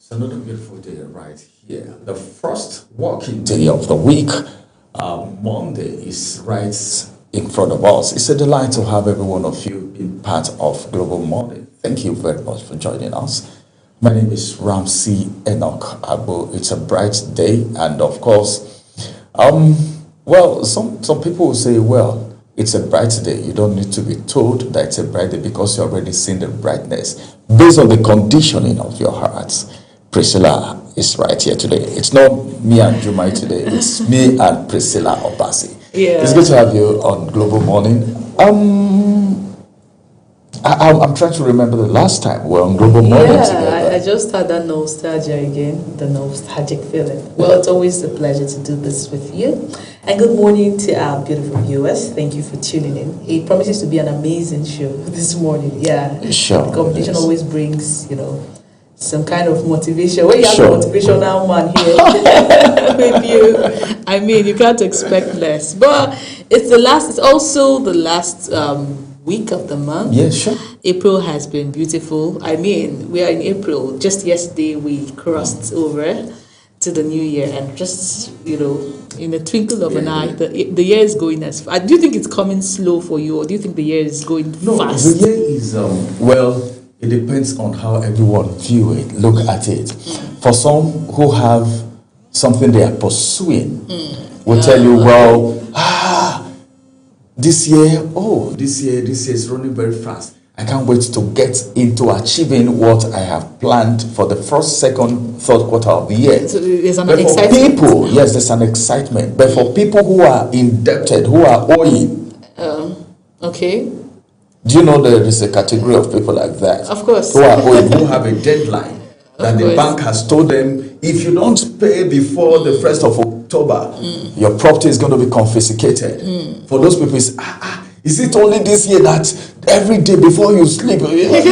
It's another beautiful day right here. The first working day of the week, Monday, is right in front of us. It's a delight to have every one of you in part of Global Morning. Thank you very much for joining us. My name is Ramsey Enoch Abu. It's a bright day, and of course, some people will say, well, it's a bright day. You don't need to be told that it's a bright day because you're already seeing the brightness based on the conditioning of your hearts. Priscilla is right here today. It's not me and Jumai today. It's me and Priscilla Obasi. Yeah. It's good to have you on Global Morning. I'm trying to remember the last time we were on Global Morning together. I just had that nostalgia again, the nostalgic feeling. Well, it's always a pleasure to do this with you. And good morning to our beautiful viewers. Thank you for tuning in. It promises to be an amazing show this morning. Yeah. Sure. The competition always brings, some kind of motivation. When you have Sure. a motivational man here with you, I mean, you can't expect less. But it's also the last week of the month. Yeah, sure. April has been beautiful. I mean, we are in April. Just yesterday we crossed over to the new year, and just in a twinkle of an eye, the year is going as fast. Do you think it's coming slow for you, or do you think the year is going fast? The year is it depends on how everyone view it, look at it. For some who have something they are pursuing, will tell you, this year is running very fast. I can't wait to get into achieving what I have planned for the first, second, third quarter of the year. So there's an but excitement. For people, yes, there's an excitement. But for people who are indebted, who are owing, okay. do you know there is a category of people like that? Of course. Who are owing, who have a deadline that the bank has told them, if you don't pay before the 1st of October, your property is going to be confiscated. For those people, it's, is it only this year that every day before you sleep? You can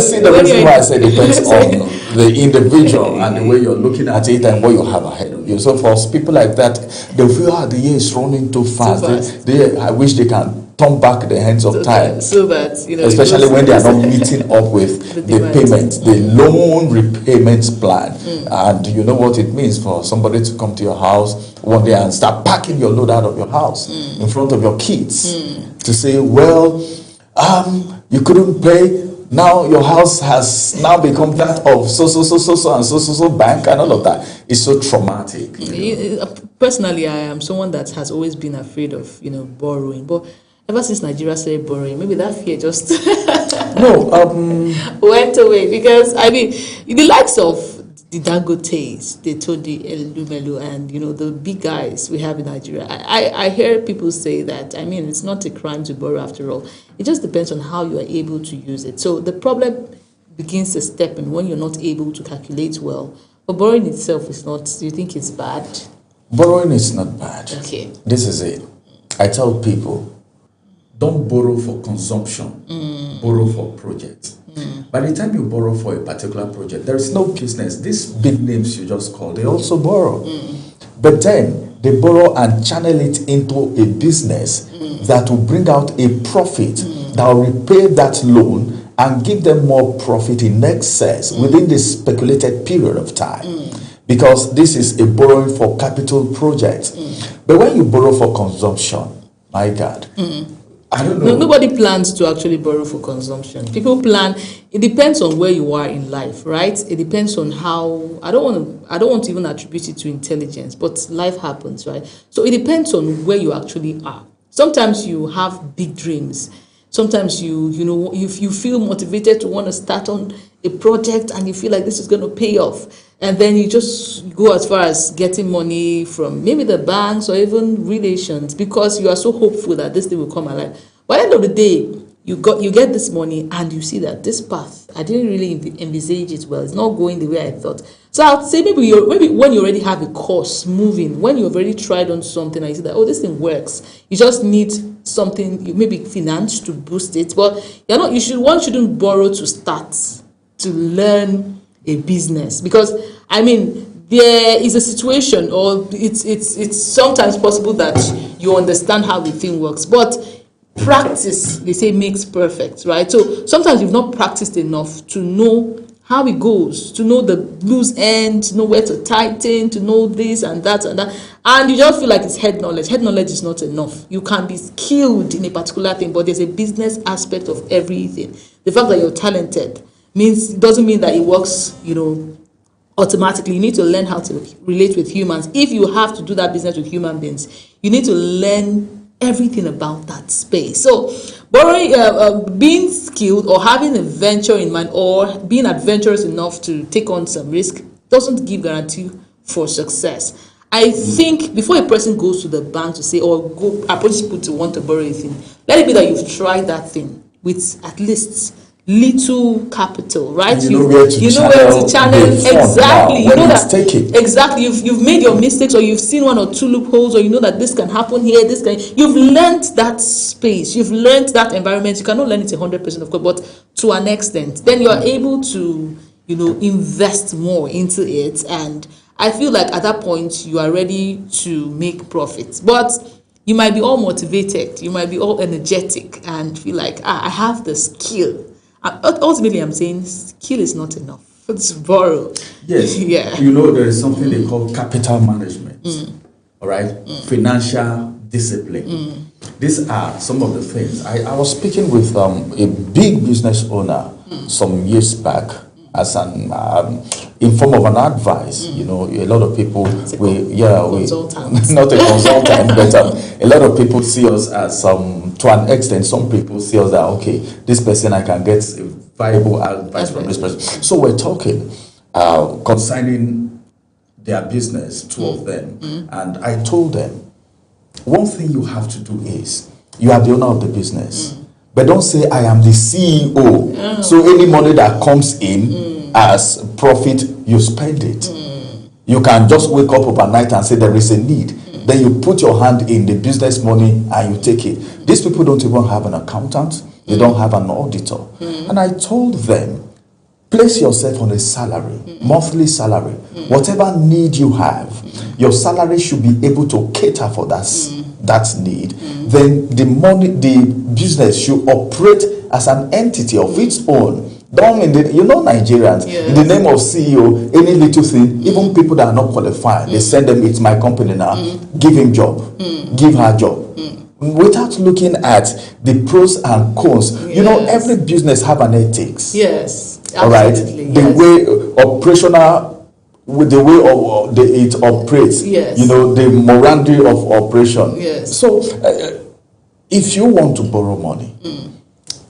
see the reason why I say it depends on the individual and the way you're looking at it and what you have ahead of you. So for people like that, they feel the year is running too fast. I wish they can turn back the hands of time. So that, especially when they are not meeting up with the payment, the loan repayment plan. And you know what it means for somebody to come to your house one day and start packing your load out of your house in front of your kids to say, you couldn't pay. Now your house has now become that of so bank and all of that. It's so traumatic. Personally, I am someone that has always been afraid of borrowing, but ever since Nigeria started borrowing, maybe that fear just went away. Because I mean, the likes of the Dangotes, the Todi Elumelu, and the big guys we have in Nigeria. I hear people say that, I mean, it's not a crime to borrow after all. It just depends on how you are able to use it. So the problem begins to step in when you're not able to calculate well. But borrowing itself is not. Do you think it's bad? Borrowing is not bad. Okay. This is it. I tell people, don't borrow for consumption. Borrow for projects. By the time you borrow for a particular project, there is no business. These big names you just called, they also borrow. But then they borrow and channel it into a business that will bring out a profit that will repay that loan and give them more profit in excess within the speculated period of time. Because this is a borrowing for capital project. But when you borrow for consumption, my God, I don't know. No, nobody plans to actually borrow for consumption. People plan. It depends on where you are in life, right? It depends on how. I don't want to even attribute it to intelligence, but life happens, right? So it depends on where you actually are. Sometimes you have big dreams. Sometimes if you feel motivated to want to start on a project and you feel like this is going to pay off, and then you just go as far as getting money from maybe the banks or even relations because you are so hopeful that this thing will come alive. By the end of the day, you get this money and you see that this path, I didn't really envisage it well. It's not going the way I thought. So I would say maybe when you already have a course moving, when you've already tried on something and you see that, this thing works, you just need something, maybe finance to boost it. But one shouldn't borrow to start, to learn a business. Because, I mean, there is a situation, or it's sometimes possible that you understand how the thing works. But practice, they say, makes perfect, right? So sometimes you've not practiced enough to know how it goes, to know the loose end, to know where to tighten, to know this and that and that. And you just feel like it's head knowledge. Head knowledge is not enough. You can be skilled in a particular thing, but there's a business aspect of everything. The fact that you're talented doesn't mean that it works, automatically. You need to learn how to relate with humans. If you have to do that business with human beings, you need to learn everything about that space. So borrowing, being skilled or having a venture in mind or being adventurous enough to take on some risk doesn't give guarantee for success. I think before a person goes to the bank to say or go approach people to want to borrow a thing, let it be that you've tried that thing with at least little capital, right? You know where to channel exactly. You know that exactly. You've made your mistakes, or you've seen one or two loopholes, or you know that this can happen here. You've learned that space. You've learned that environment. You cannot learn it 100%, of course, but to an extent. Then you are able to, invest more into it, and I feel like at that point you are ready to make profits. But you might be all motivated. You might be all energetic and feel like I have the skill. Ultimately, I'm saying skill is not enough. It's borrow. Yes. Yeah. There is something they call capital management. All right. Financial discipline. These are some of the things. I was speaking with a big business owner some years back as an in form of an advice. A lot of people not a consultant, but a lot of people see us as to an extent. Some people see us that okay, this person I can get viable advice from this person. So we're talking concerning their business, two of them, and I told them one thing you have to do is you are the owner of the business, but don't say I am the CEO. So any money that comes in as profit, you spend it. You can just wake up overnight and say there is a need. Then you put your hand in the business money and you take it. These people don't even have an accountant. They don't have an auditor. And I told them, place yourself on a salary, monthly salary. Whatever need you have, your salary should be able to cater for that need. Then the business should operate as an entity of its own. Nigerians, in the name of CEO, any little thing, even people that are not qualified, they send them, it's my company now, give him job, give her job. Without looking at the pros and cons. Every business have an ethics. Yes, absolutely. All right? The way operational, with the way it operates. Yes. The morality of operation. Yes. So, if you want to borrow money,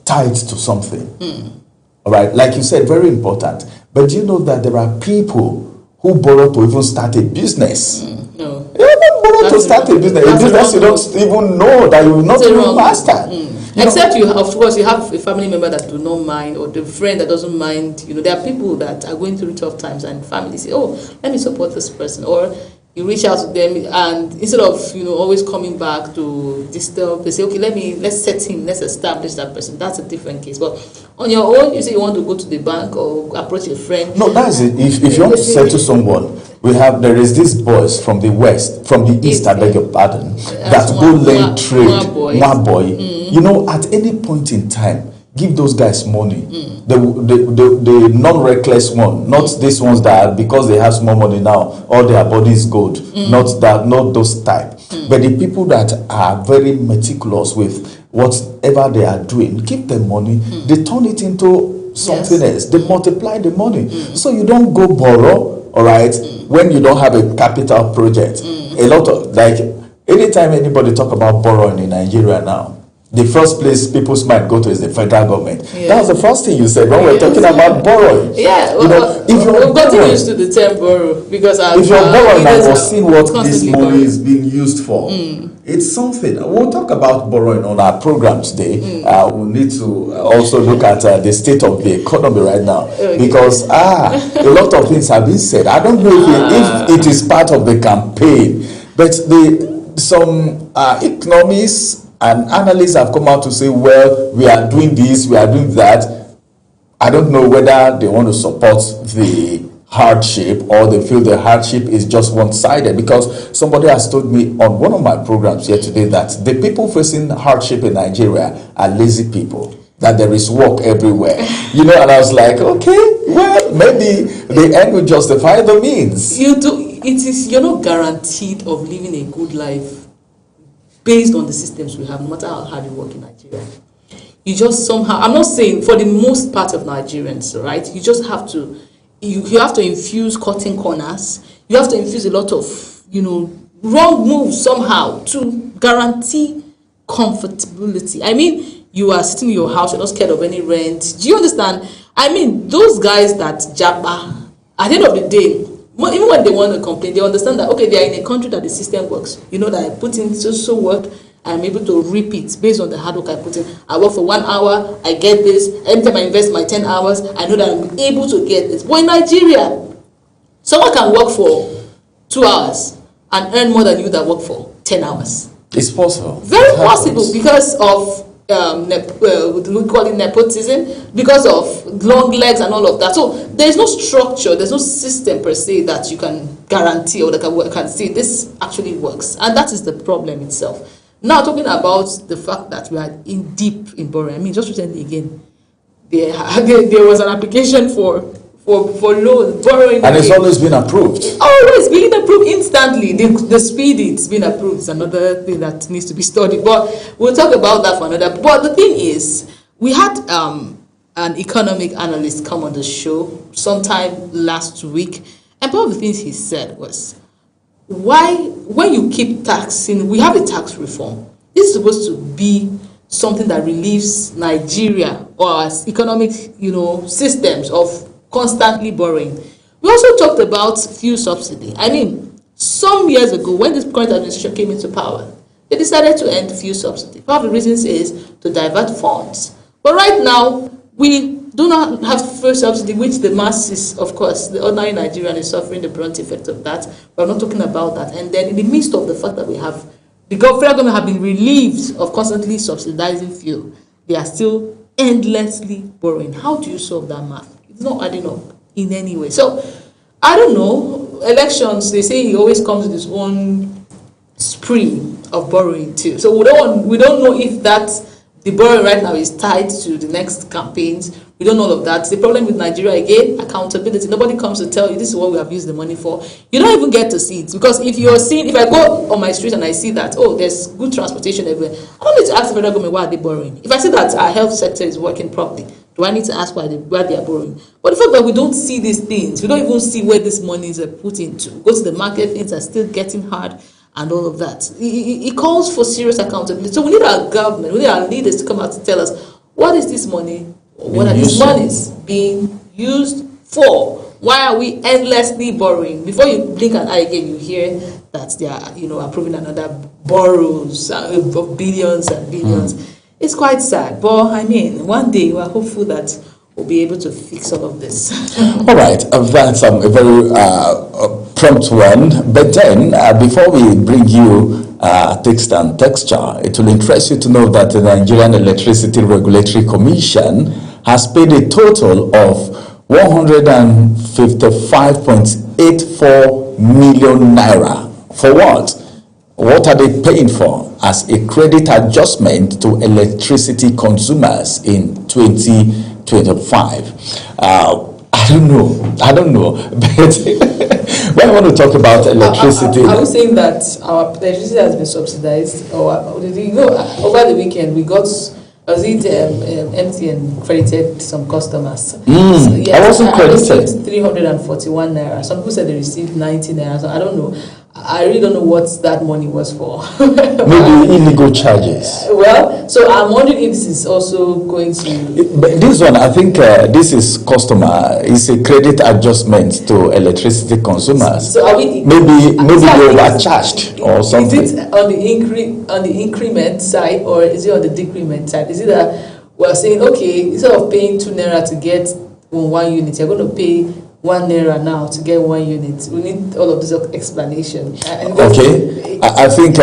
tie it to something. All right, like you said, very important. But do you know that there are people who borrow to even start a business? No. You don't borrow to start a business. A business you don't even know that you will not even master. Except you, of course, you have a family member that do not mind, or the friend that doesn't mind. There are people that are going through tough times, and families say, "Oh, let me support this person," or you reach out to them, and instead of always coming back to disturb, they say, "Okay, let's establish that person." That's a different case. But on your own, you say you want to go to the bank or approach a friend. No, that's it. If you want to say to someone, there is this boys from the west, from the east, I beg your pardon, that go learn trade. One boy. At any point in time, give those guys money. The non-reckless one, not these ones that because they have small money now, all their body is gold. Not those type. But the people that are very meticulous with whatever they are doing, give them money. They turn it into something else. They multiply the money. So you don't go borrow, all right, when you don't have a capital project. A lot of, anytime anybody talk about borrowing in Nigeria now, the first place people's mind go to is the federal government. That was the first thing you said when we're talking about borrowing. Yeah, if you're getting used to the term borrow, because if you're borrowing and you're seeing what this money is being used for, it's something. We'll talk about borrowing on our program today. We'll need to also look at the state of the economy right now, because a lot of things have been said. I don't know if it is part of the campaign, but some economists and analysts have come out to say, well, we are doing this, we are doing that. I don't know whether they want to support the hardship or they feel the hardship is just one-sided, because somebody has told me on one of my programs here today that the people facing hardship in Nigeria are lazy people. that there is work everywhere. And I was like, okay, well, maybe the end will justify the means. You're not guaranteed of living a good life based on the systems we have, no matter how hard you work in Nigeria. You just somehow, I'm not saying for the most part of Nigerians, right? You just have to, you have to infuse cutting corners. You have to infuse a lot of, wrong moves somehow to guarantee comfortability. I mean, you are sitting in your house, you're not scared of any rent. Do you understand? I mean, those guys that jabba, at the end of the day, even when they want to complain, they understand that, okay, they are in a country that the system works. That I put in so work, I'm able to reap it based on the hard work I put in. I work for 1 hour, I get this. Every time I invest my 10 hours, I know that I'm able to get this. But in Nigeria, someone can work for 2 hours and earn more than you that work for 10 hours. It's possible. Very possible because of we call it nepotism, because of long legs and all of that. So there's no structure, there's no system per se that you can guarantee or that can say this actually works, and that is the problem itself. Now, talking about the fact that we are in deep in borrowing, I mean, just recently again, there was an application for loan, borrowing. And it's always been approved. Always being approved instantly. The speed it's been approved is another thing that needs to be studied. But we'll talk about that for another. But the thing is, we had an economic analyst come on the show sometime last week, and one of the things he said was, why, when you keep taxing, we have a tax reform. This is supposed to be something that relieves Nigeria or our economic, systems of constantly borrowing. We also talked about fuel subsidy. I mean, some years ago, when this current administration came into power, they decided to end fuel subsidy. One of the reasons is to divert funds. But right now, we do not have fuel subsidy, which the masses, of course, the ordinary Nigerian is suffering the brunt effect of that. We're not talking about that. And then in the midst of the fact that we have, the federal government have been relieved of constantly subsidizing fuel, they are still endlessly borrowing. How do you solve that math? It's not adding up in any way. So, I don't know. Elections, they say he always comes with his own spree of borrowing too. So we don't know if the borrowing right now is tied to the next campaigns. We don't know all of that. The problem with Nigeria, again, accountability. Nobody comes to tell you this is what we have used the money for. You don't even get to see it. Because if I go on my street and I see that, there's good transportation everywhere, I don't need to ask the federal government why are they borrowing. If I see that our health sector is working properly, do I need to ask why they are borrowing? But the fact that we don't see these things, we don't even see where this money is put into. Go to the market, things are still getting hard and all of that. It calls for serious accountability. So we need our government, we need our leaders to come out to tell us, what is this money? What are these monies being used for? Why are we endlessly borrowing? Before you blink an eye again, you hear that they are, approving another borrows of billions and billions. It's quite sad, but I mean, one day we're hopeful that we'll be able to fix all of this. All right, that's a very prompt one. But then, before we bring you text and texture, it will interest you to know that the Nigerian Electricity Regulatory Commission has paid a total of 155.84 million naira. For what? What are they paying for? As a credit adjustment to electricity consumers in 2025. I don't know. But when I want to talk about electricity, are we saying that our electricity has been subsidized? Or over the weekend we got, MTN credited some customers. So, yes, I wasn't credited. 341 naira. Some people said they received 90 naira. So I don't know. I really don't know what that money was for. Maybe illegal charges. Well, so I'm wondering if this is also going to... This one, I think this is it's a credit adjustment to electricity consumers. So are we... Maybe they overcharged or something. Is it on the increment side or is it on the decrement side? Is it that we're saying, okay, instead of paying 2 naira to get 1 unit, you're going to pay 1 naira now to get 1 unit? We need all of this explanation. Okay, I think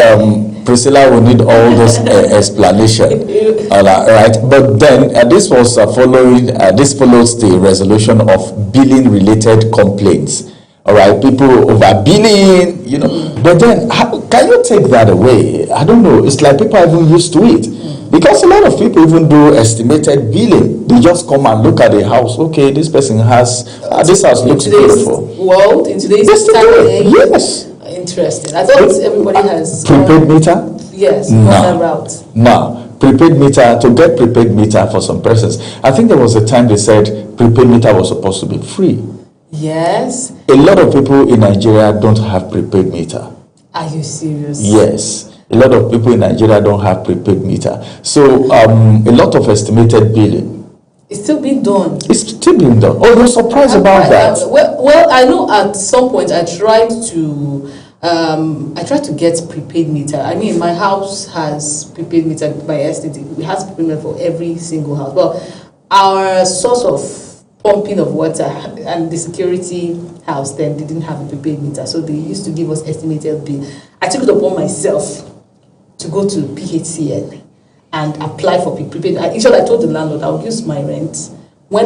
Priscilla will need all this explanation. All right, but then this was this follows the resolution of billing related complaints. All right, people over billing, But then, can you take that away? I don't know. It's like people are even used to it. Because a lot of people even do estimated billing. They just come and look at the house. Okay, this person has, this house looks beautiful. World, in today's Yes, they time do. and age. Yes. Interesting. I thought everybody has Prepaid meter? Yes, No. on that route. No. Prepaid meter, to get prepaid meter for some persons, I think there was a time they said prepaid meter was supposed to be free. Yes. A lot of people in Nigeria don't have prepaid meter. Are you serious? Yes. A lot of people in Nigeria don't have prepaid meter. So a lot of estimated billing. It's still being done. It's still being done. Oh, you're surprised about that? Well, I know at some point I tried to get prepaid meter. I mean, my house has prepaid meter by estate. We have prepaid meter for every single house. Well, our source of pumping of water and the security house then they didn't have a prepaid meter, so they used to give us estimated bill. I took it upon myself to go to PHCN and apply for prepaid. I told the landlord I'll use my rent. When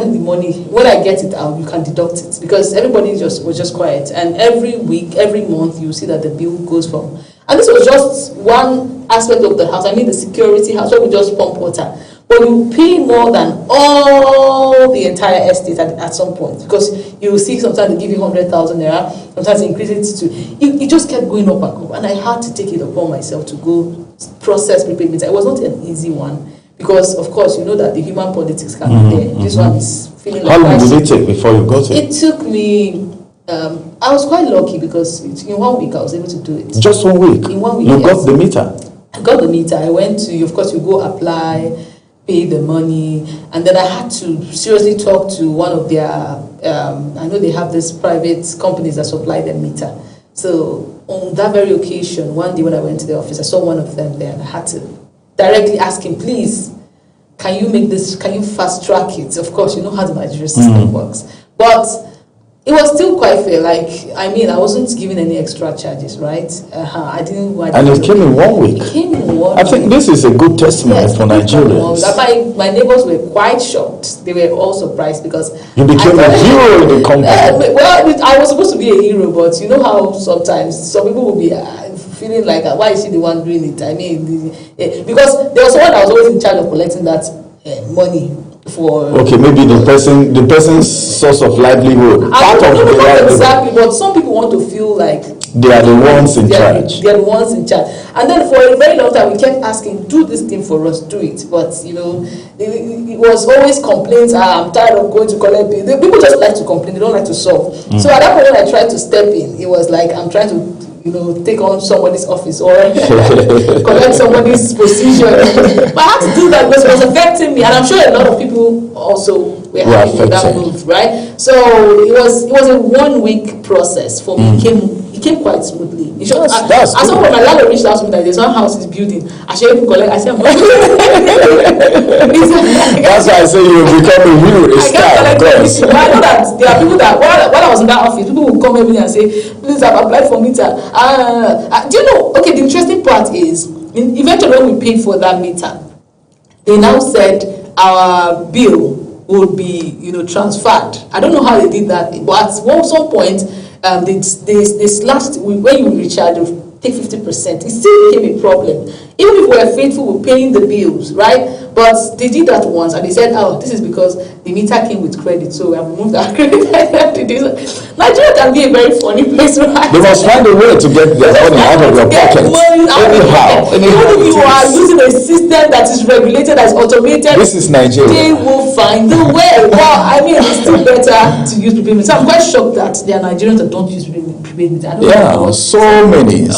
I get it out, you can deduct it, because everybody was just quiet. And every week, every month, you see that the bill goes from. And this was just one aspect of the house. I mean, the security house where we just pump water. But you pay more than all the entire estate at some point, because you will see sometimes they give you 100,000 naira, sometimes they increase it to. It just kept going up and up, and I had to take it upon myself to go process prepaid meter. It was not an easy one, because of course you know that the human politics can be there. This one is feeling like. How long did it take before you got it? It took me. I was quite lucky because in 1 week I was able to do it. Just 1 week. In 1 week, you yes. got the meter. I got the meter. I went to. Of course, you go apply, pay the money, and then I had to seriously talk to one of their. I know they have these private companies that supply them meter. So on that very occasion, one day when I went to the office, I saw one of them there, and I had to directly ask him, please, can you fast track it? Of course, you know how the Nigerian system works. But it was still quite fair. Like, I mean, I wasn't given any extra charges, right? I didn't. And it came in 1 week. It came in 1 week. I think this is a good testimony for Nigerians. My neighbors were quite shocked. They were all surprised because you became a hero in the company. Well, I was supposed to be a hero, but you know how sometimes some people will be feeling like, why is she the one doing it? I mean, because there was someone that was always in charge of collecting that money. Okay, maybe the person's source of livelihood. Exactly, but some people want to feel like they are the ones in charge. They are the ones in charge. And then for a very long time, we kept asking, do this thing for us, do it. But, you know, it was always complaints, I'm tired of going to collect bills. People just like to complain, they don't like to solve. So at that point when I tried to step in, it was like, I'm trying to, take on somebody's office or collect somebody's position. But I had to do that because it was affecting me. And I'm sure a lot of people also were happy with that move, right? So it was a 1 week process for me. It came quite smoothly. At some point, my landlord reached out to me that there's one house is building. I should even collect. I said, that's why I say you become a hero. I know that there are people that while I was in that office, people would come every day and say, please, I've applied for meter. Do you know? Okay, the interesting part is, eventually when we paid for that meter, they now said our bill would be, transferred. I don't know how they did that, but at some point, they slashed when you recharge, you take 50%. It still became a problem. Even if we were faithful with paying the bills, right? But they did that once, and they said, "Oh, this is because the meter came with credit, so we have removed our credit." Nigeria can be a very funny place, right? They must find a way to get their money out of your pocket. Anyhow, even if you are using a system that is regulated, that is automated, this is Nigeria. They will find a way. Well, I mean, it's still better to use prepaid meter. So I'm quite shocked that there are Nigerians that don't use prepaid meter. So many.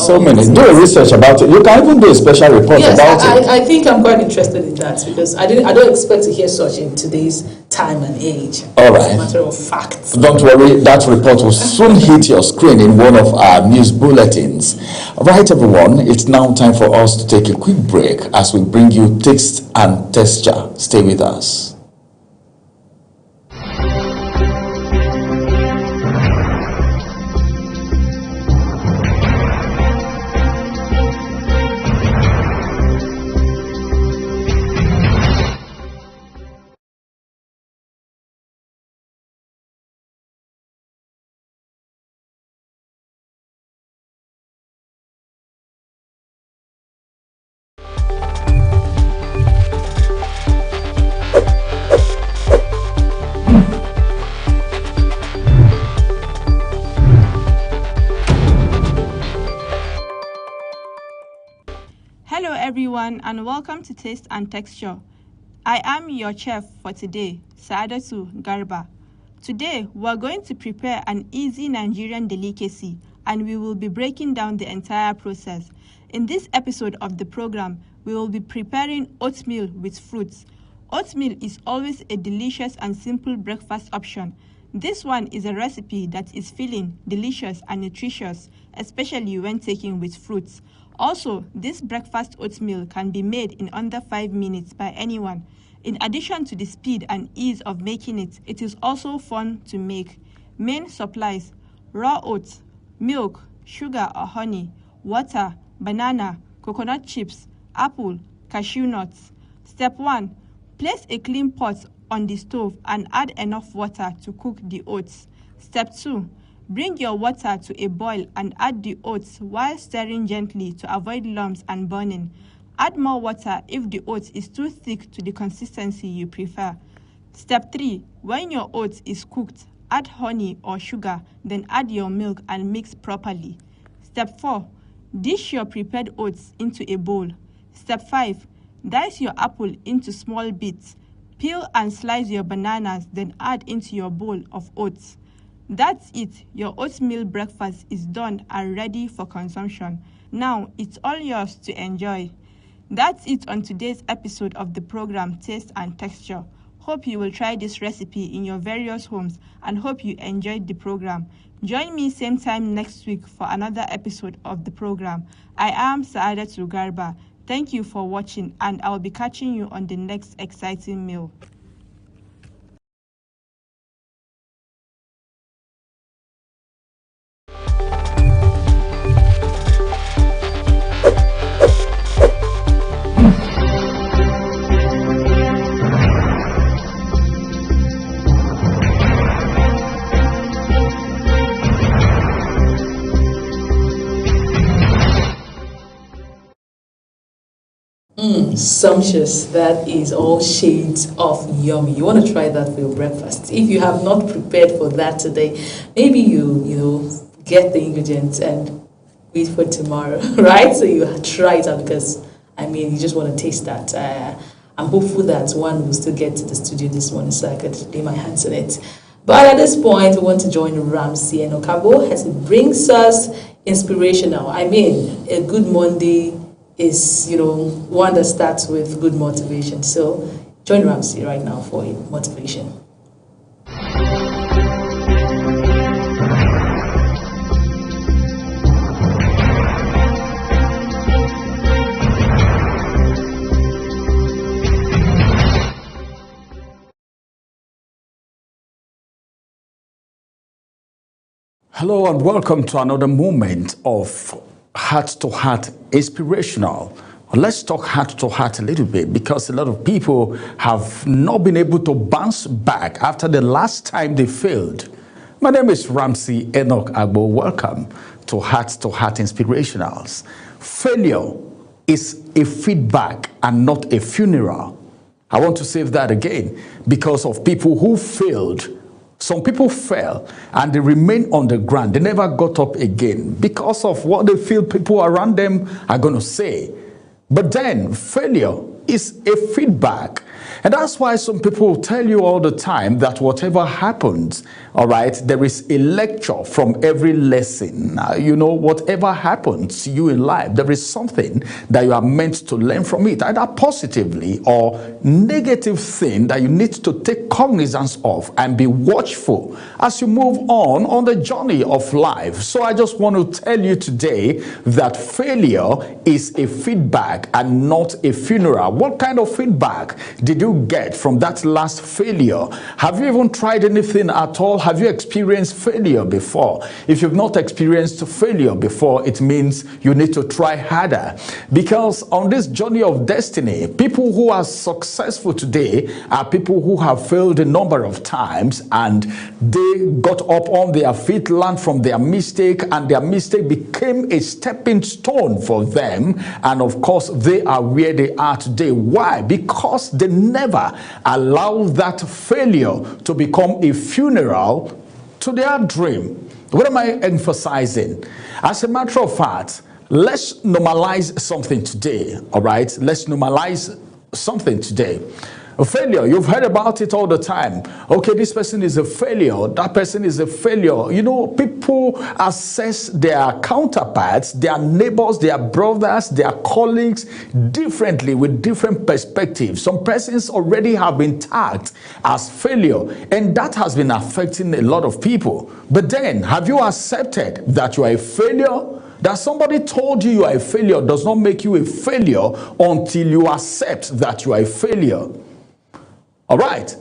Do a research about it. You can even do a special report about it. I think I'm quite interested in that because I don't expect to hear such in today's time and age. All right. It's a matter of fact. Don't worry, that report will soon hit your screen in one of our news bulletins. Right, everyone, it's now time for us to take a quick break as we bring you Taste and Texture. Stay with us. everyone, and welcome to Taste and Texture. I am your chef for today, Saadatu Garba. Today, we're going to prepare an easy Nigerian delicacy, and we will be breaking down the entire process. In this episode of the program, we will be preparing oatmeal with fruits. Oatmeal is always a delicious and simple breakfast option. This one is a recipe that is filling, delicious, and nutritious, especially when taken with fruits. Also, this breakfast oatmeal can be made in under 5 minutes by anyone. In addition to the speed and ease of making it, it is also fun to make. Main supplies: raw oats, milk, sugar or honey, water, banana, coconut chips, apple, cashew nuts. Step 1. Place a clean pot on the stove and add enough water to cook the oats. Step 2. Bring your water to a boil and add the oats while stirring gently to avoid lumps and burning. Add more water if the oats is too thick to the consistency you prefer. Step 3. When your oats is cooked, add honey or sugar, then add your milk and mix properly. Step 4. Dish your prepared oats into a bowl. Step 5. Dice your apple into small bits. Peel and slice your bananas, then add into your bowl of oats. That's it. Your oatmeal breakfast is done and ready for consumption. Now, it's all yours to enjoy. That's it on today's episode of the program Taste and Texture. Hope you will try this recipe in your various homes and hope you enjoyed the program. Join me same time next week for another episode of the program. I am Saadatu Garba. Thank you for watching, and I'll be catching you on the next exciting meal. Sumptuous. That is all shades of yummy. You want to try that for your breakfast. If you have not prepared for that today, maybe you get the ingredients and wait for tomorrow, right? So you try it out because you just want to taste that. I'm hopeful that one will still get to the studio this morning so I could lay my hands on it. But at this point, we want to join Ramsey Enokabo as it brings us inspirational. A good Monday is, one that starts with good motivation. So join Ramsey right now for motivation. Hello and welcome to another moment of heart-to-heart inspirational. Let's talk heart-to-heart a little bit because a lot of people have not been able to bounce back after the last time they failed. My name is Ramsey Enokabo. Welcome to Heart-to-Heart Inspirationals. Failure is a feedback and not a funeral. I want to say that again because of people who failed. Some people fell and they remain on the ground. They never got up again because of what they feel people around them are going to say. But then failure is a feedback. And that's why some people will tell you all the time that whatever happens, all right, there is a lecture from every lesson. Whatever happens to you in life, there is something that you are meant to learn from it, either positively or negative thing that you need to take cognizance of and be watchful as you move on the journey of life. So I just want to tell you today that failure is a feedback and not a funeral. What kind of feedback did you get from that last failure? Have you even tried anything at all? Have you experienced failure before? If you've not experienced failure before, it means you need to try harder. Because on this journey of destiny, people who are successful today are people who have failed a number of times and they got up on their feet, learned from their mistake, and their mistake became a stepping stone for them. And of course, they are where they are today. Why? Because they never allow that failure to become a funeral to their dream. What am I emphasizing? As a matter of fact, let's normalize something today, all right? Let's normalize something today. A failure, you've heard about it all the time. Okay, this person is a failure, that person is a failure. You know, people assess their counterparts, their neighbors, their brothers, their colleagues differently with different perspectives. Some persons already have been tagged as failure, and that has been affecting a lot of people. But then, have you accepted that you are a failure? That somebody told you you are a failure does not make you a failure until you accept that you are a failure. All right,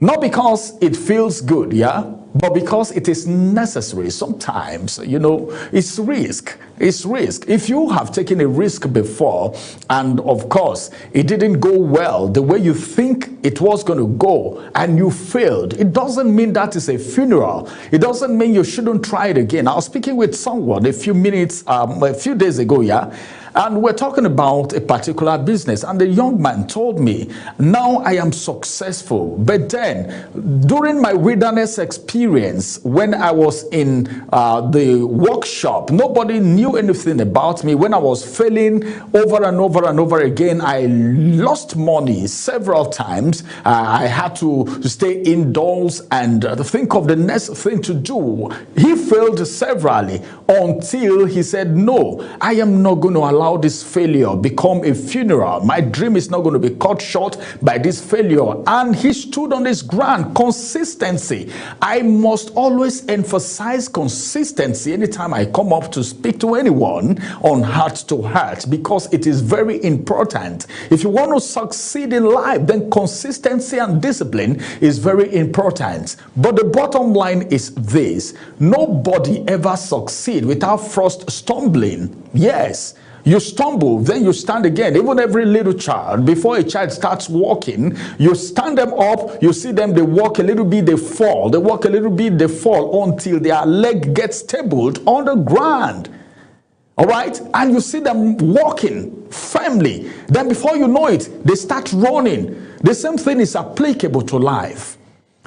not because it feels good, yeah, but because it is necessary. Sometimes, you know, it's risk. It's risk. If you have taken a risk before, and of course, it didn't go well the way you think it was going to go, and you failed, it doesn't mean that is a funeral. It doesn't mean you shouldn't try it again. I was speaking with someone a few days ago, yeah, and we're talking about a particular business, and the young man told me, now I am successful, but then during my wilderness experience, when I was in the workshop, nobody knew anything about me. When I was failing over and over and over again, I lost money several times. I had to stay indoors and think of the next thing to do. He failed severally until he said, no, I am not going to allow this failure become a funeral. My dream is not going to be cut short by this failure. And he stood on his ground. Consistency. I must always emphasize consistency anytime I come up to speak to anyone on heart to heart, because it is very important. If you want to succeed in life, then consistency and discipline is very important. But the bottom line is this: nobody ever succeeds without first stumbling. Yes. You stumble, then you stand again. Even every little child, before a child starts walking, you stand them up, you see them, they walk a little bit, they fall. They walk a little bit, they fall until their leg gets stabled on the ground. All right? And you see them walking firmly. Then before you know it, they start running. The same thing is applicable to life.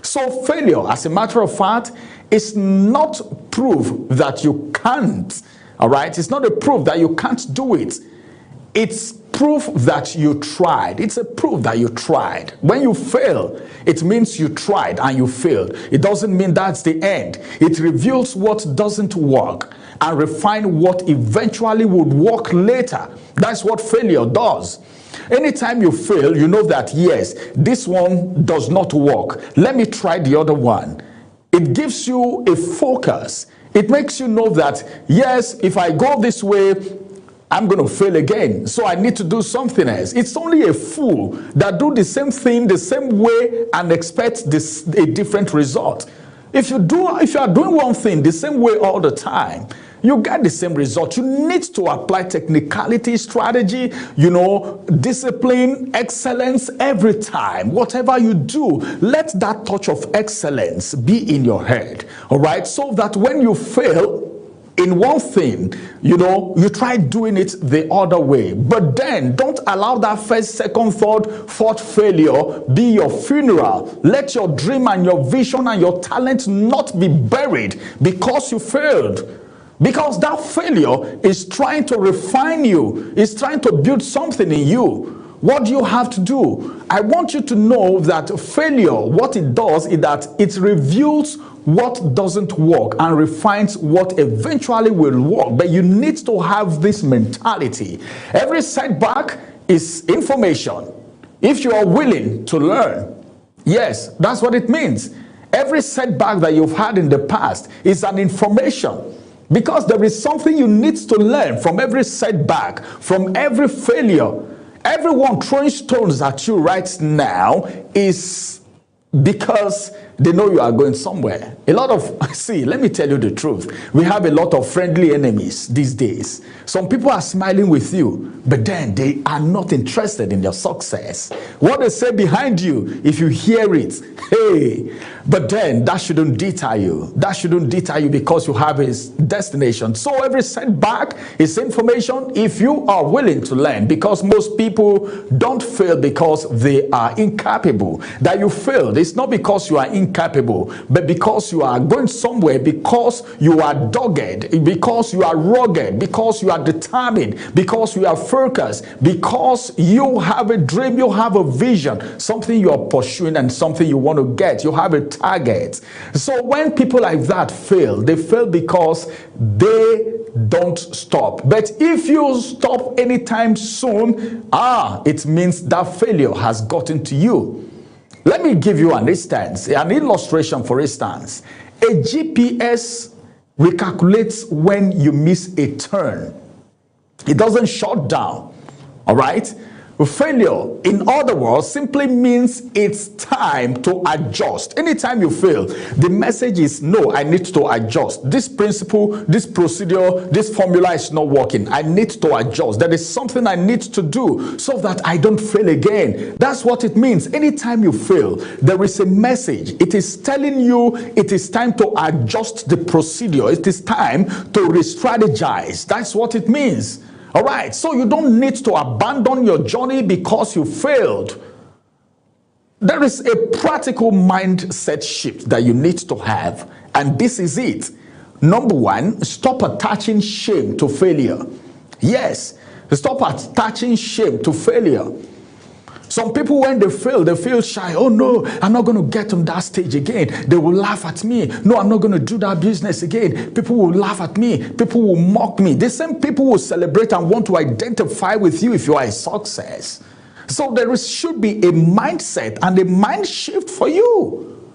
So failure, as a matter of fact, is not proof that you can't. All right, it's not a proof that you can't do it. It's proof that you tried. It's a proof that you tried. When you fail, it means you tried and you failed. It doesn't mean that's the end. It reveals what doesn't work and refine what eventually would work later. That's what failure does. Anytime you fail, you know that, yes, this one does not work. Let me try the other one. It gives you a focus. It makes you know that, yes, if I go this way, I'm going to fail again. So I need to do something else. It's only a fool that do the same thing the same way and expect a different result. If you are doing one thing the same way all the time, you get the same result. You need to apply technicality, strategy, discipline, excellence every time. Whatever you do, let that touch of excellence be in your head. All right? So that when you fail in one thing, you try doing it the other way. But then don't allow that first, second, third, fourth failure be your funeral. Let your dream and your vision and your talent not be buried because you failed. Because that failure is trying to refine you. It's trying to build something in you. What do you have to do? I want you to know that failure, what it does is that it reveals what doesn't work and refines what eventually will work. But you need to have this mentality. Every setback is information. If you are willing to learn, yes, that's what it means. Every setback that you've had in the past is an information. Because there is something you need to learn from every setback, from every failure. Everyone throwing stones at you right now is because they know you are going somewhere. Let me tell you the truth. We have a lot of friendly enemies these days. Some people are smiling with you, but then they are not interested in your success. What they say behind you, if you hear it, hey, but then that shouldn't deter you. That shouldn't deter you because you have a destination. So every setback is information if you are willing to learn, because most people don't fail because they are incapable. That you failed, it's not because you are incapable. incapable, but because you are going somewhere, because you are dogged, because you are rugged, because you are determined, because you are focused, because you have a dream, you have a vision, something you are pursuing and something you want to get. You have a target. So when people like that fail, they fail because they don't stop. But if you stop anytime soon, it means that failure has gotten to you. Let me give you an instance, an illustration. For instance, a GPS recalculates when you miss a turn. It doesn't shut down. All right? Failure, in other words, simply means it's time to adjust. Anytime you fail, the message is, no, I need to adjust. This principle, this procedure, this formula is not working. I need to adjust. There is something I need to do so that I don't fail again. That's what it means. Anytime you fail, there is a message. It is telling you it is time to adjust the procedure. It is time to re-strategize. That's what it means. All right, so you don't need to abandon your journey because you failed. There is a practical mindset shift that you need to have, and this is it. Number one, stop attaching shame to failure. Yes, stop attaching shame to failure. Some people, when they fail, they feel shy. Oh no, I'm not going to get on that stage again. They will laugh at me. No, I'm not going to do that business again. People will laugh at me. People will mock me. The same people will celebrate and want to identify with you if you are a success. So there should be a mindset and a mind shift for you.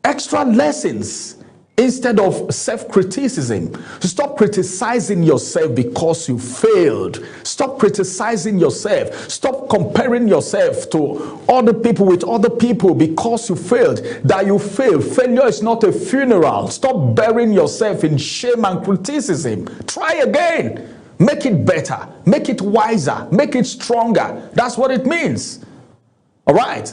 Extra lessons instead of self-criticism. Stop criticizing yourself because you failed. Stop criticizing yourself. Stop comparing yourself to other people with other people because you failed. That you failed. Failure is not a funeral. Stop burying yourself in shame and criticism. Try again. Make it better. Make it wiser. Make it stronger. That's what it means. All right?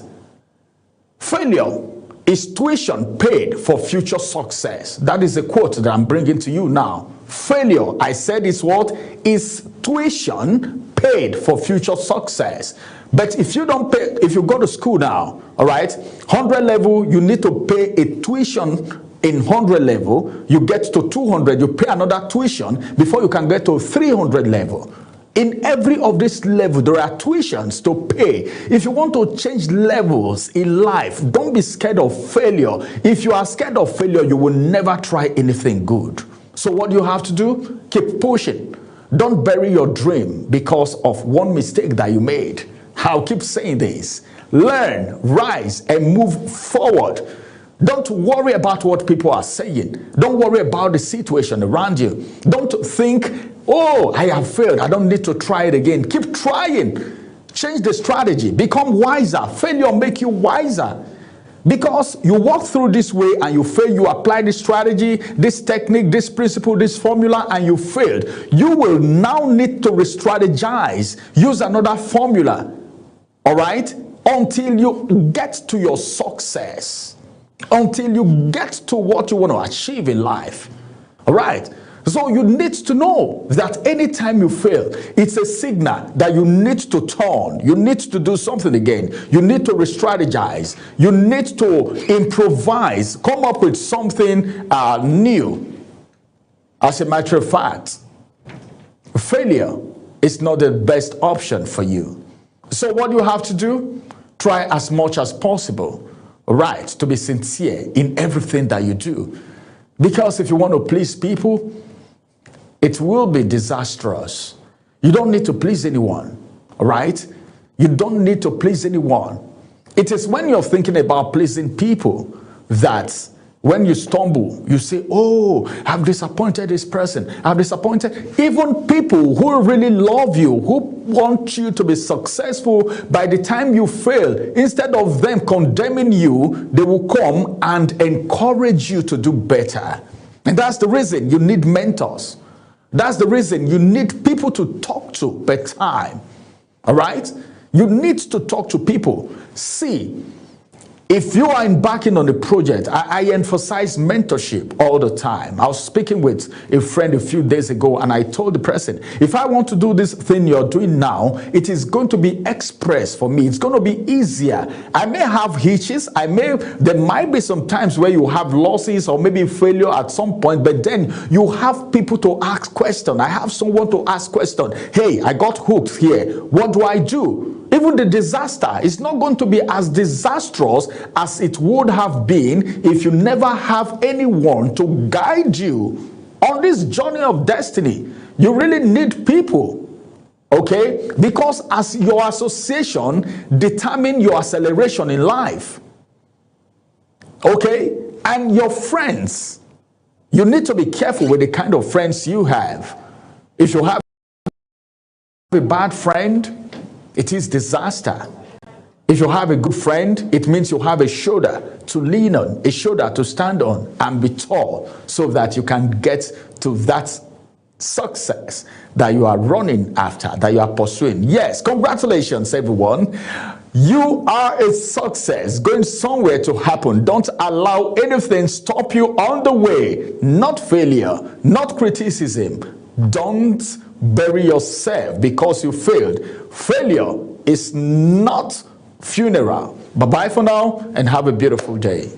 Failure is tuition paid for future success. That is a quote that I'm bringing to you now. Failure, I said, is what? Is tuition paid for future success. But if you don't pay, if you go to school now, all right, 100 level, you need to pay a tuition in 100 level. You get to 200, you pay another tuition before you can get to 300 level. In every of this level, there are tuitions to pay. If you want to change levels in life, don't be scared of failure. If you are scared of failure, you will never try anything good. So what do you have to do? Keep pushing. Don't bury your dream because of one mistake that you made. I'll keep saying this. Learn, rise, and move forward. Don't worry about what people are saying. Don't worry about the situation around you. Don't think, oh, I have failed. I don't need to try it again. Keep trying. Change the strategy. Become wiser. Failure make you wiser. Because you walk through this way and you fail, you apply this strategy, this technique, this principle, this formula, and you failed. You will now need to re-strategize. Use another formula. All right? Until you get to your success. Until you get to what you want to achieve in life. All right? So you need to know that anytime you fail, it's a signal that you need to turn. You need to do something again. You need to re-strategize. You need to improvise. Come up with something new. As a matter of fact, failure is not the best option for you. So what do you have to do? Try as much as possible. Right, to be sincere in everything that you do. Because if you want to please people, it will be disastrous. You don't need to please anyone, all right? You don't need to please anyone. It is when you're thinking about pleasing people that when you stumble, you say, oh, I've disappointed this person. I've disappointed even people who really love you, who want you to be successful. By the time you fail, instead of them condemning you, they will come and encourage you to do better. And that's the reason you need mentors. That's the reason you need people to talk to per time. All right? You need to talk to people. See, If you are embarking on a project, I emphasize mentorship all the time. I was speaking with a friend a few days ago, and I told the person, if I want to do this thing you're doing now, it is going to be express for me. It's going to be easier. I may have hitches. There might be some times where you have losses or maybe failure at some point, but then you have people to ask questions. I have someone to ask questions. Hey, I got hooked here. What do I do? Even the disaster is not going to be as disastrous as it would have been if you never have anyone to guide you on this journey of destiny. You really need people, okay? Because as your association determine your acceleration in life, okay? And your friends, you need to be careful with the kind of friends you have. If you have a bad friend, it is disaster. If you have a good friend, it means you have a shoulder to lean on, a shoulder to stand on and be tall so that you can get to that success that you are running after, that you are pursuing. Yes, congratulations, everyone. You are a success going somewhere to happen. Don't allow anything stop you on the way. Not failure, not criticism. Don't bury yourself because you failed. Failure is not funeral. Bye-bye for now and have a beautiful day.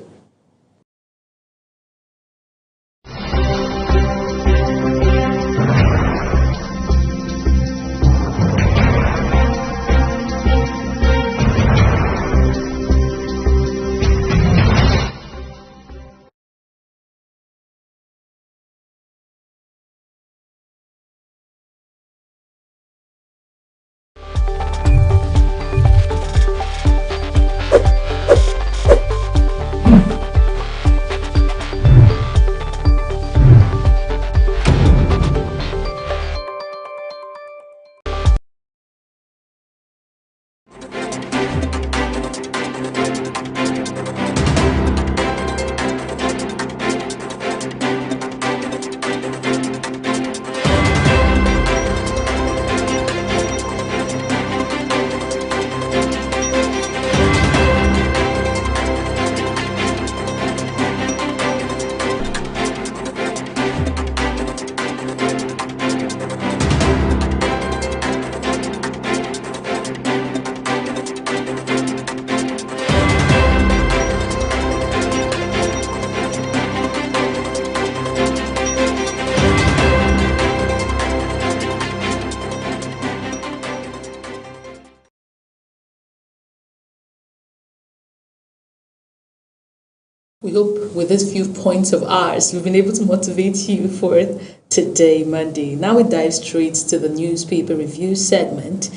We hope with these few points of ours, we've been able to motivate you for today, Monday. Now we dive straight to the newspaper review segment,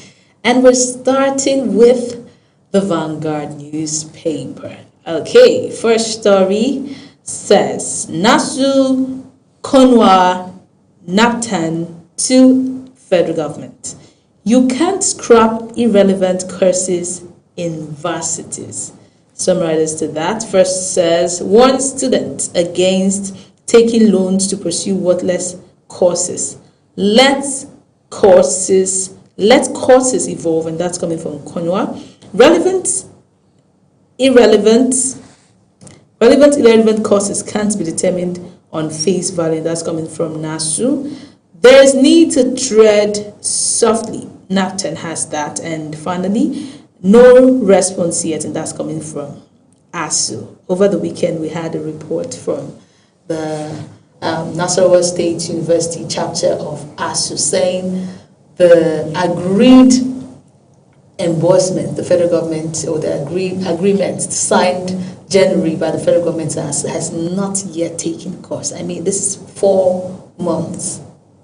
and we're starting with the Vanguard newspaper. Okay, first story says, NASU, Konwa, NAPTAN to federal government. You can't scrap irrelevant courses in varsities. Some writers to that. First says, warn students against taking loans to pursue worthless courses. Let courses evolve, and that's coming from Konwa. Relevant, irrelevant courses can't be determined on face value, and that's coming from NASU. There's need to tread softly. NAPTAN has that. And finally, no response yet, and that's coming from ASU. Over the weekend, we had a report from the Nasarawa State University chapter of ASU saying the agreed emborsement, the federal government, or the agreement signed January by the federal government has not yet taken course. I mean, this is 4 months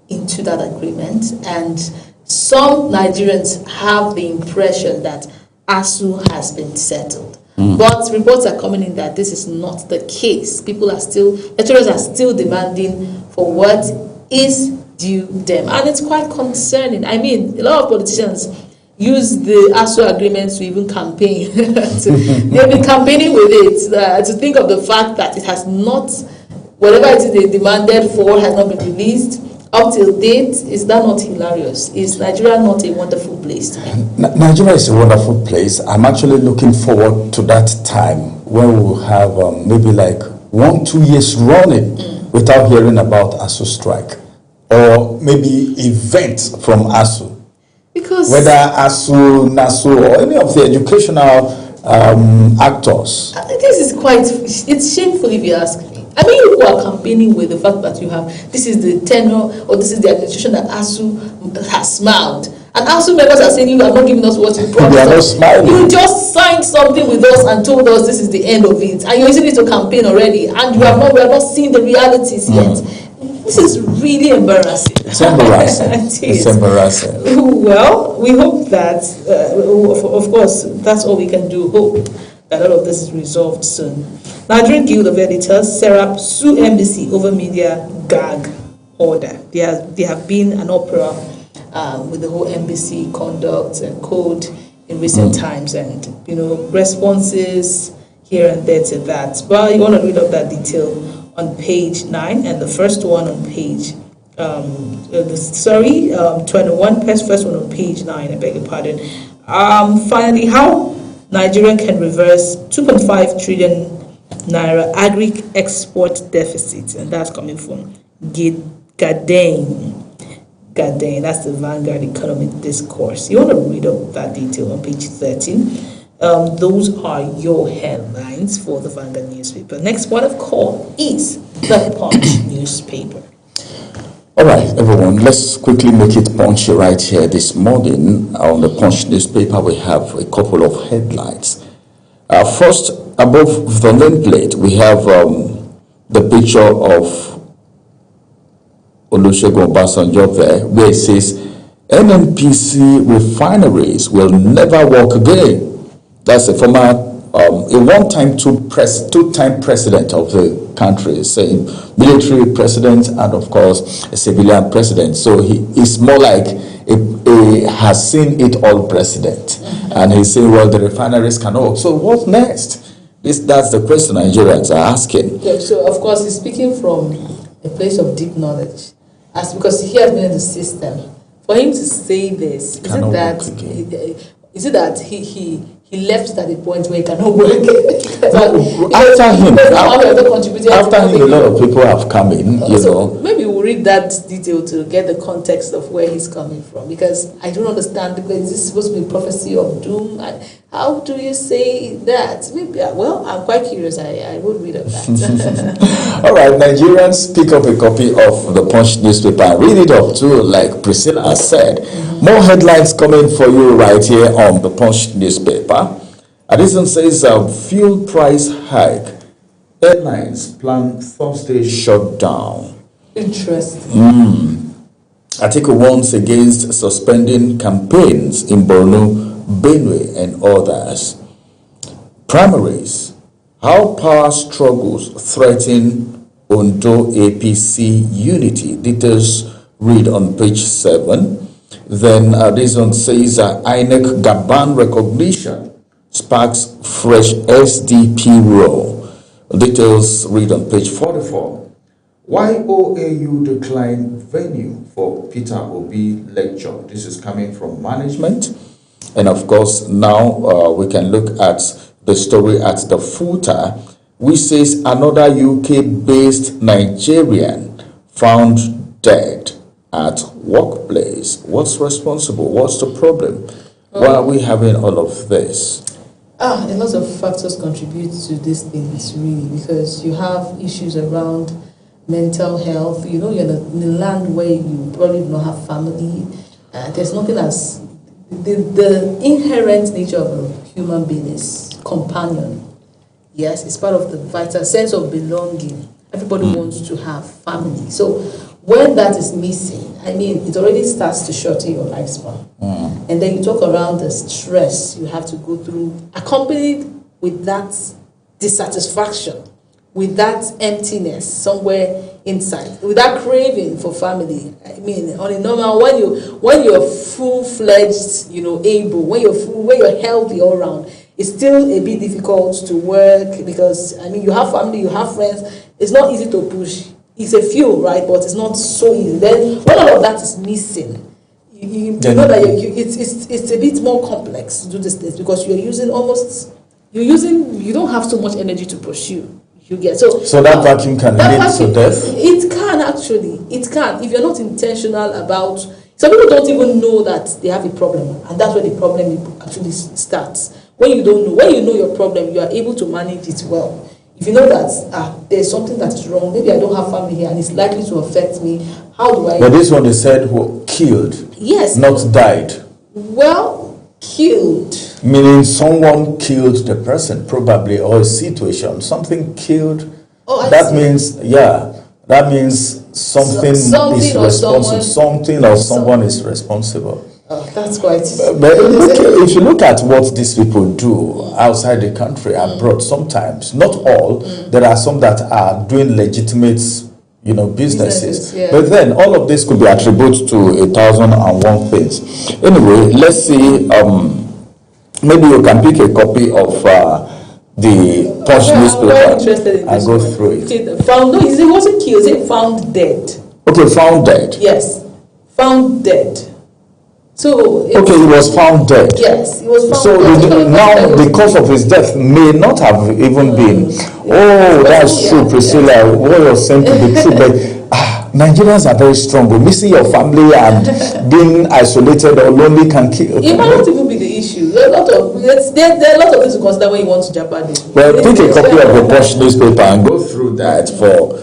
into that agreement, and some Nigerians have the impression that ASU has been settled. But reports are coming in that this is not the case. Lecturers are still demanding for what is due them. And it's quite concerning. I mean, a lot of politicians use the ASU agreement to even campaign. They've been campaigning with it to think of the fact that it has not, whatever it is they demanded for has not been released. up till date, is that not hilarious? Is Nigeria not a wonderful place to be? Nigeria is a wonderful place. I'm actually looking forward to that time when we will have maybe like 1-2 years running without hearing about ASU strike, or maybe events from ASU. Because Whether ASU, NASU, or any of the educational actors. I think this is it's shameful if you ask me. I mean, you are campaigning with the fact that you have, this is the tenure or this is the administration that ASU has smiled. And ASU members are saying, you are not giving us what you promised. They are not smiling. You just signed something with us and told us this is the end of it. And you're using it to campaign already. And we are not seeing the realities yet. This is really embarrassing. It's embarrassing. It's embarrassing. Well, we hope that, of course, that's all we can do. Hope that all of this is resolved soon. Nigerian Guild of Editors, SERAP, sue NBC over media gag order. There have been an uproar with the whole NBC conduct and code in recent times, and responses here and there to that. But you want to read up that detail on page 9, and the first one on page 21, first one on page 9, I beg your pardon. Finally, how Nigeria can reverse 2.5 trillion naira agri export deficit, and that's coming from Gadain. That's the Vanguard Economic Discourse. You want to read up that detail on page 13. Those are your headlines for the Vanguard newspaper. Next one of call is the Punch newspaper. All right, everyone, let's quickly make it punchy right here this morning. On the Punch newspaper, we have a couple of headlines. First, above the nameplate, we have the picture of Olusegun Obasanjo there, where it says, NNPC refineries will never work again. That's a former, a one-time two-time president of the country, saying military president and, of course, a civilian president. So he is more like a has seen it all president. And he's saying, well, the refineries cannot work. So what next? That's the question Nigerians are asking. Yeah, so, of course, he's speaking from a place of deep knowledge, because he has been in the system. For him to say this, is it that he left it at the point where he cannot work? After him, a lot of people have come in, Maybe we'll read that detail to get the context of where he's coming from, because I don't understand, because is this supposed to be prophecy of doom? How do you say that? Maybe, well, I'm quite curious. I would read of that. All right, Nigerians, pick up a copy of the Punch newspaper and read it up too, like Priscilla has said. More headlines coming for you right here on the Punch newspaper. And this one says, fuel price hike. Airlines plan Thursday shutdown. Interesting. Article warns against suspending campaigns in Borno, Benue, and others. Primaries. How power struggles threaten Ondo APC unity. Details read on page 7. Then this one says INEC Gaban recognition sparks fresh SDP row. Details read on page 44. Why OAU declined venue for Peter Obi lecture. This is coming from management. And of course, now we can look at the story at the footer, which says another UK-based Nigerian found dead at workplace. What's responsible? What's the problem? Why are we having all of this? A lot of factors contribute to these things, really, because you have issues around mental health. You're in a land where you probably do not have family. There's nothing as the inherent nature of a human being is companion. Yes, it's part of the vital sense of belonging. Everybody wants to have family. So when that is missing, it already starts to shorten your lifespan. And then you talk around the stress you have to go through, accompanied with that dissatisfaction, with that emptiness somewhere inside, with that craving for family. On a normal, when you're full-fledged, able, when you're healthy all around, it's still a bit difficult to work because you have family, you have friends. It's not easy to push it's a few, right? But it's not so easy. Then when all of that is missing, you know that it's a bit more complex to do these things because you don't have so much energy to pursue. You get so that vacuum can lead to death. It can actually. It can if you're not intentional about. Some people don't even know that they have a problem, and that's where the problem actually starts. When you don't know, when you know your problem, you are able to manage it well. If you know that there's something that is wrong, maybe I don't have family here and it's likely to affect me. How do I? But this one they said who killed. Yes. Not died. Well, killed. Meaning someone killed the person, probably, or a situation. Something killed. Oh, that means something is responsible. Something or someone is responsible. Oh, that's quite. But if you look at what these people do outside the country, abroad, sometimes, not all, there are some that are doing legitimate, businesses. Yeah. But then all of this could be attributed to 1,001 things. Anyway, let's see. Maybe you can pick a copy of the Punch newspaper and go through it. Found, no, it wasn't killed. It found dead. Okay, found dead. Yes, found dead. So he was found dead. Yes, he was found so dead. Now the cause of his death may not have even been. Oh, that's true, Priscilla. What you're saying could be true, but Nigerians are very strong. But missing your family and being isolated or lonely can kill. It might not even be the issue. There are a lot of things to consider when you want to jeopardize. Well, pick a copy of the Punch newspaper and go through that for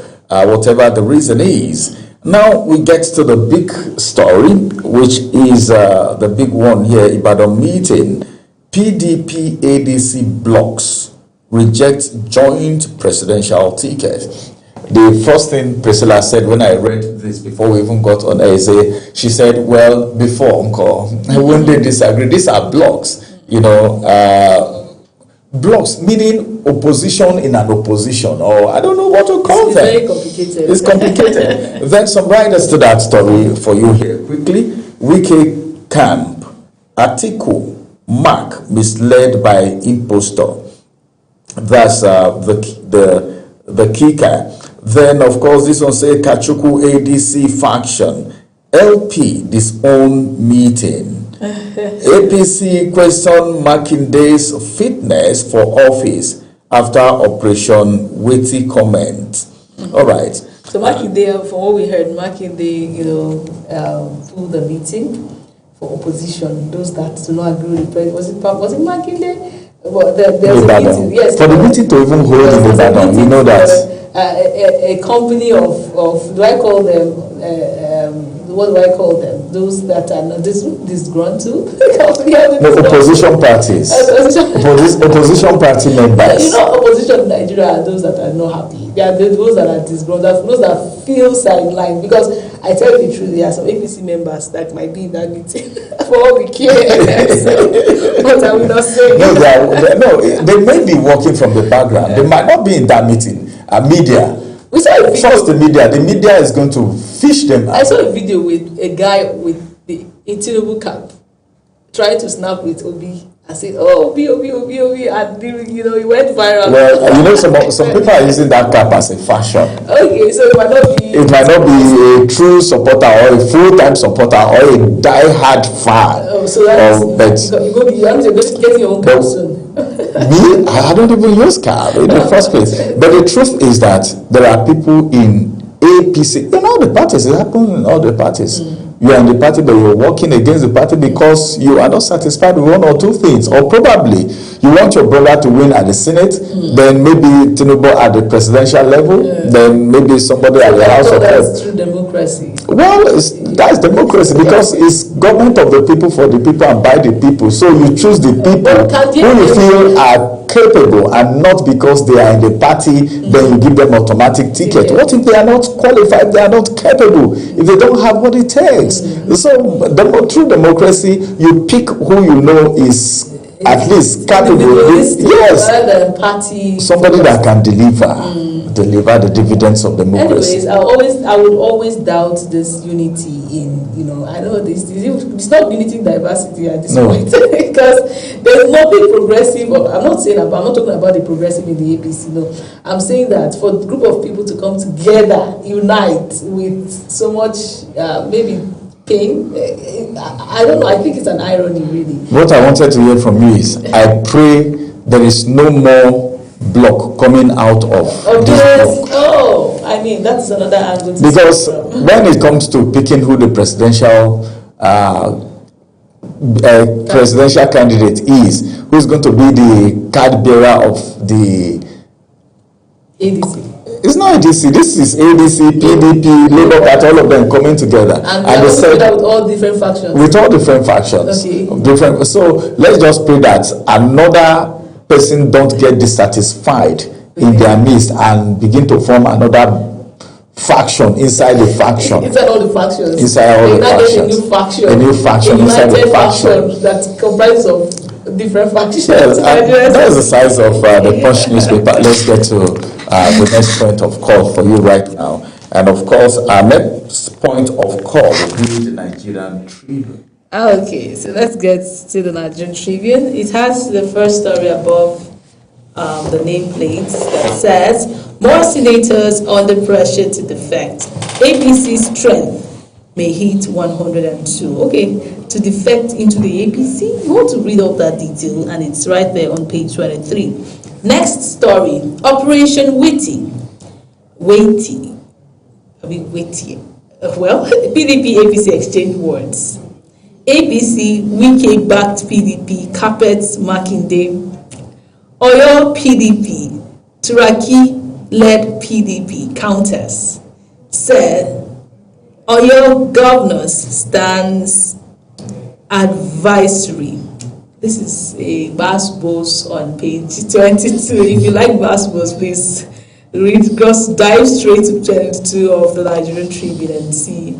whatever the reason is. Now we get to the big story, which is the big one here, Ibadan meeting. PDP ADC blocks reject joint presidential ticket. The first thing Priscilla said when I read this before we even got on air, she said, well, before Uncle, when they disagree, these are blocks, blocks, meaning opposition in an opposition, or I don't know what to call them. It's very complicated. It's complicated. Then some riders to that story for you here quickly. Wike camp, Atiku, Mark misled by impostor. That's the kicker. Then of course this one say Kachuku ADC faction, LP disown meeting. APC question Makinde's fitness for office after Operation Witty comment. All right. So Makinde, from what we heard, Makinde, pulled the meeting for opposition. Those that do not agree with the president. Was it Makinde? Well, there was a meeting. Yes. For the meeting to even hold in Ibadan, you know that. A company of do I call them what do I call them? Those that are not disgruntled? Opposition parties. Opposition party members. Opposition in Nigeria are those that are not happy. They are those that are disgruntled, those that feel sidelined. Because I tell you the truth, there are some APC members that might be in that meeting for all we care. But I will not say. They may be working from the background. They might not be in that meeting. Media. We saw a video. Trust the media. The media is going to fish them out. I saw a video with a guy with the Tinubu cap trying to snap with Obi. I said, Obi, and he went viral. Well, some people are using that cap as a fashion. Okay, so it might not be a true supporter or a full-time supporter or a die-hard fan. So that's you have to get your own cap soon. Me, I don't even use cap in the first place. But the truth is that there are people in APC, in all the parties. It happens in all the parties. You are in the party, but you're working against the party because you are not satisfied with one or two things. Or probably you want your brother to win at the Senate, then maybe Tinubu at the presidential level, then maybe somebody at the House of Reps. That's true democracy. Well, that's democracy because it's government of the people, for the people, and by the people. So you choose the people who you feel are capable, and not because they are in the party, then you give them automatic ticket. What if they are not qualified, they are not capable, if they don't have what it takes? So through democracy, you pick who you know is at least capable. Yes, somebody that can deliver the dividends of democracy. Anyways, I would always doubt this unity in I know this. It's not limiting diversity at this No. point because there's nothing progressive. I'm not talking about the progressive in the APC. No, I'm saying that for a group of people to come together, unite with so much maybe pain. I don't know. I think it's an irony, really. What I wanted to hear from you is, I pray there is no more block coming out of this block. Oh, I mean, that's another angle. Because when it comes to picking who the presidential candidate is, who's going to be the card bearer of the ADC. It's not ADC. This is ADC, PDP, Labour Party, all of them coming together, And they said with all different factions. with all different factions. Okay. So let's just pray that another person don't get dissatisfied in their midst and begin to form another faction inside the faction. Inside all the factions. Inside all the factions. A new faction inside the united faction. that comprises of different factions. Yes, that's the size of the Punch newspaper. Let's get to the next point of call for you right now. And of course, our next point of call will be the Nigerian Tribune. Okay, so let's get to the Nigerian Tribune. It has the first story above the nameplate that says, more senators under pressure to defect. APC strength may hit 102. Okay, to defect into the APC, you want to read all that detail, and it's right there on page 23. Next story, Operation Witty. Weighty. Well, PDP, APC exchange words. APC, Wike-backed PDP, carpets Makinde. Oyo PDP, Turaki-led PDP counters, said Oyo governors stands advisory. This is a Basbos on page 22. If you like Basbos, please read, just dive straight to 22 of the Nigerian Tribune and see,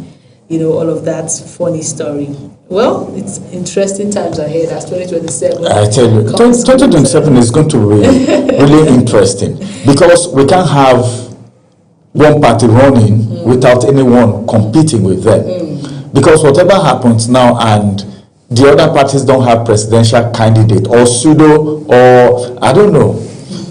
all of that funny story. Well, it's interesting times ahead as 2027. I tell you, 2027 is going to be really interesting, because we can't have one party running without anyone competing with them. Because whatever happens now and the other parties don't have presidential candidate or pseudo, or I don't know.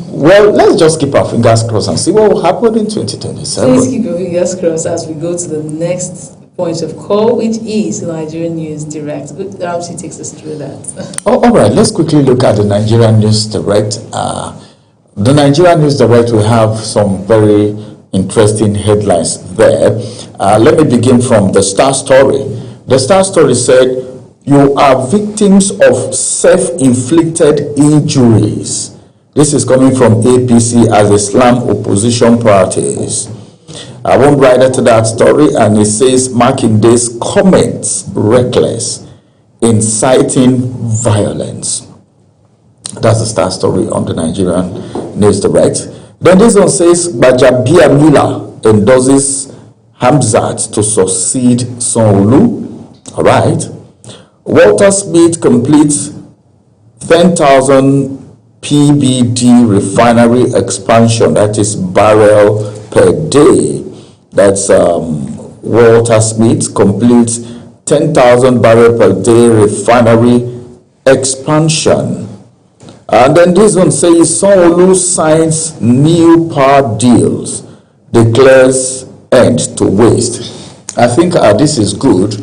Well, let's just keep our fingers crossed and see what will happen in 2027. Please keep your fingers crossed as we go to the next point of call, which is Nigerian News Direct. Good, Ramsey takes us through that. All right, let's quickly look at the Nigerian News Direct. The Nigerian News Direct will have some very interesting headlines there. Let me begin from the Star Story. The Star Story said, you are victims of self-inflicted injuries. This is coming from APC as Islam opposition parties. I won't write into that story, and it says Makinde's comments reckless, inciting violence. That's the Star Story on the Nigerian News Direct. Then this one says Gbajabiamila endorses Hamzat to succeed Sanwo-Olu. All right. Walter Smith completes 10,000 PBD refinery expansion, that is barrel per day. That's Walter Smith completes 10,000 barrel per day refinery expansion. And then this one says Sanwo-Olu signs new power deals, declares end to waste. I think this is good.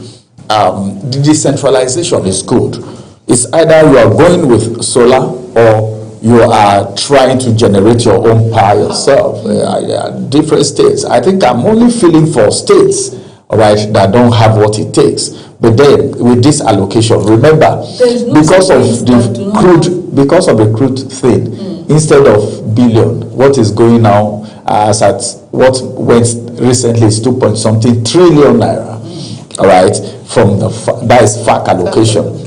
The decentralization is good. It's either you are going with solar or you are trying to generate your own power yourself. Different states. I think I'm only feeling for states, all right, that don't have what it takes. But then with this allocation, remember, because of the crude thing, instead of billion, what is going now as at what went recently is 2.something trillion naira. All right, from that is FAC allocation.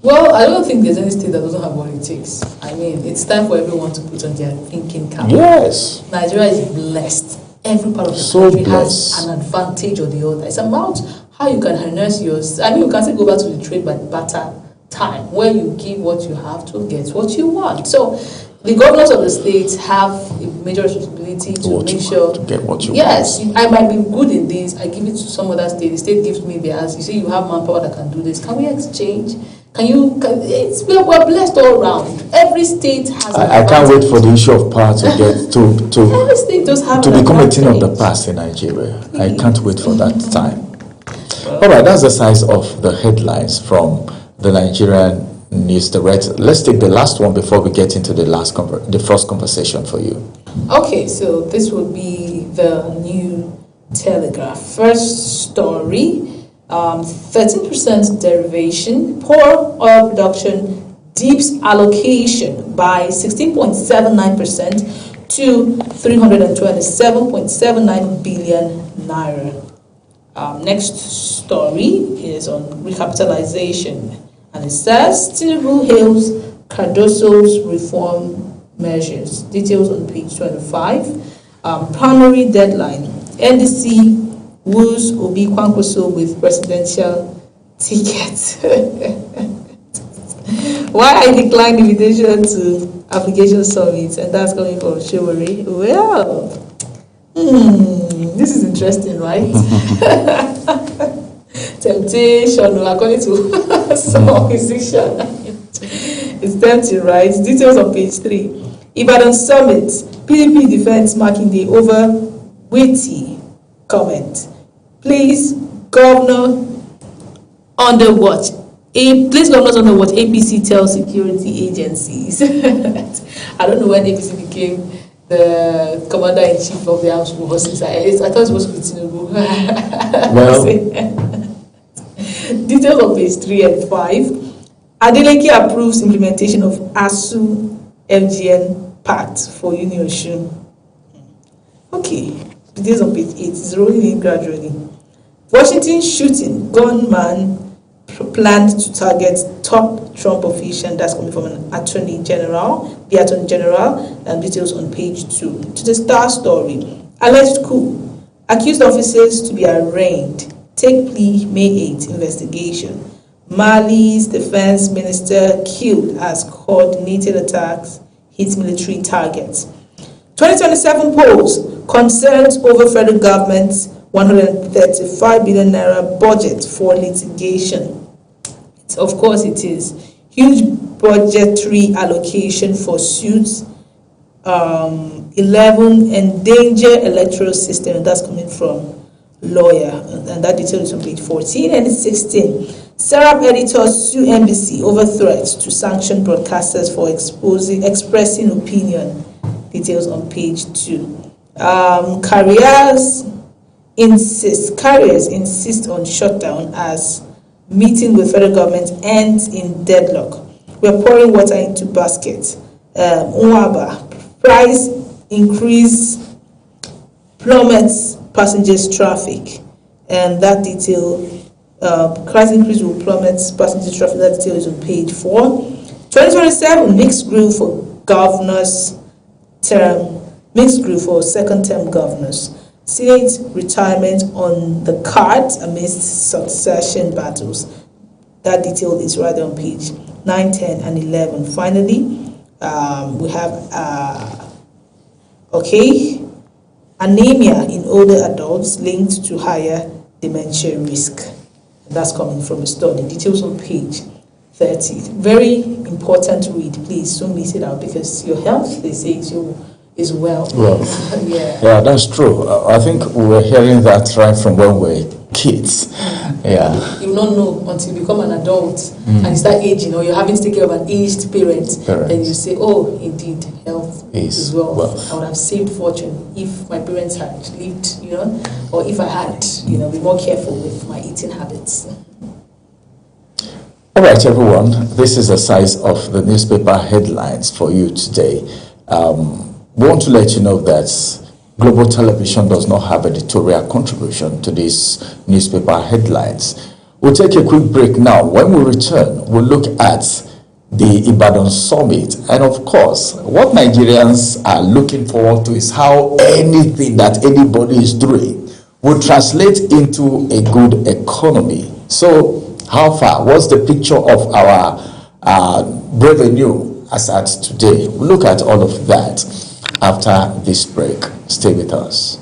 Well, I don't think there's any state that doesn't have what it takes. I mean, it's time for everyone to put on their thinking cap. Yes. Nigeria is blessed. Every part of the country has an advantage or the other. It's about how you can harness yours. I mean, you can still go back to the trade by barter time, where you give what you have to get what you want. So the governors of the states have a major responsibility to What make you sure. want, to get what you Yes, I might be good in this. I give it to some other state. The state gives me theirs. You say you have manpower that can do this. Can we exchange? We're blessed all around. Every state has. I can't wait for the issue of power to get to Every state does have to an become a thing of the advantage. past in Nigeria. I can't wait for that time. All right, that's the size of the headlines from the Nigerian News Direct. Let's take the last one before we get into the first conversation for you. Okay, so this will be the New Telegraph. First story, 13% derivation, poor oil production dips allocation by 16.79% to 327.79 billion naira. Next story is on recapitalization, and it says Tinubu hails Cardoso's reform measures. Details on page 25. Primary deadline. NDC woos Obi Kwankwaso with presidential ticket. Why I declined invitation to application summit, and that's coming from Shewari. Well, this is interesting, right? Temptation, according to some musician. It's tempting, right? Details on page 3. Ibadan Summit, PDP defense Makinde over witty comment. Please, governor under watch. Please, governors under watch. APC tells security agencies. I don't know when APC became the commander-in-chief of the armed forces. I thought it was Tinubu. Well, details on page 3 and 5. Adeleke approves implementation of ASU FGN Pact for Union Osun. Okay, details on page 8. It's rolling in gradually. Washington shooting, gunman planned to target top Trump official. That's coming from an attorney general, the attorney general, and details on page 2. To the Star story, alleged coup, accused officers to be arraigned, take plea May 8 investigation. Mali's defense minister killed as coordinated attacks hit military targets. 2027 polls, concerns over federal government's 135 billion naira budget for litigation. Of course it is. Huge budgetary allocation for suits. 11, endanger electoral system, and that's coming from lawyer, and that detail is on page 14 and 16. Serap editors sue NBC over threats to sanction broadcasters for expressing opinion. Details on page 2. Carriers insist on shutdown as meeting with federal government ends in deadlock. We're pouring water into basket. Nwaba, price increase plummets passengers traffic, and that detail, price increase will plummet passengers traffic. That detail is on page 4. 2027 mixed grill for governors term, mixed grill for second term governors. Senate retirement on the cards amidst succession battles. That detail is right on page 9, 10, and 11. Finally, we have anemia in older adults linked to higher dementia risk. That's coming from a study. Details on page 30. Very important read. Please don't miss it out, because your health, they say, is well. Yeah, that's true. I think we were hearing that right from when we were kids. Yeah. You will not know until you become an adult and you start aging, or you're having to take care of an aged parent. Then you say, oh, indeed, health is well. I would have saved fortune if my parents had lived, or if I had, be more careful with my eating habits. All right, everyone. This is the size of the newspaper headlines for you today. We want to let you know that Global Television does not have editorial contribution to these newspaper headlines. We'll take a quick break now. When we return, we'll look at the Ibadan Summit. And of course, what Nigerians are looking forward to is how anything that anybody is doing will translate into a good economy. So how far? What's the picture of our revenue as at today. We'll look at all of that after this break. Stay with us.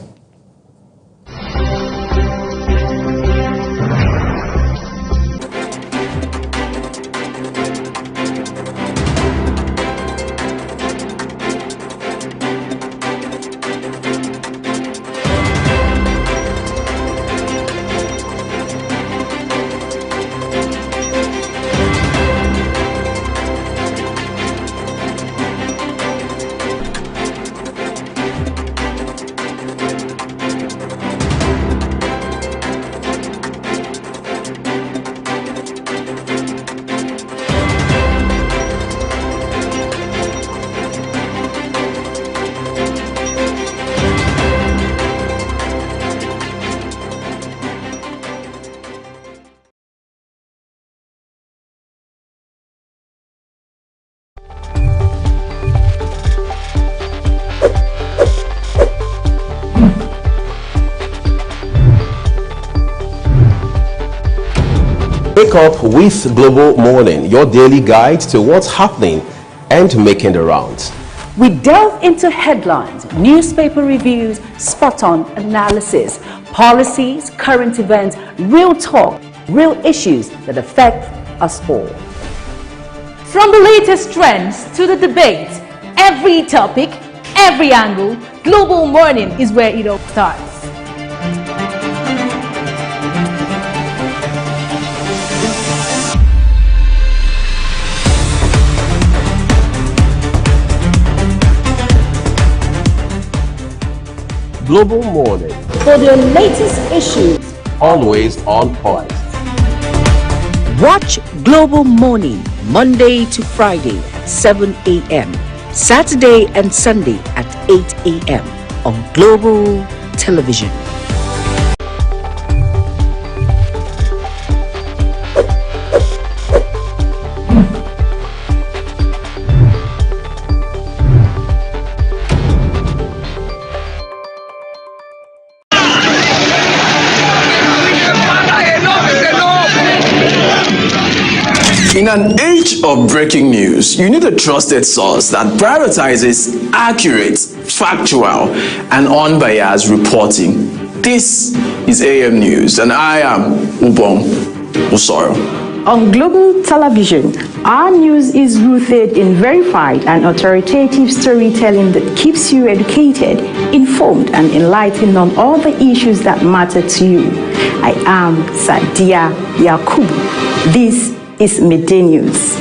Wake up with Global Morning, your daily guide to what's happening and making the rounds. We delve into headlines, newspaper reviews, spot-on analysis, policies, current events, real talk, real issues that affect us all. From the latest trends to the debate, every topic, every angle, Global Morning is where it all starts. Global Morning, For the latest issues, always on point. watch Global Morning Monday to Friday at 7 a.m., Saturday and Sunday at 8 a.m. on Global Television. In an age of breaking news, you need a trusted source that prioritizes accurate, factual, and unbiased reporting. This is AM News, and I am Ubong Usoro. On Global Television, our news is rooted in verified and authoritative storytelling that keeps you educated, informed, and enlightened on all the issues that matter to you. I am Sadia Yakubu. This is Midday News.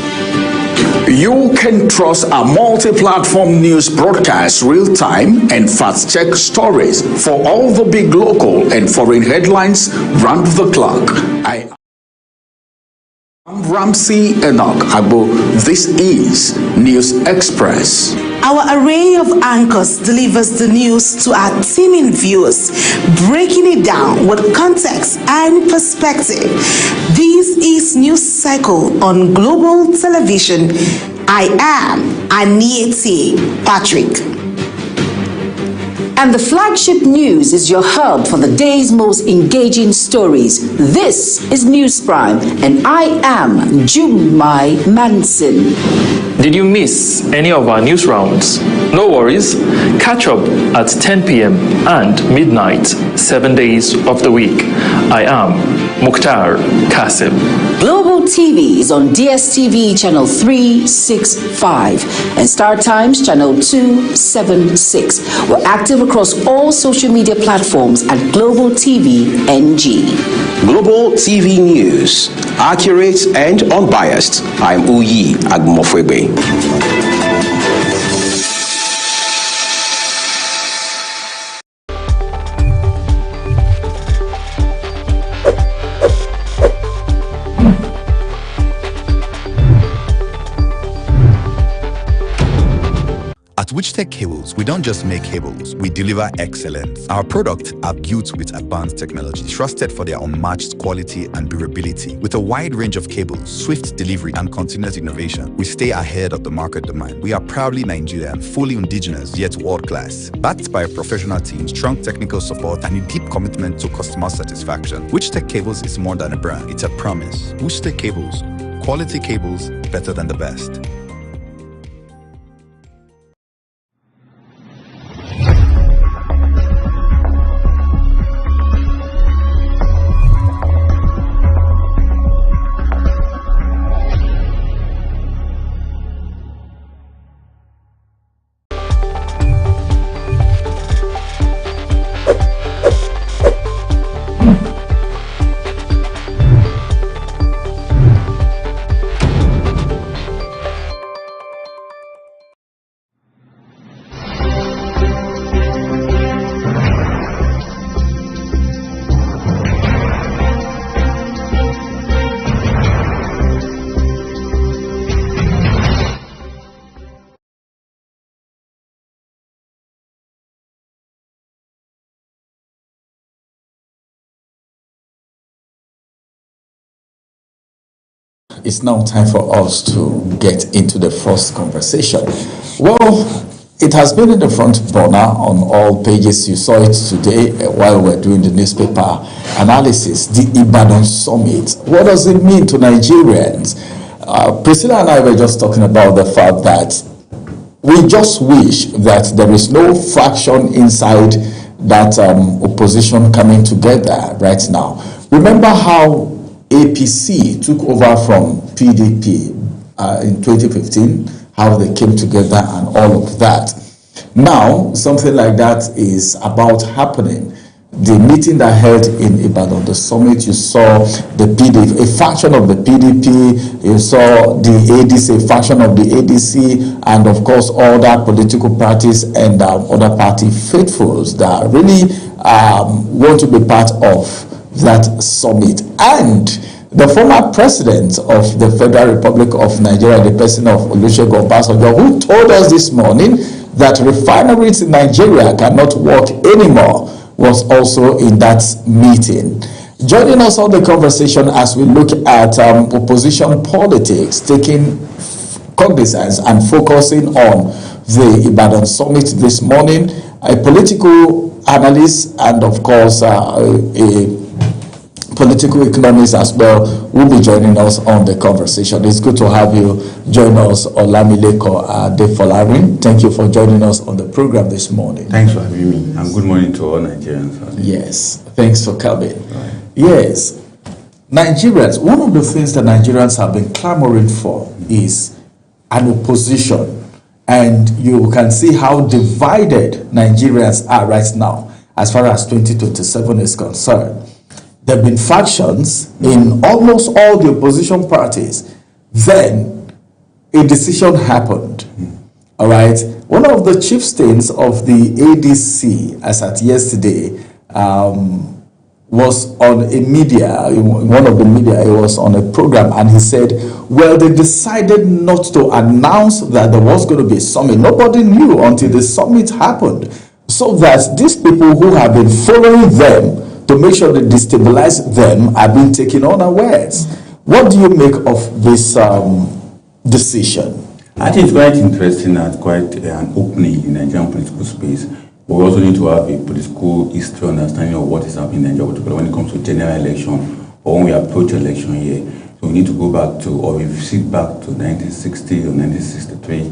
You can trust our multi-platform news broadcast, real-time and fast-check stories for all the big local and foreign headlines round the clock. I'm Ramsey Enoch Agbo. This is News Express. Our array of anchors delivers the news to our teeming viewers, breaking it down with context and perspective. This is News Cycle on Global Television. I am Anieti Patrick. And the flagship news is your hub for the day's most engaging stories. This is News Prime, and I am Jumai Manson. Did you miss any of our news rounds? No worries. Catch up at 10 p.m. and midnight, 7 days of the week. I am Mukhtar Kasim. Global TV is on DSTV channel 365 and Star Times channel 276. We're active across all social media platforms at Global TV NG. Global TV News, accurate and unbiased. I'm Uyi Agmofwebe. At Witchtech Cables, we don't just make cables, we deliver excellence. Our products are built with advanced technology, trusted for their unmatched quality and durability. With a wide range of cables, swift delivery, and continuous innovation, we stay ahead of the market demand. We are proudly Nigerian, fully indigenous, yet world-class. Backed by a professional team, strong technical support, and a deep commitment to customer satisfaction. Witchtech Cables is more than a brand, it's a promise. Witchtech Cables, quality cables better than the best. it's now time for us to get into the first conversation. Well, it has been in the front burner on all pages. You saw it today while we're doing the newspaper analysis. The Ibadan Summit. What does it mean to Nigerians? Priscilla and I were just talking about the fact that we just wish that there is no faction inside that opposition coming together right now. Remember how APC took over from PDP in 2015, how they came together and all of that. Now, something like that is about happening. The meeting that held in Ibadan, the summit, you saw the PDP, a faction of the PDP, you saw the ADC, a faction of the ADC, and of course other political parties and other party faithfuls that really want to be part of that summit. And the former president of the Federal Republic of Nigeria, the person of Olusegun Obasanjo, who told us this morning that refineries in Nigeria cannot work anymore, was also in that meeting. Joining us on the conversation as we look at opposition politics, taking cognizance and focusing on the Ibadan Summit this morning, a political analyst and of course a political economist as well will be joining us on the conversation. It's good to have you join us, Olamileko Adefolarin. Thank you for joining us on the program this morning. Thanks for having me, and good morning to all Nigerians. Yes, thanks for coming. Right. Yes, Nigerians, one of the things that Nigerians have been clamoring for is an opposition, and you can see how divided Nigerians are right now as far as 2027 is concerned. There have been factions in almost all the opposition parties. Then a decision happened. All right. One of the chieftains of the ADC, as at yesterday, was on a media, one of the media, he was on a program, and he said, well, they decided not to announce that there was going to be a summit. Nobody knew until the summit happened. So that these people who have been following them to make sure they destabilize them are being taken unawares. What do you make of this decision? I think it's quite interesting and quite an opening in Nigerian political space. But we also need to have a political history understanding of what is happening in Nigeria, particularly when it comes to general election or when we approach election year. So we need to go back to, or revisit back to 1960 or 1963,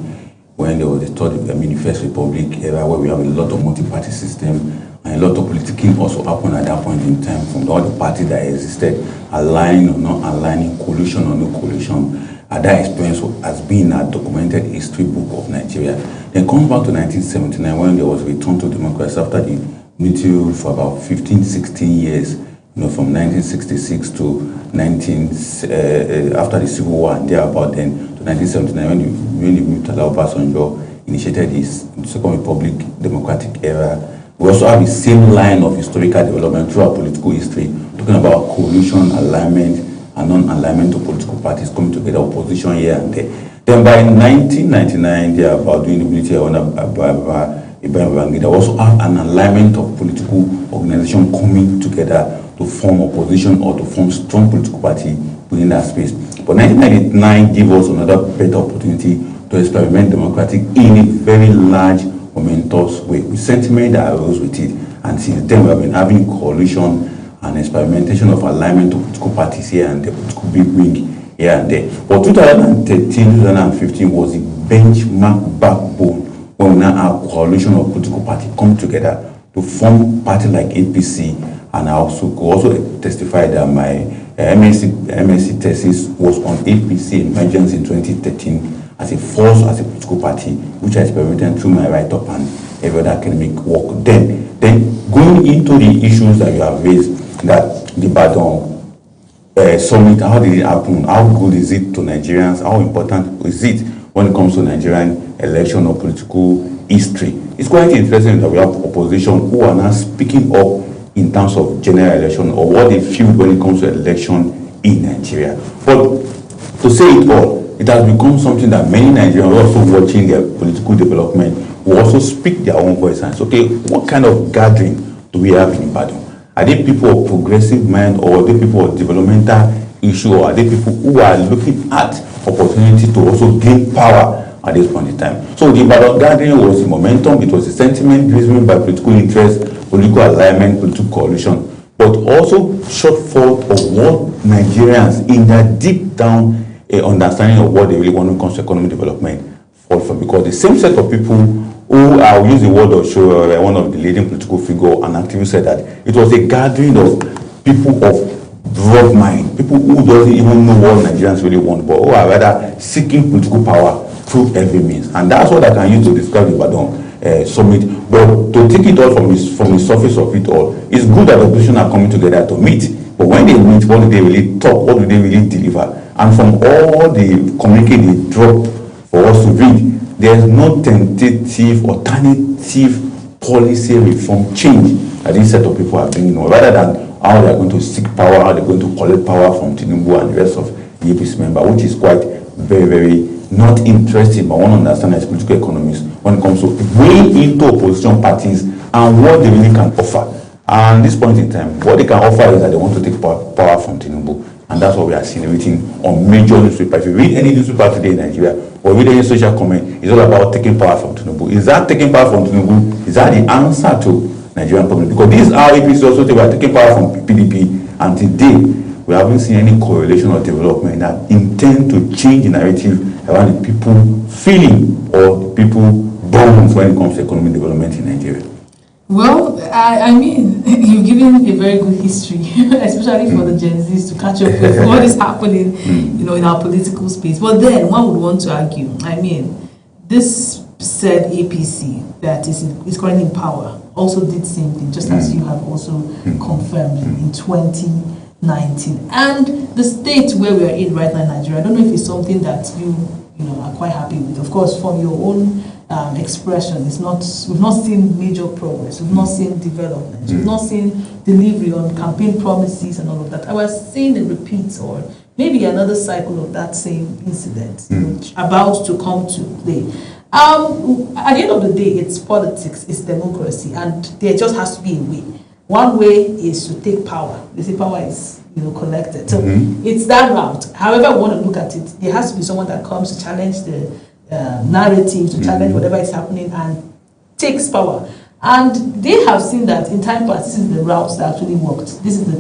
when there was the third First Republic era, where we have a lot of multi-party system. And a lot of politicking also happened at that point in time from all the parties that existed, aligning or not aligning, coalition or no coalition. And that experience has been a documented history book of Nigeria. Then comes back to 1979 when there was a return to democracy after the military rule for about 15, 16 years, from 1966 to after the Civil War and thereabout then to 1979 when the Murtala Obasanjo initiated his Second Republic democratic era. We also have the same line of historical development through our political history, talking about coalition, alignment, and non-alignment of political parties coming together, opposition here and there. Then by 1999, they are about doing the military Babangida. They also have an alignment of political organization coming together to form opposition or to form strong political party within that space. But 1999 gave us another better opportunity to experiment democratic in a very large momentous way, with sentiment that arose with it. And since then we have been having coalition and experimentation of alignment of political parties here and there, political big wing here and there. But 2013, 2015 was the benchmark backbone when we now have coalition of political parties come together to form party like APC. And I also could also testify that my MSc thesis was on APC emergence in 2013 as a force, as a political party, which I experimented through my write-up and every other academic work. Then going into the issues that you have raised, that the Ibadan summit, how did it happen? How good is it to Nigerians? How important is it when it comes to Nigerian election or political history? It's quite interesting that we have opposition who are now speaking up in terms of general election or what they feel when it comes to election in Nigeria. But to say it all, it has become something that many Nigerians are also watching their political development will also speak their own voice and say, okay, what kind of gathering do we have in Ibadan? Are they people of progressive mind or are they people of developmental issue, or are they people who are looking at opportunity to also gain power at this point in time? So the Ibadan gathering was the momentum, it was the sentiment driven by political interest, political alignment, political coalition, but also short forth of what Nigerians in their deep down understanding of what they really want when it comes to economic development fall from. Because the same set of people who, I will use the word of show, one of the leading political figure and activists said that it was a gathering of people of broad mind, people who doesn't even know what Nigerians really want, but who are rather seeking political power through every means. And that's what I can use to describe the Ibadan summit. But to take it all from the surface of it all, it's good that the opposition are coming together to meet. But when they meet, what do they really talk? What do they really deliver? And from all the communique they drop for us to read, there's no tentative, alternative policy reform change that this set of people are bringing on, rather than how they are going to seek power, how they're going to collect power from Tinubu and the rest of the APC member, which is quite very, very not interesting, but one understand as political economists when it comes to weighing into opposition parties and what they really can offer. And at this point in time, what they can offer is that they want to take power from Tinubu. And that's what we are seeing written on major newspapers. If you read any newspaper today in Nigeria, or read any social comment, it's all about taking power from Tinubu. Is that taking power from Tinubu? Is that the answer to Nigerian problem? Because this is how APC also they were taking power from PDP, and today we haven't seen any correlation or development that intend to change the narrative around the people feeling or the people bones when it comes to economic development in Nigeria. Well, I mean, you've given a very good history, especially for the Gen Zs to catch up with what is happening, in our political space. But then one would want to argue, I mean, this said APC that is currently in power also did same thing, just as you have also confirmed in 2019. And the state where we are in right now in Nigeria, I don't know if it's something that you are quite happy with. Of course, from your own expression, we've not seen major progress, we've not seen development, we've not seen delivery on campaign promises and all of that. I was seeing a repeat or maybe another cycle of that same incident about to come to play. At the end of the day, it's politics, it's democracy, and there just has to be a way. One way is to take power. They say power is collected. So it's that route. However we want to look at it, there has to be someone that comes to challenge the narrative, to challenge whatever is happening and takes power. And they have seen that in time past, this is the route that actually worked. This is the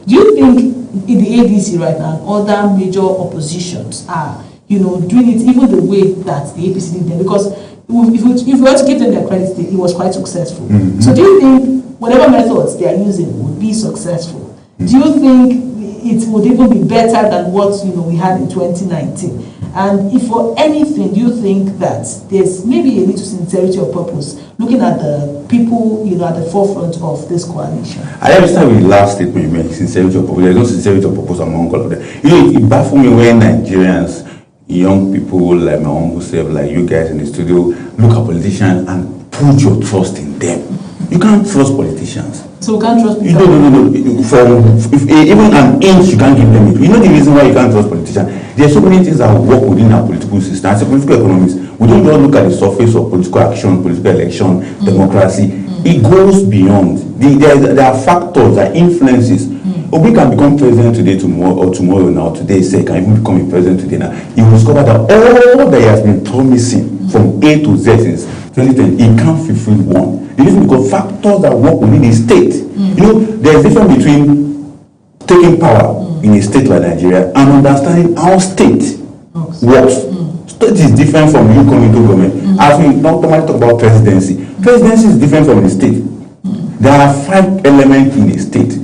do you think in the ADC right now, other major oppositions are, doing it even the way that the APC did them? Because if we were to give them their credit, it was quite successful. So do you think whatever methods they are using would be successful? Do you think it would even be better than what we had in 2019? And if for anything, do you think that there's maybe a little sincerity of purpose looking at the people at the forefront of this coalition? I understand with the last statement you made, sincerity of purpose. There's no sincerity of purpose among all of them. It baffles me when Nigerians, young people like my humble self, like you guys in the studio, look at politicians and put your trust in them. You can't trust politicians. So we can't trust people? No. Even an inch you can't give them it. You know the reason why you can't trust politicians? There are so many things that work within our political system. As a political economist, we don't just look at the surface of political action, political election, democracy. It goes beyond. There are factors, there are influences. Obi can become president today, tomorrow now. Today, say, can even become a president today now. He will discover that all that he has been promising from A to Z since 2020, he can't fulfill one. The reason because factors that work within a state. There's a difference between taking power in a state like Nigeria and understanding how state works. State is different from you coming to government. As we not normally talk about presidency, presidency is different from the state. There are 5 elements in a state: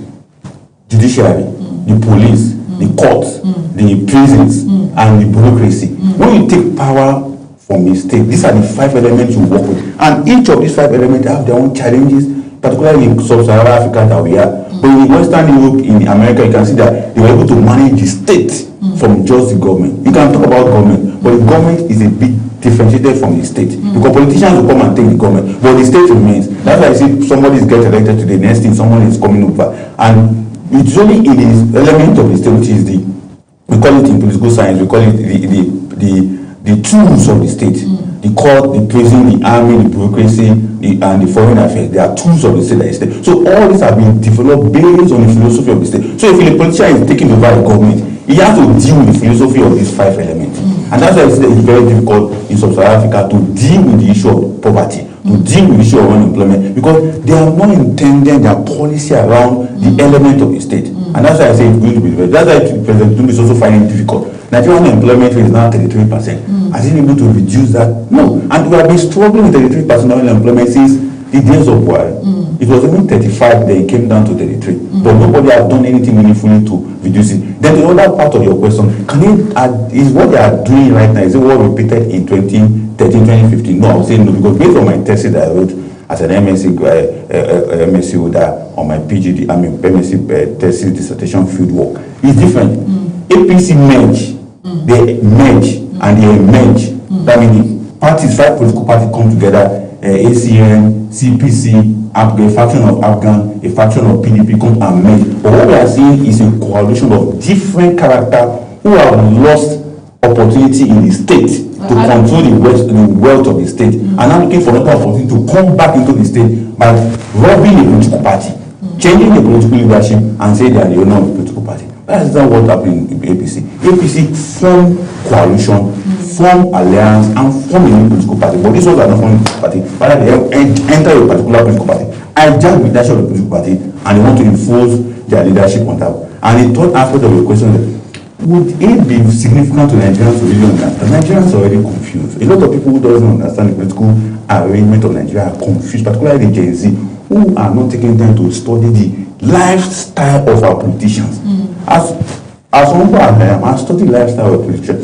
judiciary, the police, the courts, the prisons, and the bureaucracy. When you take power from a state, these are the 5 elements you work with, and each of these 5 elements have their own challenges, particularly in sub-Saharan Africa that we are. But in Western Europe, in America, you can see that they were able to manage the state from just the government. You can talk about government, but the government is a bit differentiated from the state. Because politicians will come and take the government, but the state remains. That's why I see somebody is getting elected today, next thing someone is coming over. And it's only in the element of the state, which is we call it in political science, we call it the tools of the state the court, the prison, the army, the bureaucracy, and the foreign affairs. They are tools of the state that is state. So all these have been developed based on the philosophy of the state. So if a politician is taking over a government, he has to deal with the philosophy of these 5 elements. And that's why it's very difficult in Sub-Saharan Africa to deal with the issue of poverty, to deal with the issue of unemployment, because they are not intending their policy around the element of the state. And that's why I say it's going to be very. That's why President Tinubu is also finding it difficult. Nigerian unemployment rate is now 33%. Has he been able to reduce that? No. And we have been struggling with 33% unemployment since the days of Buhari. It was even 35, then it came down to 33. But nobody has done anything meaningfully to reduce it. Then the other part of your question, is what they are doing right now, is it what repeated in 2013, 2015? No, I would say no, because based on my thesis that I wrote as an MSc holder on my PhD, MSc thesis dissertation field work, it's different. APC merge, they merge and they emerge. That means parties, 5 political parties come together, ACN, CPC, a faction of Afghan, a faction of PDP come and merge. But what we are seeing is a coalition of different characters who have lost opportunity in the state to control the wealth of the state, and now looking for another opportunity to come back into the state by robbing a political party, changing the political leadership, and say they are the owner of the political party. That's not what happened in APC. APC form coalition, form alliance, and form a new political party. But these ones are not forming a political party. Rather, they enter a particular political party, hijack the leadership of the political party, and they want to enforce their leadership on top. And the third aspect of your question is, would it be significant to Nigerians to really understand? Nigerians are already confused. A lot of people who don't understand the political arrangement of Nigeria are confused, particularly the Gen Z, who are not taking time to study the lifestyle of our politicians. As someone who I study lifestyle of politicians.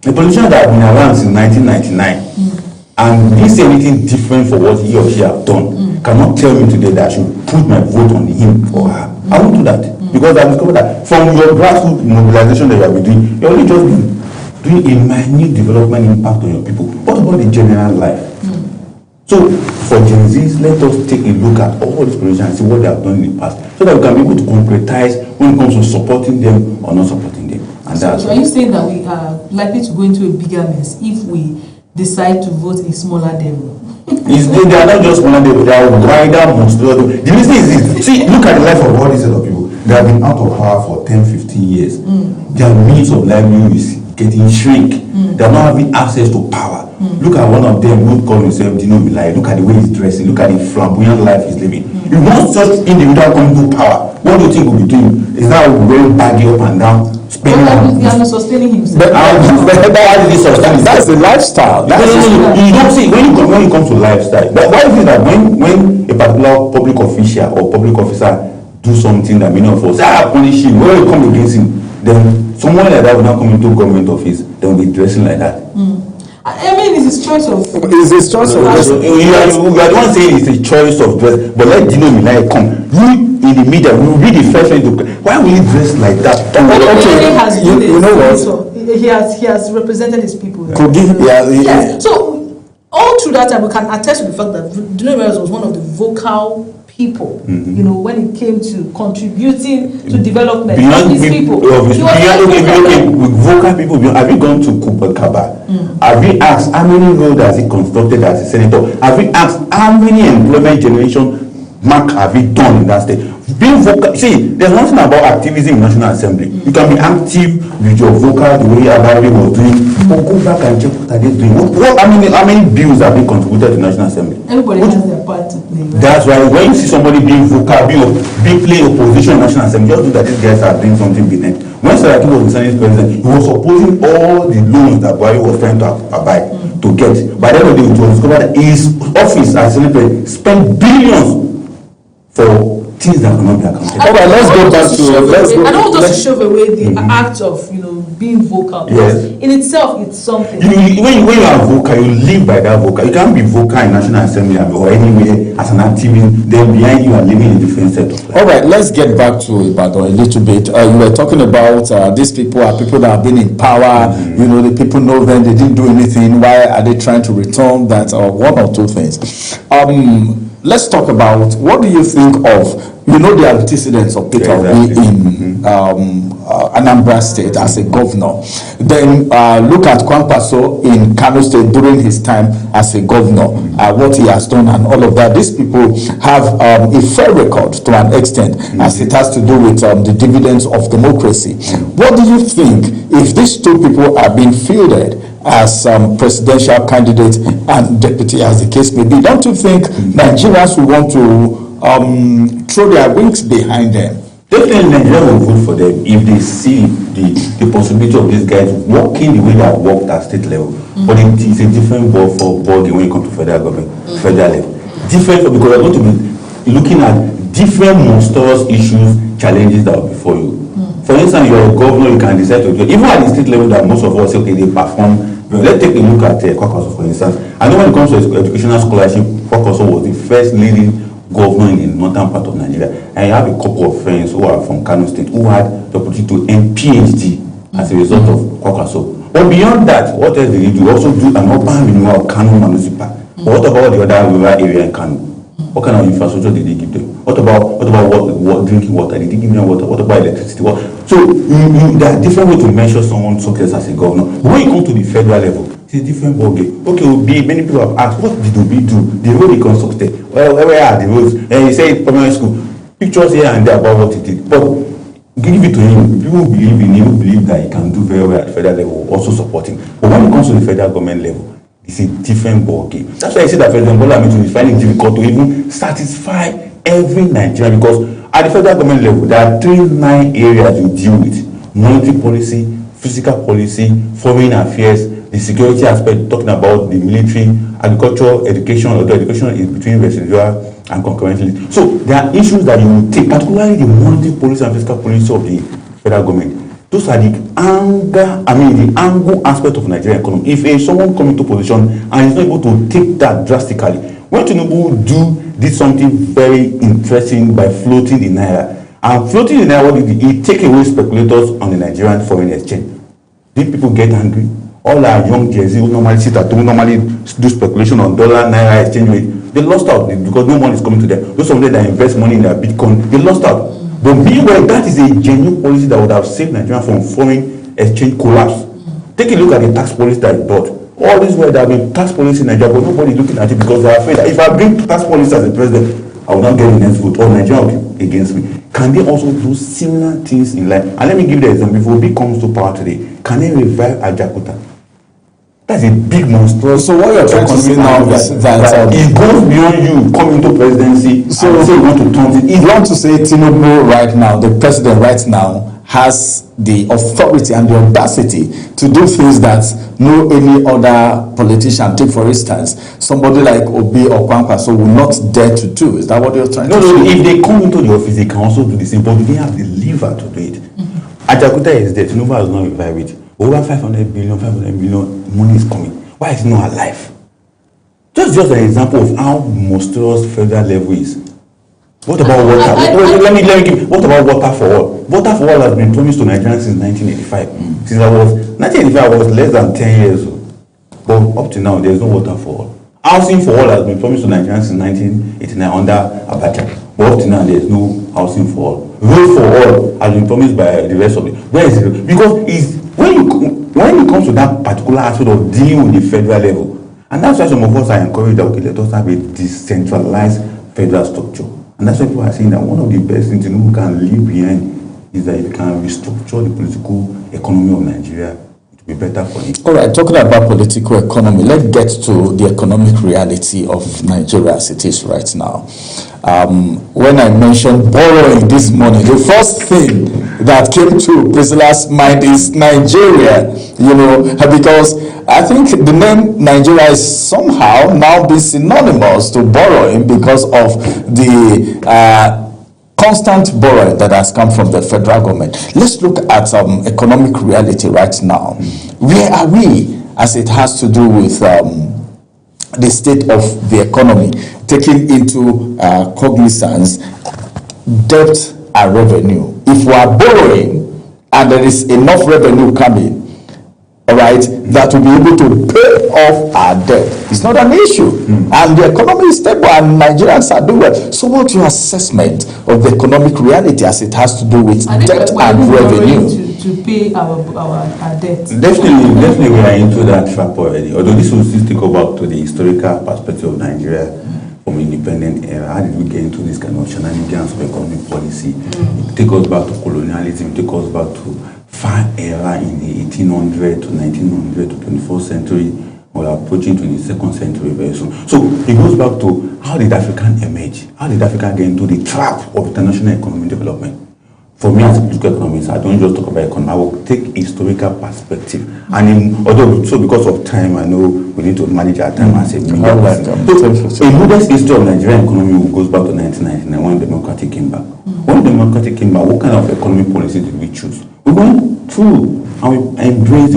A politician that has been around since 1999 and didn't say anything different for what he or she has done cannot tell me today that I should put my vote on him or her. I won't do that. Because I discovered that from your grassroots mobilization that you have been doing, you're only just been doing a minute development impact on your people. What about the general life? So for Gen Zs, let us take a look at all these politicians and see what they have done in the past, so that we can be able to concretize when it comes to supporting them or not supporting them. And so are you saying that we are likely to go into a bigger mess if we decide to vote a smaller devil? They are not just smaller devil, they are wider, monstrous. The reason is this. See, look at the life of all these other people. They have been out of power for 10, 15 years. Their means of livelihood is getting shrink. They are not having access to power. Look at one of them who call himself Dino Milai. Look at the way he's dressing. Look at the flamboyant life he's living. If not such individual come to power, what do you think we'll be doing? Is that wearing baggy up and down? He has been sustaining himself. That's the lifestyle. You don't see when you come to lifestyle. But why is it that when a particular public official or public officer do something that many of us punish him, when we come against him, then someone like that will not come into government office, they will be dressing like that. I mean, it's his choice of. It's his choice of dress. You are the one saying it's a choice of dress, but let Dino Milai come. You in the media, we will be the first one to. Why will he dress like that? Okay, you know what? He has represented his people. Could give, yes. So all through that time, we can attest to the fact that Dino Milai was one of the vocal people, you know, when it came to contributing to development of these people. With vocal people, have you gone to Kubakaba? Have you asked how many roads has he constructed as a senator? Have you asked how many employment generation mark have you done in that state? Being vocal, see, there's nothing about activism in National Assembly. You can be active with your vocal the way Abari was doing, but go back and check what are they doing. How many bills have been contributed to National Assembly? Everybody has their part to play. Right? That's why when you see somebody being vocal, being playing opposition in National Assembly, just do that these guys are doing something beneath. When Saraki was the Senate president, he was opposing all the loans that Buhari was trying to abide to get. By the end of the day, it was discovered that his office as Senate president spent billions for things that cannot be accounted. All right, let's go back to. I don't want us to shove away the act of being vocal. Because in itself, it's something. When you are vocal, you live by that vocal. You can't be vocal in National Assembly or anywhere as an activist. Then behind you are living in a different set of life. All right, let's get back to Ibadan a little bit. You were talking about these people are people that have been in power. You know, the people know them. They didn't do anything. Why are they trying to return that? One or two things. Let's talk about what do you think of, the antecedents of Peter Obi in Anambra State as a governor. Then look at Kwankwaso in Kano State during his time as a governor, what he has done and all of that. These people have a fair record to an extent, as it has to do with the dividends of democracy. What do you think if these two people are being fielded as presidential candidate and deputy, as the case may be? Don't you think Nigerians will want to throw their wings behind them? Definitely, Nigeria will vote for them if they see the possibility of these guys working the way they have worked at state level. But it's a different ball game when it comes to federal government, federal level. Different because we're going to be looking at different monstrous issues, challenges that are before you. For instance, you're a governor, you can decide to do, even at the state level that most of us say, okay, they perform. But let's take a look at Kwankwaso, for instance. I know when it comes to educational scholarship, Kwankwaso was the first leading governor in the northern part of Nigeria. And I have a couple of friends who are from Kano State who had the opportunity to earn PhD as a result of Kwankwaso. But beyond that, what else did he do? Also do an urban renewal of Kano Municipal. But what about the other rural area in Kano? What kind of infrastructure did he give them? What about drinking water? Did he give them water? What about electricity? So there are different ways to measure someone's success as a governor. When you come to the federal level, it's a different ballgame. Okay, Obi, many people have asked, what did Obi do? The road he constructed. Well, where are the roads? And he said primary school. Pictures here and there about what he did. But give it to him. People believe in him, believe that he can do very well at federal level, also support him. But when it comes to the federal government level, it's a different ballgame. That's why I say that President Bola Ahmed Tinubu is finding it difficult to even satisfy every Nigerian, because at the federal government level, there are 39 areas you deal with: monetary policy, fiscal policy, foreign affairs, the security aspect, talking about the military, agriculture, education, although education is between residual and concurrently. So there are issues that you will take, particularly the monetary policy and fiscal policy of the federal government. Those are the angle aspect of Nigerian economy. If someone comes into position and is not able to take that drastically, when Tinubu did something very interesting by floating the naira, and floating the naira, what did he take away speculators on the Nigerian foreign exchange? Did people get angry? All our young Gen Z who normally sit at home, normally do speculation on dollar naira exchange rate, they lost out because no money is coming to them. Those of them that invest money in their Bitcoin, they lost out. But meanwhile, that is a genuine policy that would have saved Nigeria from foreign exchange collapse. Take a look at the tax policy that he brought. All this way there have been tax policy in Nigeria, but nobody is looking at it because they are afraid that if I bring tax policy as a president, I will not get the next vote, or Nigeria will be against me. Can they also do similar things in life? And let me give you the example. If Obi comes to power today, can they revive Ajakuta? That's a big monster. So what you're trying to say now is that it goes beyond you coming to presidency. So you want to turn it. You want to say Tinubu right now, the president right now, has the authority and the audacity to do things that no any other politician. Take for instance, somebody like Obi or Kwankwaso will not dare to do. Is that what you're trying to say? No. If they come into the office, they can also do the same, but they have the liver to do it. Ajakuta is there. Tinubu has not revived it. Over 500 billion money is coming. Why is it not alive? Just an example of how monstrous federal level is. What about water? Let me give. What about water for all? Water for all has been promised to Nigerians since 1985. Since 1985, I was less than 10 years old. But up to now, there is no water for all. Housing for all has been promised to Nigerians since 1989 under Abacha. But up to now, there is no housing for all. Road for all has been promised by the rest of it. Where is it? Because when it comes to that particular aspect of dealing with the federal level, and that's why some of us are encouraged that, okay, let us have a decentralized federal structure. And that's why people are saying that one of the best things Tinubu can leave behind is that if we can restructure the political economy of Nigeria, it will be better for him. All right, talking about political economy, let's get to the economic reality of Nigeria as it is right now. When I mentioned borrowing this morning, the first thing that came to Priscilla's mind is Nigeria, because I think the name Nigeria is somehow now be synonymous to borrowing because of the constant borrowing that has come from the federal government. Let's look at economic reality right now. Where are we as it has to do with the state of the economy, taking into cognizance debt and revenue? If we are borrowing and there is enough revenue coming, all right, right, that will be able to pay off our debt. It's not an issue. And the economy is stable and Nigerians are doing well. So what's your assessment of the economic reality as it has to do with debt and revenue? To pay our debt. Definitely we are into that trap already. Although this will still take back to the historical perspective of Nigeria from independent era. How did we get into this kind of shenanigans of economic policy? It take us back to colonialism, take us back to far era in the 1800 to 1900 to 24th century. We're approaching 22nd century very soon. So it goes back to how did Africa emerge? How did Africa get into the trap of international economic development? For me as a political economist, I don't just talk about economy, I will take historical perspective. And although, so because of time, I know we need to manage our time as a media. So a modest history of Nigerian economy goes back to 1999 when democracy came back. When democracy came back, what kind of economic policy did we choose? We went through and we embraced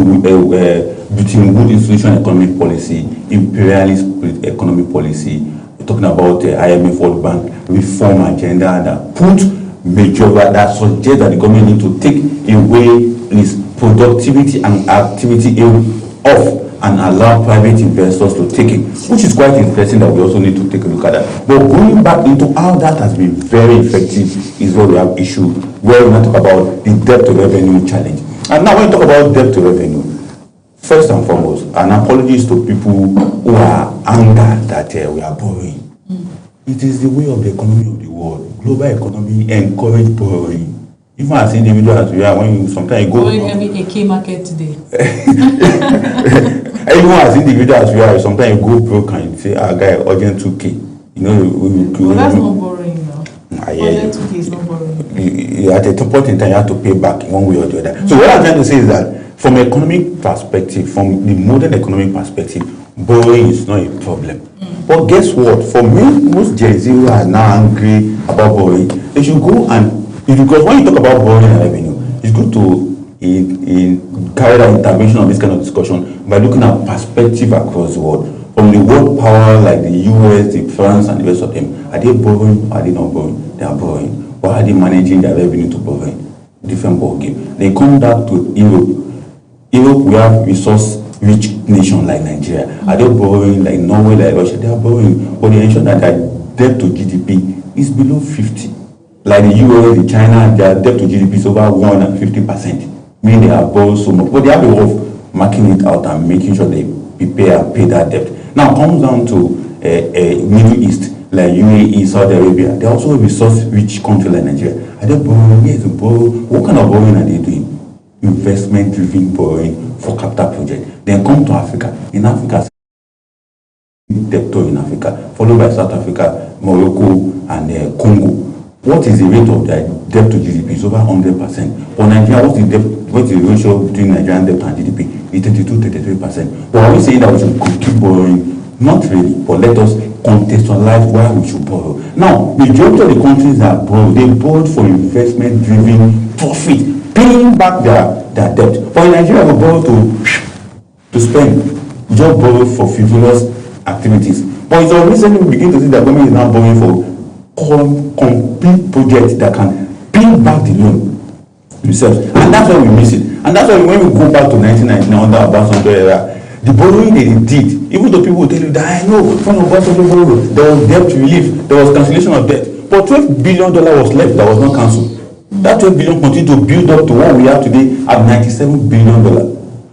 between good institutional economic policy, imperialist economic policy. We're talking about the IMF World Bank reform agenda that put major that suggests that the government need to take away its productivity and activity off and allow private investors to take it, which is quite interesting that we also need to take a look at that. But going back into how that has been very effective is where we have issue, where we want to talk about the debt to revenue challenge. And now when we talk about debt to revenue, first and foremost, an apology to people who are angered that we are borrowing. It is the way of the economy of the world. Global economy encourage borrowing. Even as individuals as we are, when you sometimes you go borrowing every AK market today. Even as individuals as we are, sometimes you go broke and you say, guy, urgent 2K. You know, that's not borrowing now. Urgent 2K is not borrowing. At a point in time, you have to pay back in one way or the other. So what I'm trying to say is that from economic perspective, from the modern economic perspective, borrowing is not a problem. But guess what? For me, most Gen Z are now angry about borrowing. They should go and, because when you talk about borrowing and revenue, it's good to carry out intervention on this kind of discussion by looking at perspective across the world. From the world power like the US, the France, and the rest of them, are they borrowing or are they not borrowing? They are borrowing. Or are they managing their revenue to borrowing? Different ball game. They come back to Europe. Europe, we have resource-rich nation like Nigeria. Are they borrowing like Norway, like Russia? They are borrowing, but they ensure that their debt to GDP is below 50. Like the US, the China, their debt to GDP is over 150%. Meaning they have borrowed so much, but they have a way of marking it out and making sure they prepare and pay that debt. Now, it comes down to Middle East, like UAE, Saudi Arabia. They're also a resource-rich country like Nigeria. Are they borrowing? Yes, they borrow. What kind of borrowing are they doing? Investment-driven borrowing for capital project. Then come to Africa. In Africa, debtor in Africa, followed by South Africa, Morocco, and Congo. What is the rate of their debt to GDP? It's over 100%. For Nigeria, what's the ratio between Nigerian debt and GDP? It's 32-33%. But are we saying that we should keep borrowing? Not really, but let us contextualize why we should borrow. Now, majority of the countries that borrow, they borrowed for investment-driven profit, paying back their debt. But in Nigeria, we borrow to spend. We just borrow for frivolous activities. But it's recently we begin to see that government is now borrowing for complete projects that can pay back the loan themselves. And that's why we miss it. And that's why when we go back to 1999 under Obasanjo era, the borrowing they did, even though people will tell you that I know when Obasanjo borrowed, there was debt relief, there was cancellation of debt, but $12 billion was left that was not cancelled. That 12 billion continued to build up to what we have today at $97 billion.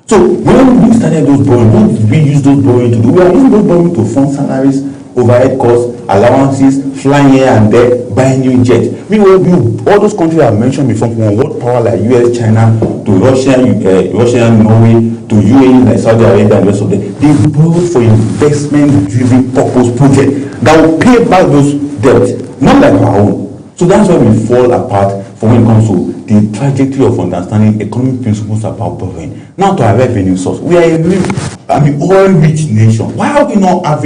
So when we started those borrowing, what did we use those borrowing to do? We are using those borrowing to fund salaries, overhead costs, allowances, flying here and there, buying new jets. All those countries I mentioned before, from world power like US, China, to Russia, Norway, to UAE, like Saudi Arabia, and the rest of them, they borrowed for investment-driven purpose projects that will pay back those debts, not like our own. So that's why we fall apart for when it comes to the trajectory of understanding economic principles about borrowing. Now to our revenue source. We are a oil-rich nation. Why are we not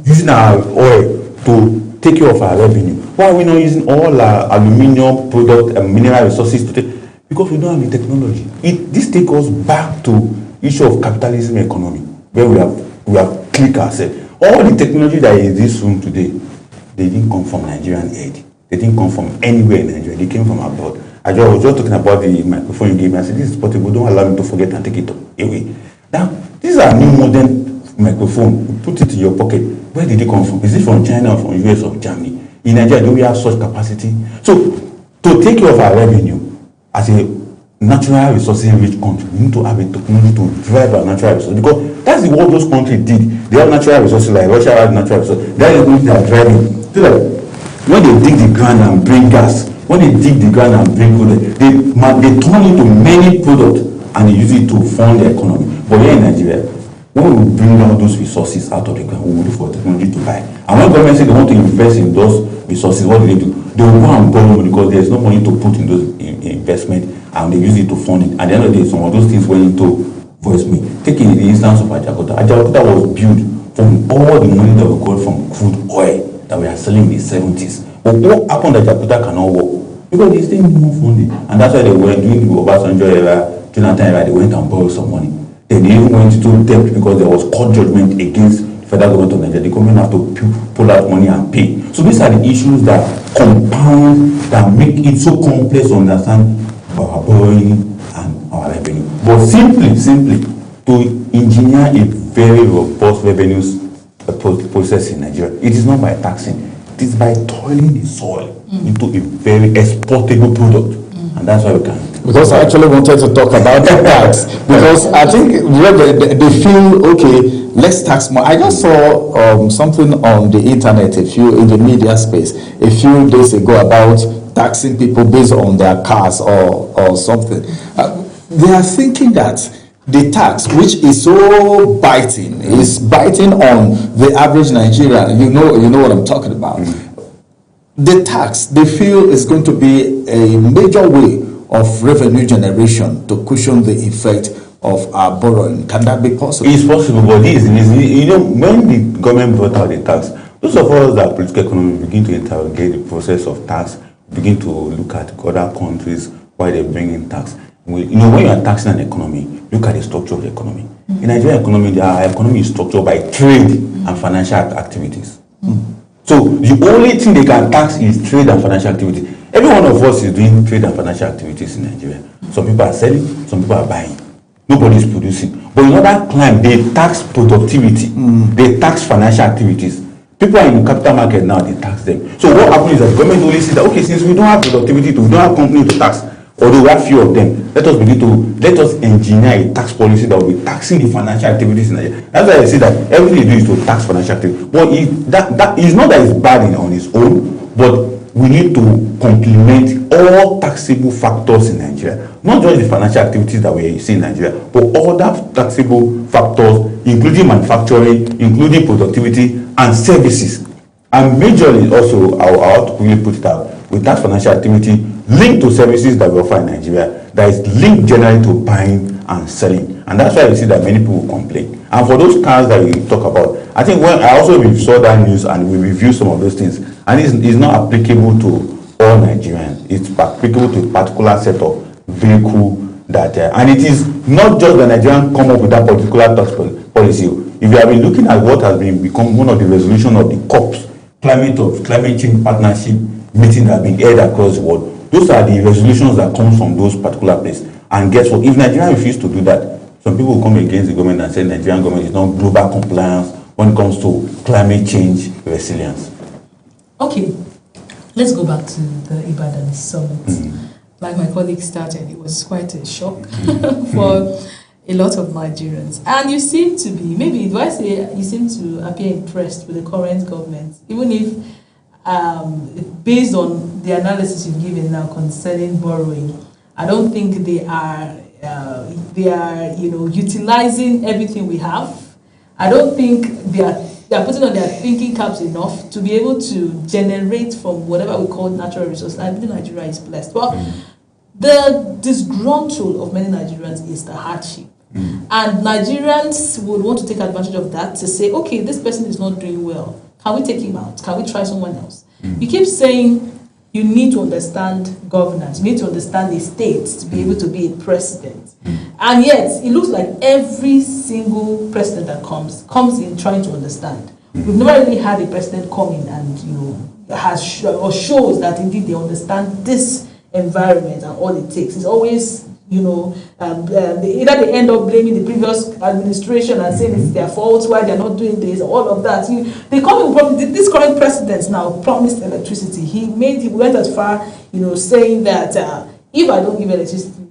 using our oil to take care of our revenue? Why are we not using all our aluminium product and mineral resources to take? Because we don't have the technology. This takes us back to issue of capitalism economy, where we have clicked ourselves. All the technology that is in this room today, they didn't come from Nigerian aid. They didn't come from anywhere in Nigeria. They came from abroad. I was just talking about the microphone you gave me. I said, this is portable. Don't allow me to forget and take it away. Now, these are new modern microphone. You put it in your pocket. Where did it come from? Is it from China or from US or Germany? In Nigeria, do we have such capacity? So, to take care of our revenue as a natural resources rich country, we need to have a technology to drive our natural resources, because that's what those countries did. They have natural resources, like Russia has natural resources. That is what they are driving. So that when they dig the ground and bring gas, when they dig the ground and bring food, they turn into many products and they use it to fund the economy. But here in Nigeria, when we bring out those resources out of the ground, we will look for technology to buy. And when government say they want to invest in those resources, what do? They will go and borrow money, because there is no money to put in those investment, and they use it to fund it. At the end of the day, some of those things went into voice me. Taking the instance of Ajaokuta. Ajaokuta was built from all the money that we got from crude oil that we are selling in the 70s. But what happened that Ajaokuta cannot work? Because they still need more funding. And that's why they went during the Obasanjo era, Jonathan era, they went and borrowed some money. Then they even went into debt because there was court judgment against the federal government of Nigeria. The government have to pull out money and pay. So these are the issues that compound, that make it so complex to understand our borrowing and our revenue. But simply to engineer a very robust revenues process in Nigeria, it is not by taxing, it is by toiling the soil into a very exportable product. And that's why we can. Because I actually wanted to talk about the tax, because I think they feel, okay, let's tax more. I just saw something on the internet, in the media space, a few days ago about taxing people based on their cars or something. They are thinking that the tax, which is so biting, is biting on the average Nigerian. You know what I'm talking about. The tax, they feel, is going to be a major way of revenue generation to cushion the effect of our borrowing. Can that be possible? It's possible, but this is, when the government brought out the tax, those of us that are political economy begin to interrogate the process of tax, begin to look at other countries, why they bring in tax. When you are taxing an economy, look at the structure of the economy. In Nigerian economy, our economy is structured by trade and financial activities. So the only thing they can tax is trade and financial activity. Every one of us is doing trade and financial activities in Nigeria. Some people are selling, some people are buying. Nobody is producing. But in other climes, they tax productivity. They tax financial activities. People are in the capital market now, they tax them. So what happens is that the government only sees that, okay, since we don't have productivity, we don't have company to tax, although we have few of them, let us engineer a tax policy that will be taxing the financial activities in Nigeria. That's why I say that everything they do is to tax financial activity. But that is not that it's bad on its own, but we need to complement all taxable factors in Nigeria. Not just the financial activities that we see in Nigeria, but other taxable factors, including manufacturing, including productivity and services. And majorly also, I want to really put it out, with that financial activity linked to services that we offer in Nigeria, that is linked generally to buying and selling. And that's why you see that many people complain. And for those cars that we talk about, I think when I also saw that news and we reviewed some of those things, and it's not applicable to all Nigerians. It's applicable to a particular set of vehicle that, and it is not just the Nigerian come up with that particular tax policy. If you have been looking at what has become one of the resolutions of the COPs, climate change partnership meeting that have been held across the world, those are the resolutions that come from those particular places. And guess what? If Nigeria refuses to do that, some people will come against the government and say Nigerian government is not global compliance when it comes to climate change resilience. Okay, let's go back to the Ibadan summit. Like my colleague started, it was quite a shock for a lot of Nigerians. And you seem to be, maybe do I say you seem to appear impressed with the current government, even if based on the analysis you've given now concerning borrowing, I don't think they are utilizing everything we have. I don't think they are putting on their thinking caps enough to be able to generate from whatever we call natural resources. I believe Nigeria is blessed. Well, the disgruntled of many Nigerians is the hardship. And Nigerians would want to take advantage of that to say, okay, this person is not doing well. Can we take him out? Can we try someone else? You keep saying you need to understand governance. You need to understand the state to be able to be a president. And yet, it looks like every single president that comes in trying to understand. We've never really had a president come in and, shows that indeed they understand this environment and all it takes. It's always either they end up blaming the previous administration and saying it's their fault, why they're not doing this, all of that. They come in, this current president now promised electricity. He went as far, saying that if I don't give electricity,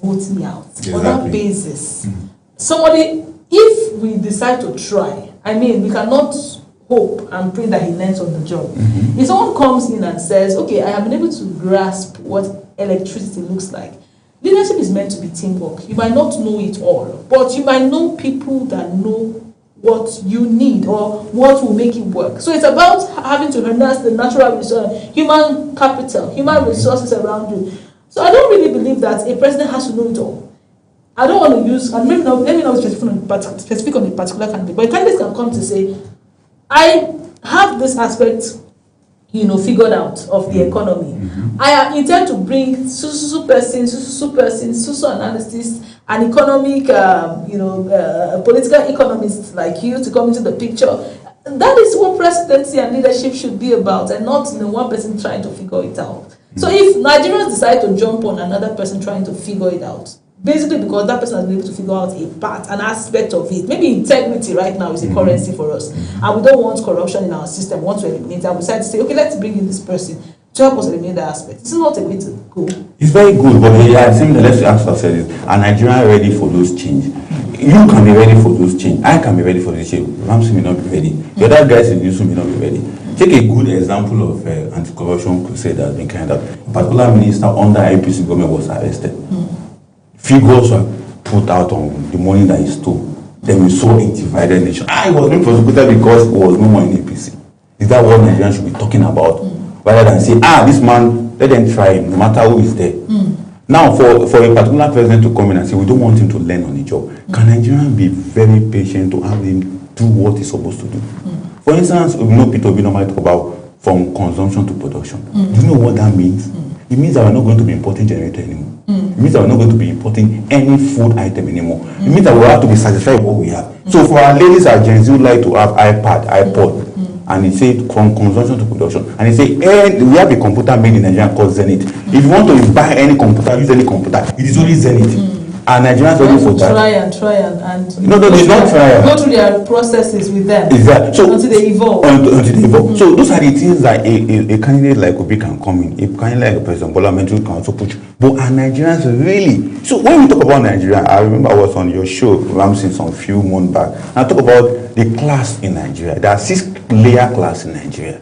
vote me out. Exactly. On that basis, if we decide to try, we cannot hope and pray that he learns on the job. If someone comes in and says, okay, I have been able to grasp what electricity looks like. Leadership is meant to be teamwork. You might not know it all, but you might know people that know what you need or what will make it work. So it's about having to harness the natural resource, human capital, human resources around you. So I don't really believe that a president has to know it all. I don't want to use, and let me not be specific on a particular candidate, but candidates can come to say, I have this aspect, figured out of the economy. I intend to bring so person, analyst, an economic, political economist like you to come into the picture. That is what presidency and leadership should be about, and not one person trying to figure it out. So if Nigerians decide to jump on another person trying to figure it out, basically because that person has been able to figure out an aspect of it. Maybe integrity right now is a currency for us. And we don't want corruption in our system, we want to eliminate it. And we decide to say, okay, let's bring in this person to help us eliminate that aspect. It's not a way to go. It's very good, but let's ask ourselves, are Nigerians ready for those change? You can be ready for those change. I can be ready for this change. Ramsey may not be ready. The other guys in this room may not be ready. Take a good example of anti-corruption crusade that has been carried out. A particular minister under IPC government was arrested. Figures were put out on the money that he stole. Then we saw a divided nation. I was being prosecuted because there was no more in APC. Is that what Nigerians should be talking about? Rather than say, this man, let them try him, no matter who is there. Now, for a particular president to come in and say, we don't want him to learn on the job, can Nigerians be very patient to have him do what he's supposed to do? For instance, Peter Obi normally talk about from consumption to production. Do you know what that means? It means that we're not going to be importing generator anymore. It means that we're not going to be importing any food item anymore. It means that we have to be satisfied with what we have. So for our ladies, our Gen Z who like to have iPod, and it said from consumption to production. And it say, we have a computer made in Nigeria called Zenith. If you want to buy any computer, use any computer, it is only Zenith. And Nigerians ready for that. Try and no, it's not try. Go through their processes with them. Exactly. So until they evolve. So those are the things that a candidate like Obi can come in. A candidate like President Bola Ahmed can also push. But are Nigerians really? So when we talk about Nigeria, I remember I was on your show, Ramsey, some few months back. And I talk about the class in Nigeria. There are 6-layer class in Nigeria.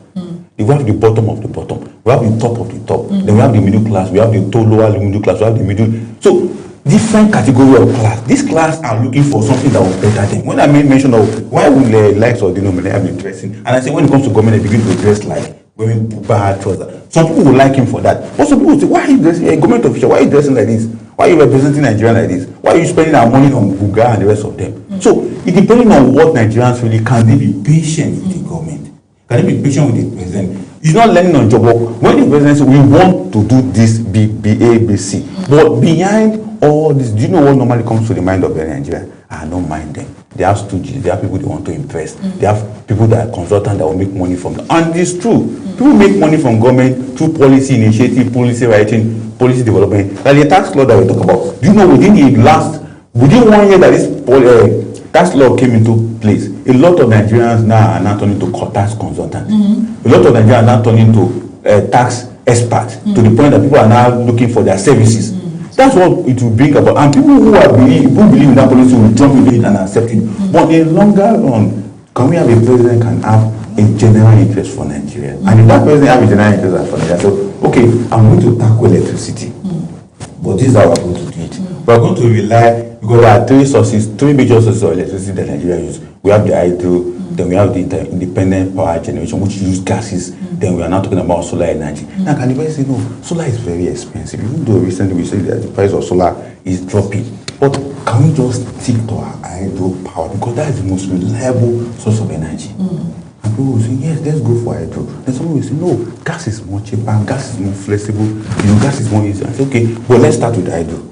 We have the bottom of the bottom. We have the top of the top. Then we have the middle class. We have the lower middle class. We have the middle. So different category of class. This class are looking for something that will better them. When I made mention of why would the likes of the denominator have been dressing, and I say when it comes to government, they begin to dress like wearing bad trousers. Some people will like him for that. But some people will say, why are you dressing a government official? Why are you dressing like this? Why are you representing Nigeria like this? Why are you spending our money on Buga and the rest of them? So it depends on what Nigerians really can. They be patient with the government? Can they be patient with the president? He's not learning on job work. When the president says we want to do this B, A, B, C, but behind all this, do you know what normally comes to the mind of the Nigerian? I don't mind them. They have stooges, they have people they want to impress, they have people that are consultants that will make money from them. And it's true. People make money from government through policy initiative, policy writing, policy development. Like the tax law that we talk about. Do you know within 1 year that this tax law came into place, a lot of Nigerians now are not turning to tax consultants. A lot of Nigerians are now turning to tax experts, to the point that people are now looking for their services. That's what it will bring about. And people who believe in that policy will jump into it and accept it. But in the longer run, can we have a president can have a general interest for Nigeria? And if that president have a general interest for Nigeria, so okay, I'm going to tackle electricity. But this is how we're going to do it. We're going to rely, because there are three major sources of electricity that Nigeria uses. We have the hydro, then we have the independent power generation, which use gases. Then we are now talking about solar energy. Now, can you say, no, solar is very expensive. Even though recently we said that the price of solar is dropping. But can we just stick to our hydro power? Because that is the most reliable source of energy. And people will say, yes, let's go for hydro. Then someone will say, no, gas is more cheaper, gas is more flexible, gas is more easy. I say, okay, well, let's start with hydro.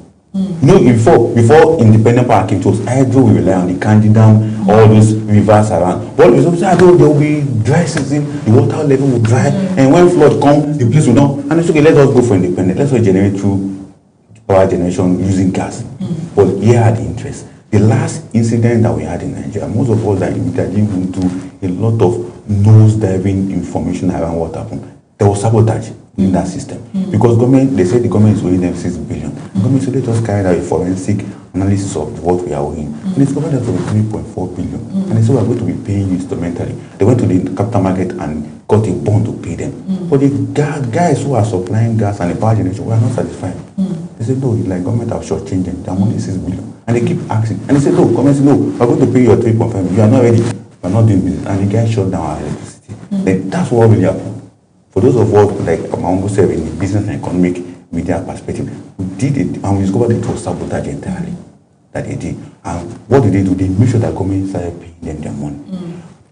Before independent power came to us, hydro we rely on the Kandi Dam, all those rivers around. But there will be dry season, the water level will dry, and when flood comes, the place will not. And it's okay, let us go for independent. Let's generate through power generation using gas. But here are the interests. The last incident that we had in Nigeria, most of us that immediately went to a lot of nose-diving information around what happened. There was sabotage in that system. Because government, they said the government is owing them 6 billion. The government said they just carried out a forensic analysis of what we are owing. And they discovered that it was 3.4 billion. And they said we are going to be paying you instrumentally. They went to the capital market and got a bond to pay them. But the guys who are supplying gas and the power generation were not satisfied. They said, no, it's like government have short-changed them. Their money is 6 billion. And they keep asking. And they said, no, government said, no, we're going to pay you 3.5 billion. You are not ready. We're not doing business. And the guy shut down our electricity. Then that's what really happened. For those of us, like Maungo said, in the business and economic media perspective, we did it and we discovered it was sabotage entirely that they did. And what did they do? They made sure that government started paying them their money.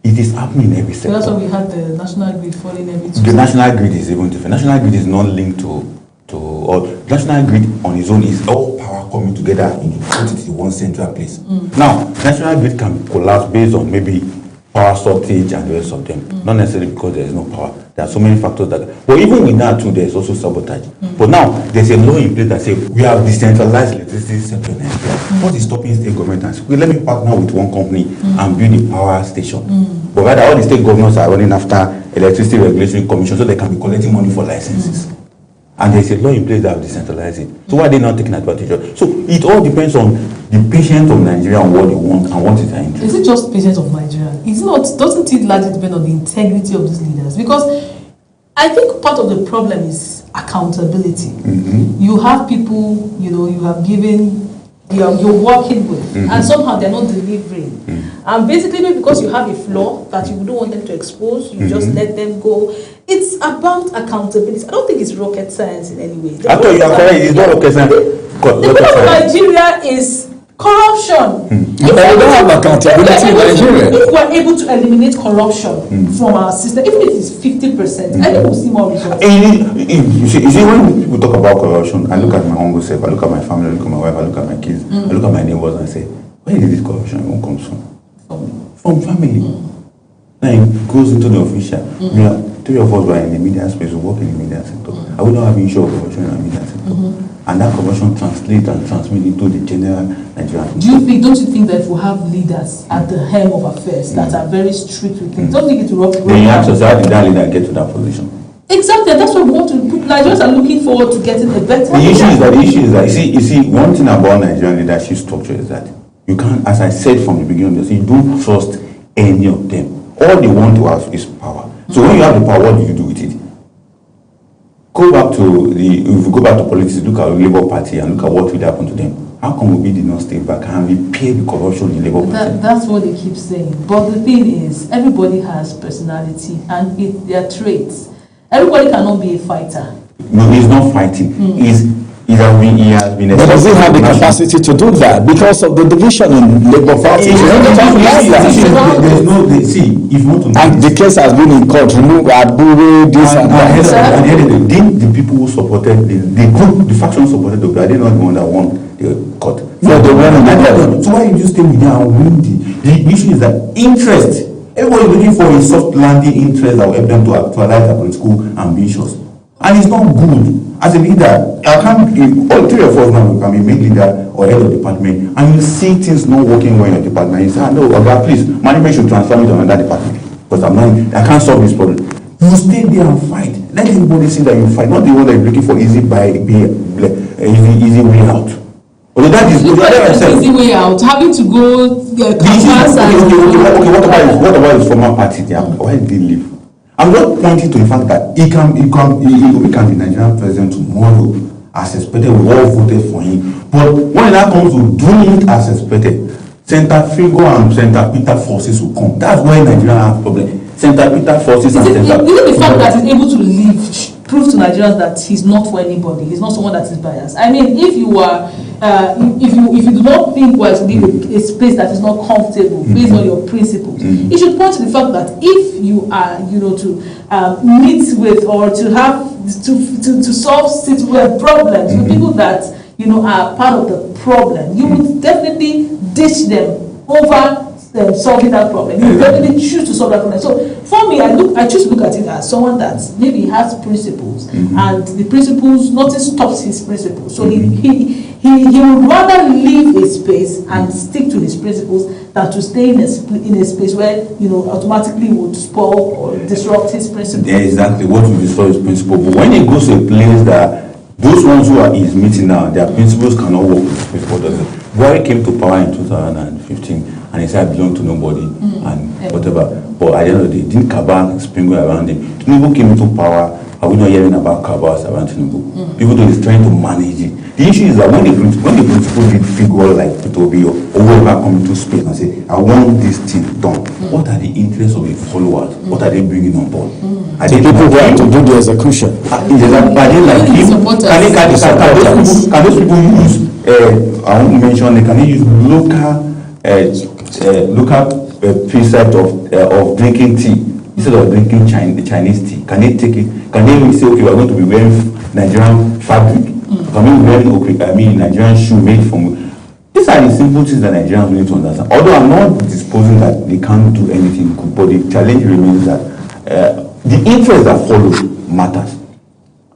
It is happening in every sector. So that's why we had the national grid falling every 2 The seconds. national grid is even different. National grid is not linked to or national grid on its own is all power coming together in one central place. Now, national grid can collapse based on maybe power shortage and the rest of them. Not necessarily because there is no power. There are so many factors that. But even with that too, there is also sabotage. But now there's a law in place that says we have decentralized electricity sector in Nigeria. What is stopping state government and say, well, let me partner with one company and build a power station. But rather, all the state governments are running after electricity regulatory commission so they can be collecting money for licenses. And there's a law in place that will decentralize it. So why are they not taking advantage of it? So it all depends on the patience of Nigeria and what they want and what is their interest. Is it just patience of Nigeria? Is it not? Doesn't it largely depend on the integrity of these leaders? Because I think part of the problem is accountability. You have people, you have given, you're working with, and somehow they're not delivering. And basically, maybe because you have a flaw that you don't want them to expose, you just let them go. It's about accountability. I don't think it's rocket science in any way. I thought you are correct. It's not rocket science. The problem with Nigeria is corruption. But we don't have accountability in Nigeria. If we're able to eliminate corruption from our system, even if it's 50%, I think we'll see more results. You see, when people talk about corruption, I look at my own self, I look at my family, I look at my wife, I look at my kids, I look at my neighbors and say, where did this corruption even come from? From family. Now it goes into the official. We are, 3 of us were in the media space, we work in the media sector. I would not have issue of corruption in the media sector. And that corruption translates and transmits into the general Nigerian. Don't you think that if we have leaders at the helm of affairs that are very strict with things, don't think it will Then you have to say, how did that leader get to that position? Exactly, that's what we want to put. Nigerians are looking forward to getting a better. The issue is that you see, one thing about Nigerian leadership structure is that you can't, as I said from the beginning of this, you don't trust any of them. All they want to have is power. So when you have the power, what do you do with it? If you go back to politics, look at the Labour Party and look at what will happen to them. How come we did not stay back and repair the corruption in the Labour Party? That's what they keep saying. But the thing is, everybody has personality and their traits. Everybody cannot be a fighter. No, he's not fighting. He has been. But does he have the capacity to do that because of the division in Labour Party? If you want to. And the case has been in court. Remove Abure, this and that. Didn't the people who supported the group, the faction supported the group, are they not the one that won the court? No, they won in the court. So why you stay with them and win the issue is that interest. Everybody looking for a soft landing interest that will help them to actualize their political ambitions. And it's not good. As a leader, all 3 of us now can be made leader or head of department, and you see things not working well in your department. You say, no, Oga, please, management should transfer me to another department because I can't solve this problem. You stay there and fight. Let everybody see that you fight, not the one that is looking for easy way out. Although that is easy way out, having to go campus and what about his former party? Why did he leave? I'm not pointing to the fact that he can be Nigerian president tomorrow as expected. We all voted for him. But when that comes to doing it as expected, Center Figo and Center Peter forces will come. That's why Nigeria has a problem. Center Peter forces and Center. Is it the fact that he's able to leave proves to Nigerians that he's not for anybody? He's not someone that is biased. I mean, if you are, if you do not think well to leave a space that is not comfortable based on your principles, it should point to the fact that if you are, to meet with or to have to solve problems with people that are part of the problem, you would definitely ditch them over solving that problem. You definitely choose to solve that problem. So for me, I choose to look at it as someone that maybe has principles, and the principles, nothing stops his principles. So he would rather leave a space and stick to his principles than to stay in a space where automatically would spoil or disrupt his principles. Yeah, exactly. What will destroy his principle? But when he goes to a place that those ones who are his meeting now, their principles cannot work with his principles. Buhari came to power in 2015 and he said, I belong to nobody and whatever. But at the end of the day, didn't cabal sprinkle around him? Tinubu came into power. Are we not hearing about cabals around Tinubu? People though is trying to manage it. The issue is that when the principal did figure like P2B or whoever come into space and say, I want this thing done, what are the interests of the followers? What are they bringing on board? Are The they people who have to do the execution. Are they like him? Can those people use, I won't mention, can they use local precept of drinking tea instead of drinking Chinese tea? Can they take it? Can they say, okay, we're going to be wearing Nigerian fabric? Can we be wearing Nigerian shoe made from? These are the simple things that Nigerians need to understand. Although I'm not disposing that they can't do anything good, but the challenge remains that the interest that follows matters,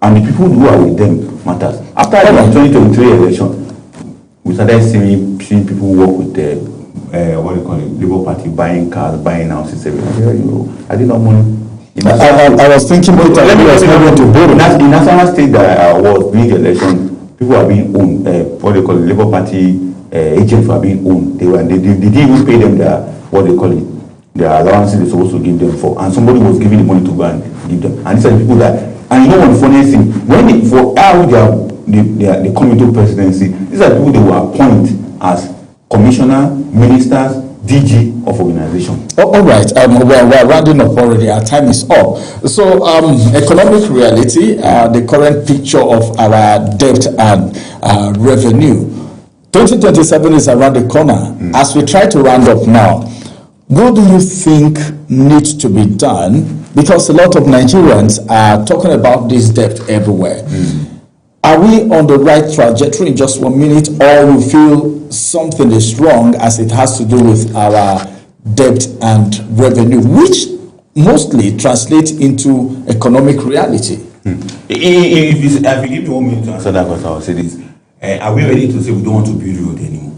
and the people who are with them matters. After the 2023 election, we started seeing people work with the Labour Party, buying cars, buying houses everywhere. I did not money. I was thinking about that. In National State that was doing the election, people are being owned. Labour Party agents are being owned. They didn't even pay them their their allowances they're supposed to give them for, and somebody was giving the money to go and give them. And these are the people that, and you know what the funniest thing, when they come into presidency, these are the people they will appoint as commissioner, ministers, DG of organization. All right, we're rounding up already. Our time is up. So, economic reality, the current picture of our debt and revenue. 2027 is around the corner. As we try to round up now, what do you think needs to be done? Because a lot of Nigerians are talking about this debt everywhere. Are we on the right trajectory in just 1 minute, or you feel something is wrong as it has to do with our debt and revenue, which mostly translates into economic reality? If you give me 1 minute to answer that question, I will say this. Are we ready to say we don't want to build road anymore?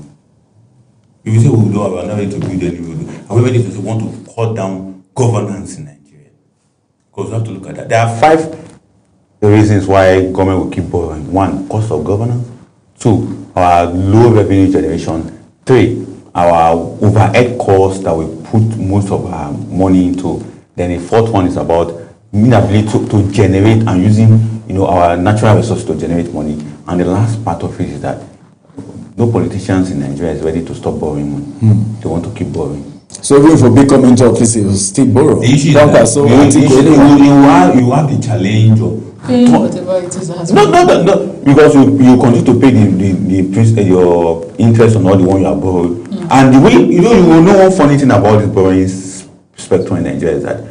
If you say we are not ready to build any road, are we ready to say we want to cut down governance in Nigeria? Because we have to look at that. There are 5 reasons why government will keep borrowing. 1, cost of governance. 2, our low revenue generation. 3, our overhead costs that we put most of our money into. Then the 4th one is about inability to generate and using our natural resources to generate money. And the last part of it is that no politicians in Nigeria is ready to stop borrowing money. They want to keep borrowing. So even if we become into office, you will still borrow. The issue is that you have the challenge of paying whatever it is that has no, because you continue to pay your interest on all the one you are borrowing. And the way you will know one funny thing about this borrowing spectrum in Nigeria is that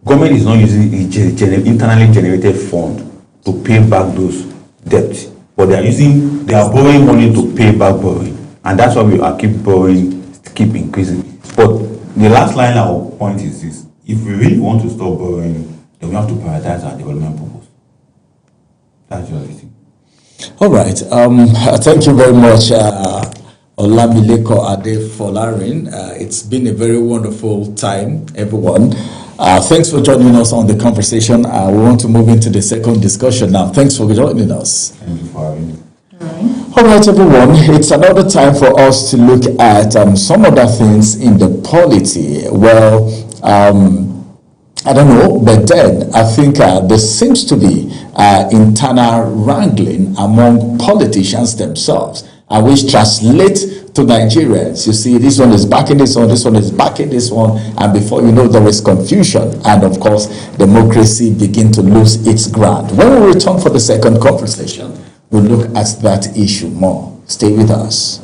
government is not using internally generated fund to pay back those debts, but they are borrowing money to pay back borrowing, and that's why we are keep borrowing, keep increasing. But the last line I will point is this: if we really want to stop borrowing, then we have to prioritize our development purpose. That's just the thing. All right. Thank you very much, Olamileko Adefolarin. It's been a very wonderful time, everyone. Thanks for joining us on the conversation. We want to move into the second discussion now. Thanks for joining us. Thank you for having me. All right, everyone. It's another time for us to look at some other things in the polity. Well, I don't know, but then I think there seems to be internal wrangling among politicians themselves, which translates to Nigerians. You see, this one is backing this one is backing this one, and before you know, there is confusion, and of course, democracy begin to lose its ground. When we return for the second conversation, we'll look at that issue more. Stay with us.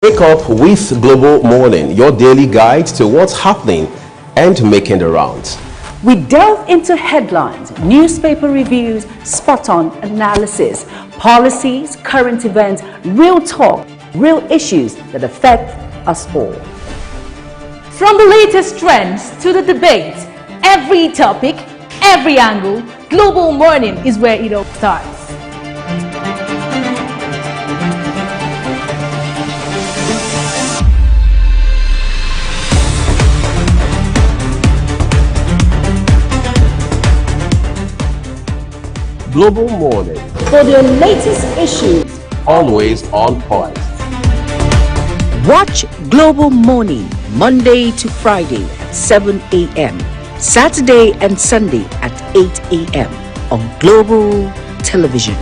Wake up with Global Morning, your daily guide to what's happening and making the rounds. We delve into headlines, newspaper reviews, spot-on analysis, policies, current events, real talk, real issues that affect us all. From the latest trends to the debate, every topic, every angle, Global Morning is where it all starts. Global Morning, For the latest issues, always on point. watch Global Morning Monday to Friday at 7 a.m. Saturday and Sunday at 8 a.m. on Global Television.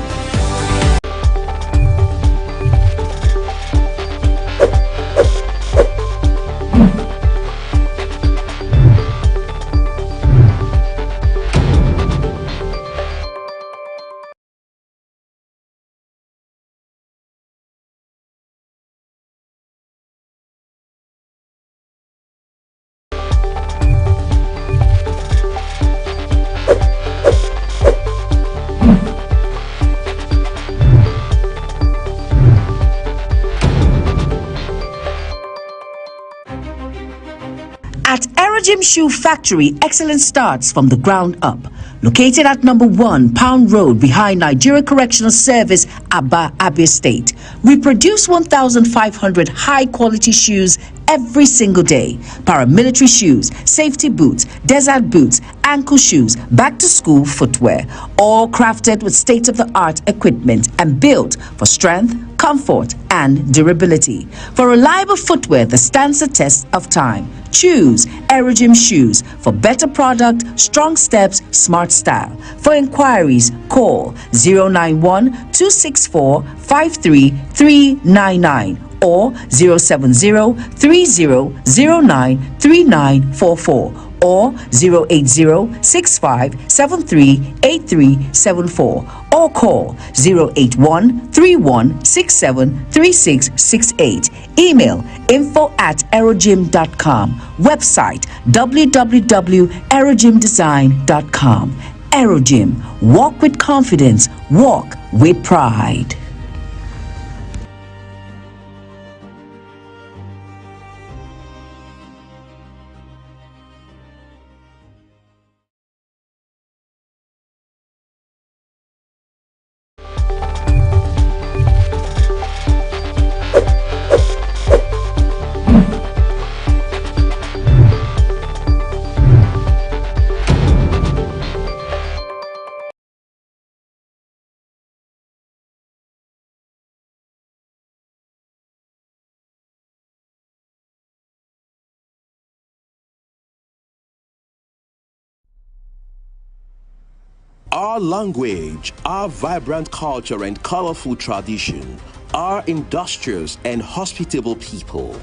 At Aerogym Shoe Factory, excellence starts from the ground up. Located at number 1 Pound Road behind Nigeria Correctional Service, Aba, Abia State. We produce 1,500 high-quality shoes every single day. Paramilitary shoes, safety boots, desert boots, ankle shoes, back-to-school footwear. All crafted with state-of-the-art equipment and built for strength, comfort, and durability. For reliable footwear that stands the test of time, choose Aerogym Shoes for better product, strong steps, smart style. For inquiries, call 091-264-53399 or 070-3009-3944 or 080-6573-8374 or call 081-3167-3668. Email info@aerogym.com. Website www.aerogymdesign.com. Aerogym. Walk with confidence. Walk with pride. Our language, our vibrant culture and colorful tradition, our industrious and hospitable people.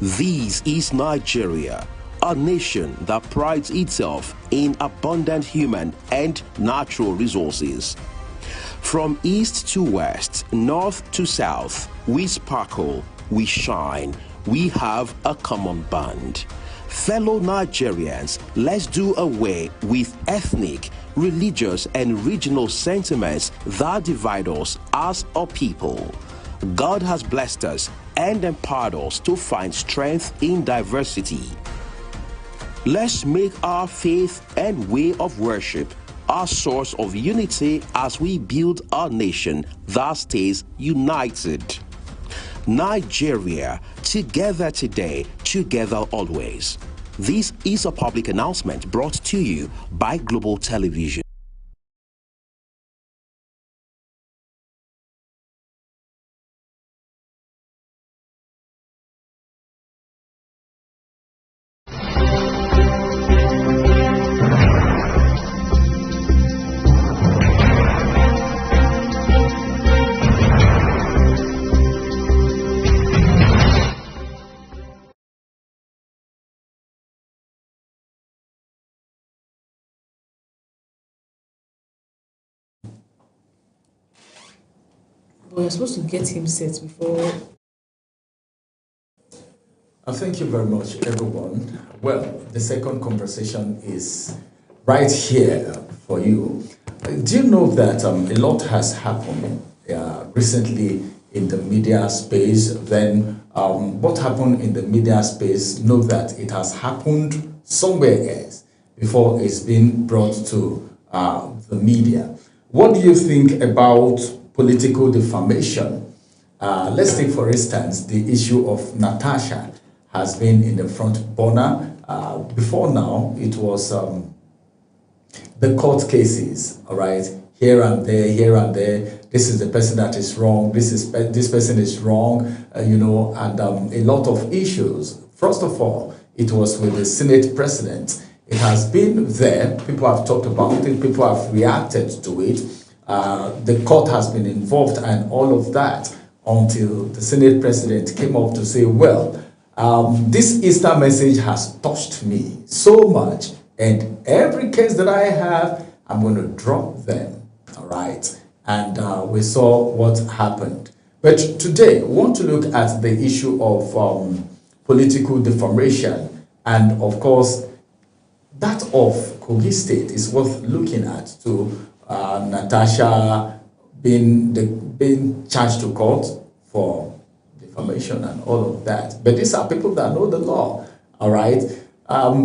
This is Nigeria, a nation that prides itself in abundant human and natural resources. From east to west, north to south, we sparkle, we shine, we have a common bond. Fellow Nigerians, let's do away with ethnic, religious and regional sentiments that divide us as a people. God has blessed us and empowered us to find strength in diversity. Let's make our faith and way of worship our source of unity as we build a nation that stays united. Nigeria, together today, together always. This is a public announcement brought to you by Global Television. But you're supposed to get him set before Thank you very much, everyone. Well, the second conversation is right here for you. Do you know that a lot has happened recently in the media space? Then, what happened in the media space, know that it has happened somewhere else before it's been brought to the media. What do you think about political defamation? Let's take, for instance, the issue of Natasha has been in the front burner. Before now, it was the court cases, all right, here and there, here and there. This is the person that is wrong. This person is wrong, and a lot of issues. First of all, it was with the Senate president. It has been there. People have talked about it. People have reacted to it. The court has been involved and all of that until the Senate president came up to say, well, this Easter message has touched me so much, and every case that I have, I'm going to drop them, all right? And we saw what happened. But today, we want to look at the issue of political defamation, and of course, that of Kogi State is worth looking at, to Natasha being charged to court for defamation and all of that. But these are people that know the law, all right?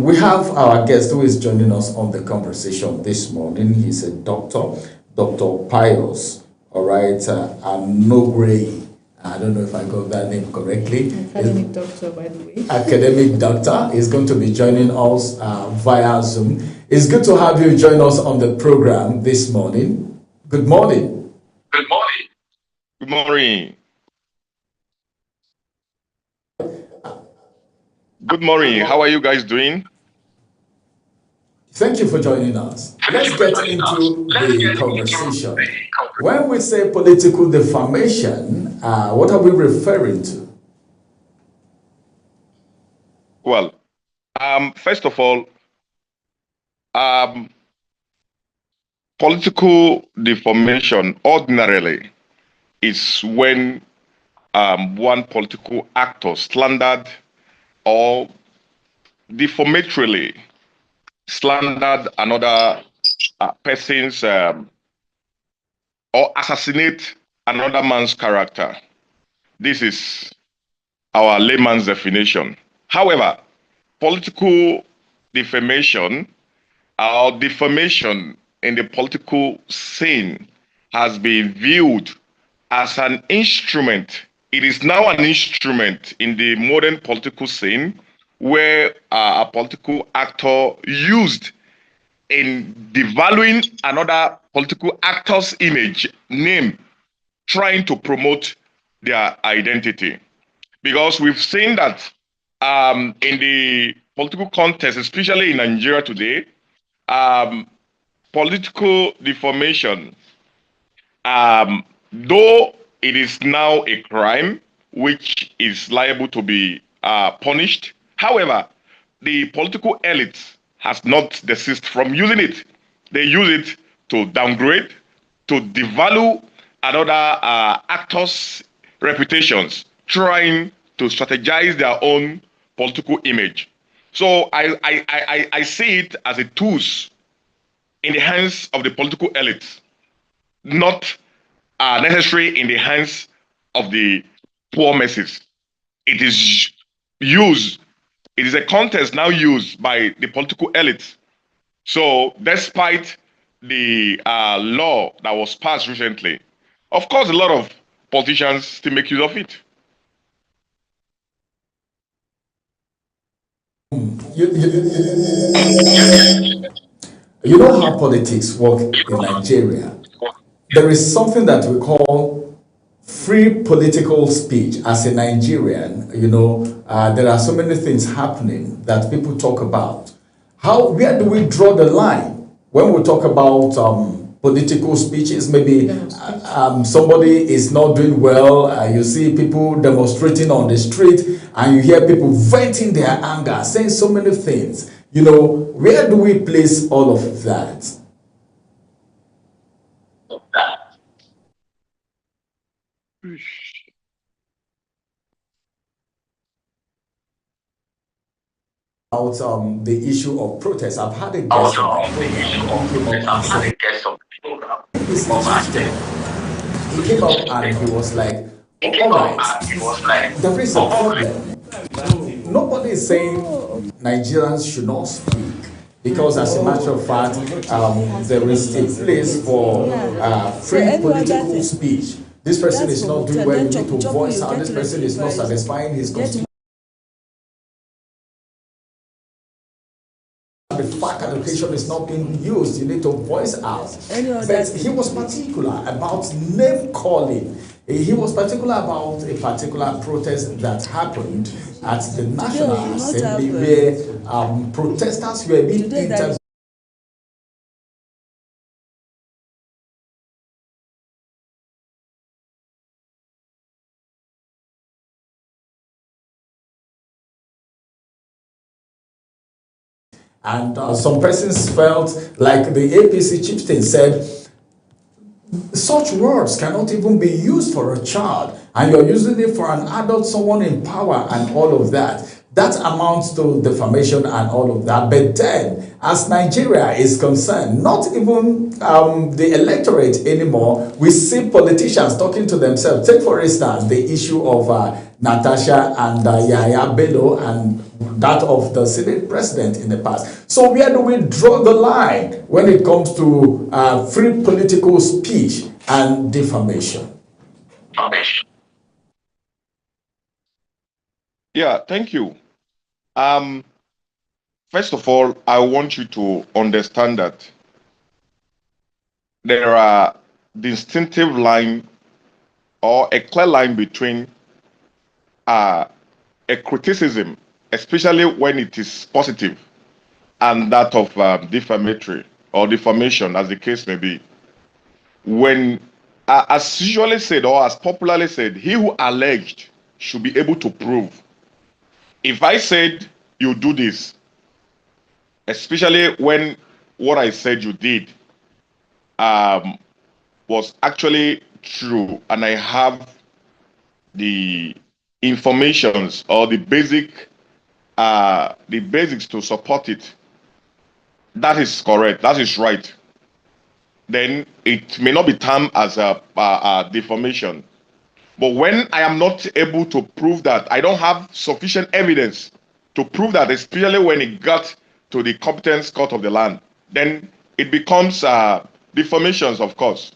We have our guest who is joining us on the conversation this morning. He's a doctor, Dr. Pius, all right, Anogray. I don't know if I got that name correctly. Academic doctor, by the way. Academic doctor is going to be joining us via Zoom. It's good to have you join us on the program this morning. Good morning. Good morning. Good morning. Good morning. How are you guys doing? Thank you for joining us. Let's get into the conversation. When we say political defamation, what are we referring to? Well, first of all, political defamation ordinarily is when one political actor slandered or defamatorily slandered another person's or assassinate another man's character. This is our layman's definition. However, political defamation or defamation in the political scene has been viewed as an instrument. It is now an instrument in the modern political scene where a political actor used in devaluing another political actor's image, name, trying to promote their identity. Because we've seen that in the political context, especially in Nigeria today, political defamation, though it is now a crime which is liable to be punished, however, the political elite has not desist from using it. They use it to downgrade, to devalue another actor's reputations, trying to strategize their own political image. So I see it as a tool in the hands of the political elite, not necessary in the hands of the poor masses. It is used. It is a contest now used by the political elite. So despite the law that was passed recently, of course, a lot of politicians still make use of it. You know how politics work in Nigeria. There is something that we call free political speech. As a Nigerian, there are so many things happening that people talk about. Where do we draw the line when we talk about political speeches? Maybe somebody is not doing well. You see people demonstrating on the street, and you hear people venting their anger, saying so many things. Where do we place all of that? about the issue of protest. I've had a guest on the he came up and he was like, all right, there is a problem. Nobody is saying Nigerians should not speak, because as a matter of fact, there is a place for free political speech. This person is not doing well, you need to voice out. This person is not satisfying his constitution. The fact allocation is not being used, you need to voice out. But he was particular about name calling. He was particular about a particular protest that happened at the National Assembly where protesters were being interviewed. And some persons felt like the APC chieftain said, such words cannot even be used for a child, and you're using it for an adult, someone in power and all of that. That amounts to defamation and all of that. But then, as Nigeria is concerned, not even the electorate anymore, we see politicians talking to themselves. Take, for instance, the issue of Natasha and Yahaya Bello and that of the Senate president in the past. So where do we draw the line when it comes to free political speech and defamation? Yeah, thank you. First of all, I want you to understand that there are distinctive line or a clear line between a criticism, especially when it is positive, and that of defamatory or defamation, as the case may be. When, as usually said or as popularly said, he who alleged should be able to prove. If I said you do this, especially when what I said you did was actually true, and I have the informations or the basics to support it, that is correct, that is right, then it may not be termed as a defamation. But when I am not able to prove that, I don't have sufficient evidence to prove that, especially when it got to the competence court of the land, then it becomes defamations, of course.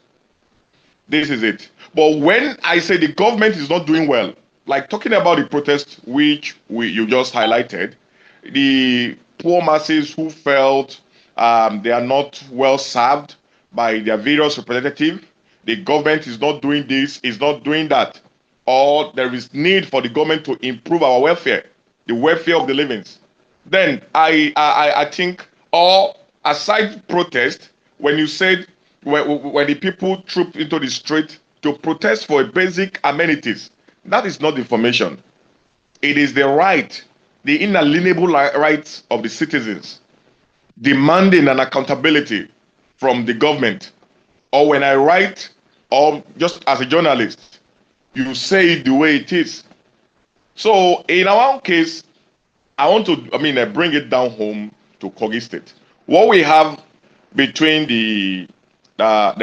This is it. But when I say the government is not doing well, like talking about the protest which you just highlighted, the poor masses who felt they are not well served by their various representatives, the government is not doing this, is not doing that, or there is need for the government to improve our welfare, the welfare of the livings. Then I think, or aside protest, when you said when the people troop into the street to protest for basic amenities, that is not defamation. It is the right, the inalienable rights of the citizens, demanding an accountability from the government. Or when I write, or just as a journalist, you say it the way it is. So in our own case, I want to, bring it down home to Kogi State. What we have between our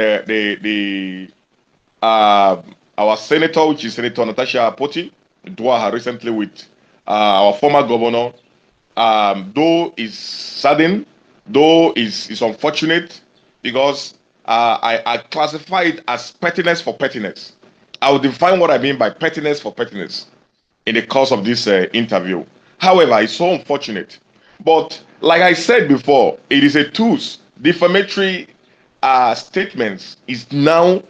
senator, which is Senator Natasha Akpoti-Uduaghan, recently with our former governor, though is saddened, though is unfortunate, because I classify it as pettiness for pettiness. I will define what I mean by pettiness for pettiness in the course of this interview. However, it's so unfortunate. But like I said before, it is a tool. Defamatory statements is now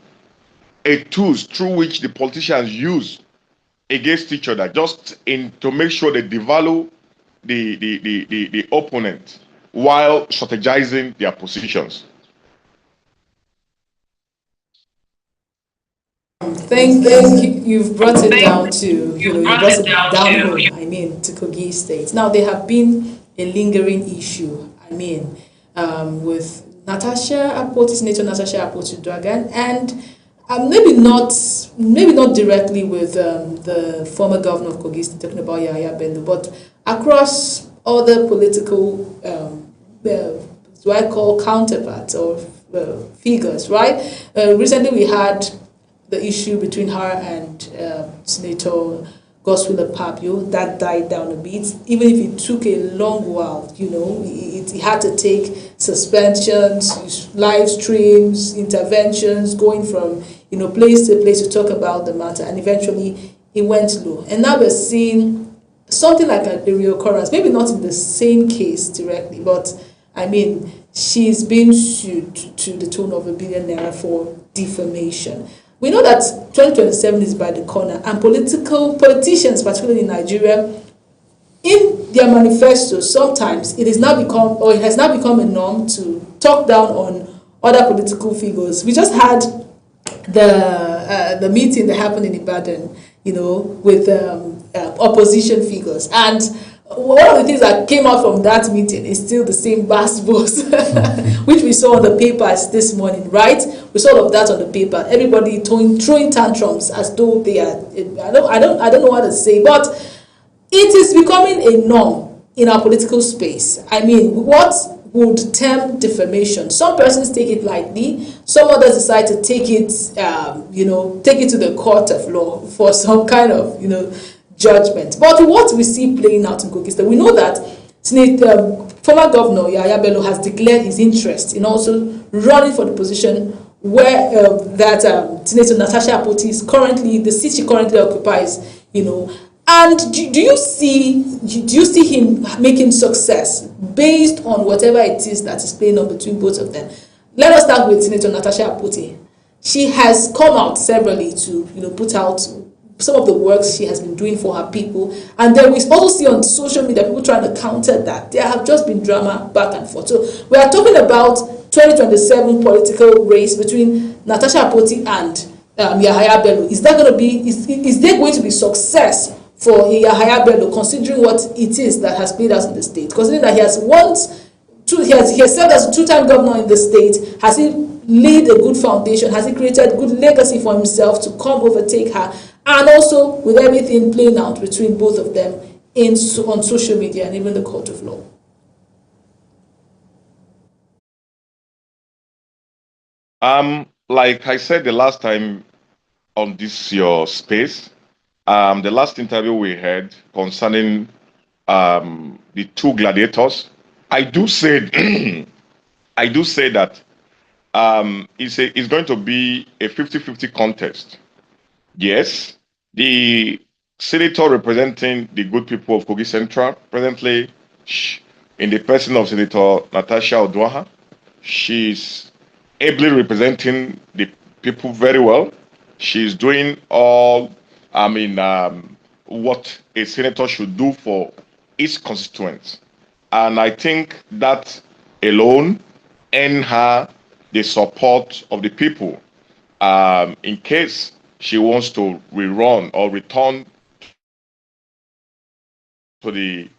a tool through which the politicians use against each other, just to make sure they devalue the opponent while strategizing their positions. Thank you've brought it down to, you brought it down home, to Kogi State. Now, there have been a lingering issue, with Natasha Akpoti, Senator Natasha Akpoti-Uduaghan, and maybe not directly with the former governor of Kogi State, talking about Yahaya Bello, but across other political, do I call counterparts or figures, right? Recently we had the issue between her and Senator Godswill Akpabio that died down a bit. Even if it took a long while, it had to take suspensions, live streams, interventions, going from place to place to talk about the matter, and eventually it went low. And now we're seeing something like a reoccurrence, maybe not in the same case directly, but I mean, she's been sued to the tune of ₦1 billion for defamation. We know that 2027 is by the corner, and politicians, particularly in Nigeria, in their manifestos, sometimes it has now become a norm to talk down on other political figures. We just had the meeting that happened in Ibadan, with opposition figures, and one of the things that came out from that meeting is still the same bass boss, which we saw on the papers this morning, right? We saw all of that on the paper. Everybody throwing tantrums as though they are. I don't know what to say, but it is becoming a norm in our political space. I mean, what would term defamation? Some persons take it lightly. Some others decide to take it, take it to the court of law for some kind of, judgment. But what we see playing out in Kogi State, we know that former Governor Yahaya Bello has declared his interest in also running for the position where Senator Natasha Akpoti is currently, the seat she currently occupies, And do you see him making success based on whatever it is that is playing on between both of them? Let us start with Senator Natasha Akpoti. She has come out severally to put out some of the works she has been doing for her people, and then we also see on social media people trying to counter that. There have just been drama back and forth. So we are talking about 2027 political race between Natasha Akpoti and Yahaya Bello. Is there going to be success for Yahaya Bello, considering what it is that has played out in the state? Considering that he has served as a two-time governor in the state, has he laid a good foundation? Has he created good legacy for himself to come overtake her? And also with everything playing out between both of them on social media and even the court of law. Like I said the last time on this your space, the last interview we had concerning the two gladiators, I do say that it's going to be a 50-50 contest. Yes, the senator representing the good people of Kogi Central, presently in the person of Senator Natasha Odwaha, she's ably representing the people very well. She's doing all, what a senator should do for its constituents. And I think that alone earned her the support of the people in case she wants to rerun or return to the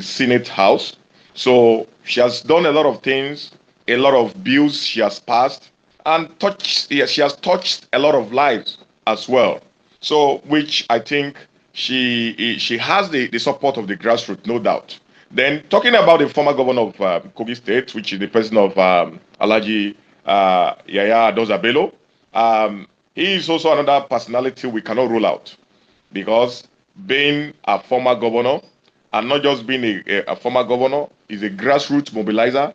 Senate House. So she has done a lot of things, a lot of bills she has passed, and she has touched a lot of lives as well. So which I think she has the support of the grassroots, no doubt. Then talking about the former governor of Kogi State, which is the president of Alhaji Yahaya Adoza Bello, he is also another personality we cannot rule out, because being a former governor, and not just being a former governor, is a grassroots mobilizer,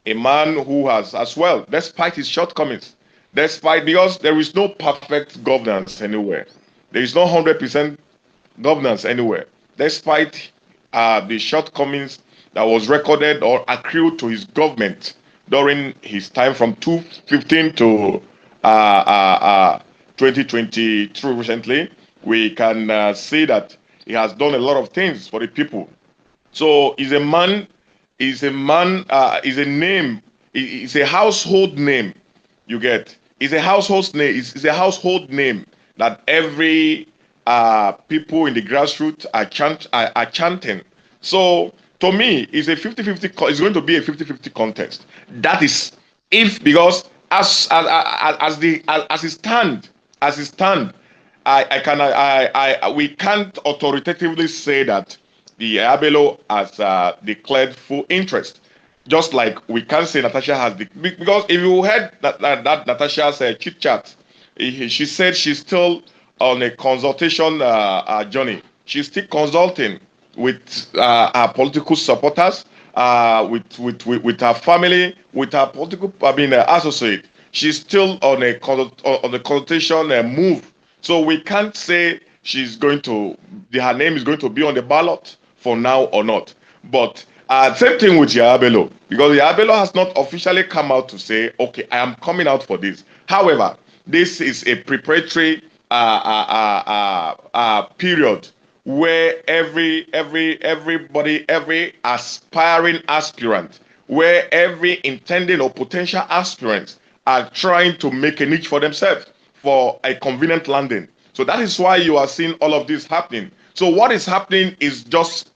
a man who has as well, despite his shortcomings, because there is no perfect governance anywhere. There is no 100% governance anywhere, despite the shortcomings that was recorded or accrued to his government during his time from 2015 to 2022 recently. We can see that he has done a lot of things for the people. So he's a man, is a name, is a household name, you get. It's a household name, it's a household name that every people in the grassroots are chanting. So to me, it's a 50-50, it's going to be a 50-50 contest. That is because as it stand, we can't authoritatively say that the Abelo has declared full interest. Just like we can't say Natasha has, because if you heard that Natasha's chit chat, she said she's still on a consultation journey. She's still consulting with her political supporters, with her family, with her political, associate. She's still on a consultation move. So we can't say she's going to, her name is going to be on the ballot for now or not. But same thing with Yahaya Bello, because Yahaya Bello has not officially come out to say, okay, I am coming out for this. However, this is a preparatory period where everybody, every aspiring aspirant, where every intending or potential aspirants are trying to make a niche for themselves for a convenient landing. So that is why you are seeing all of this happening. So what is happening is just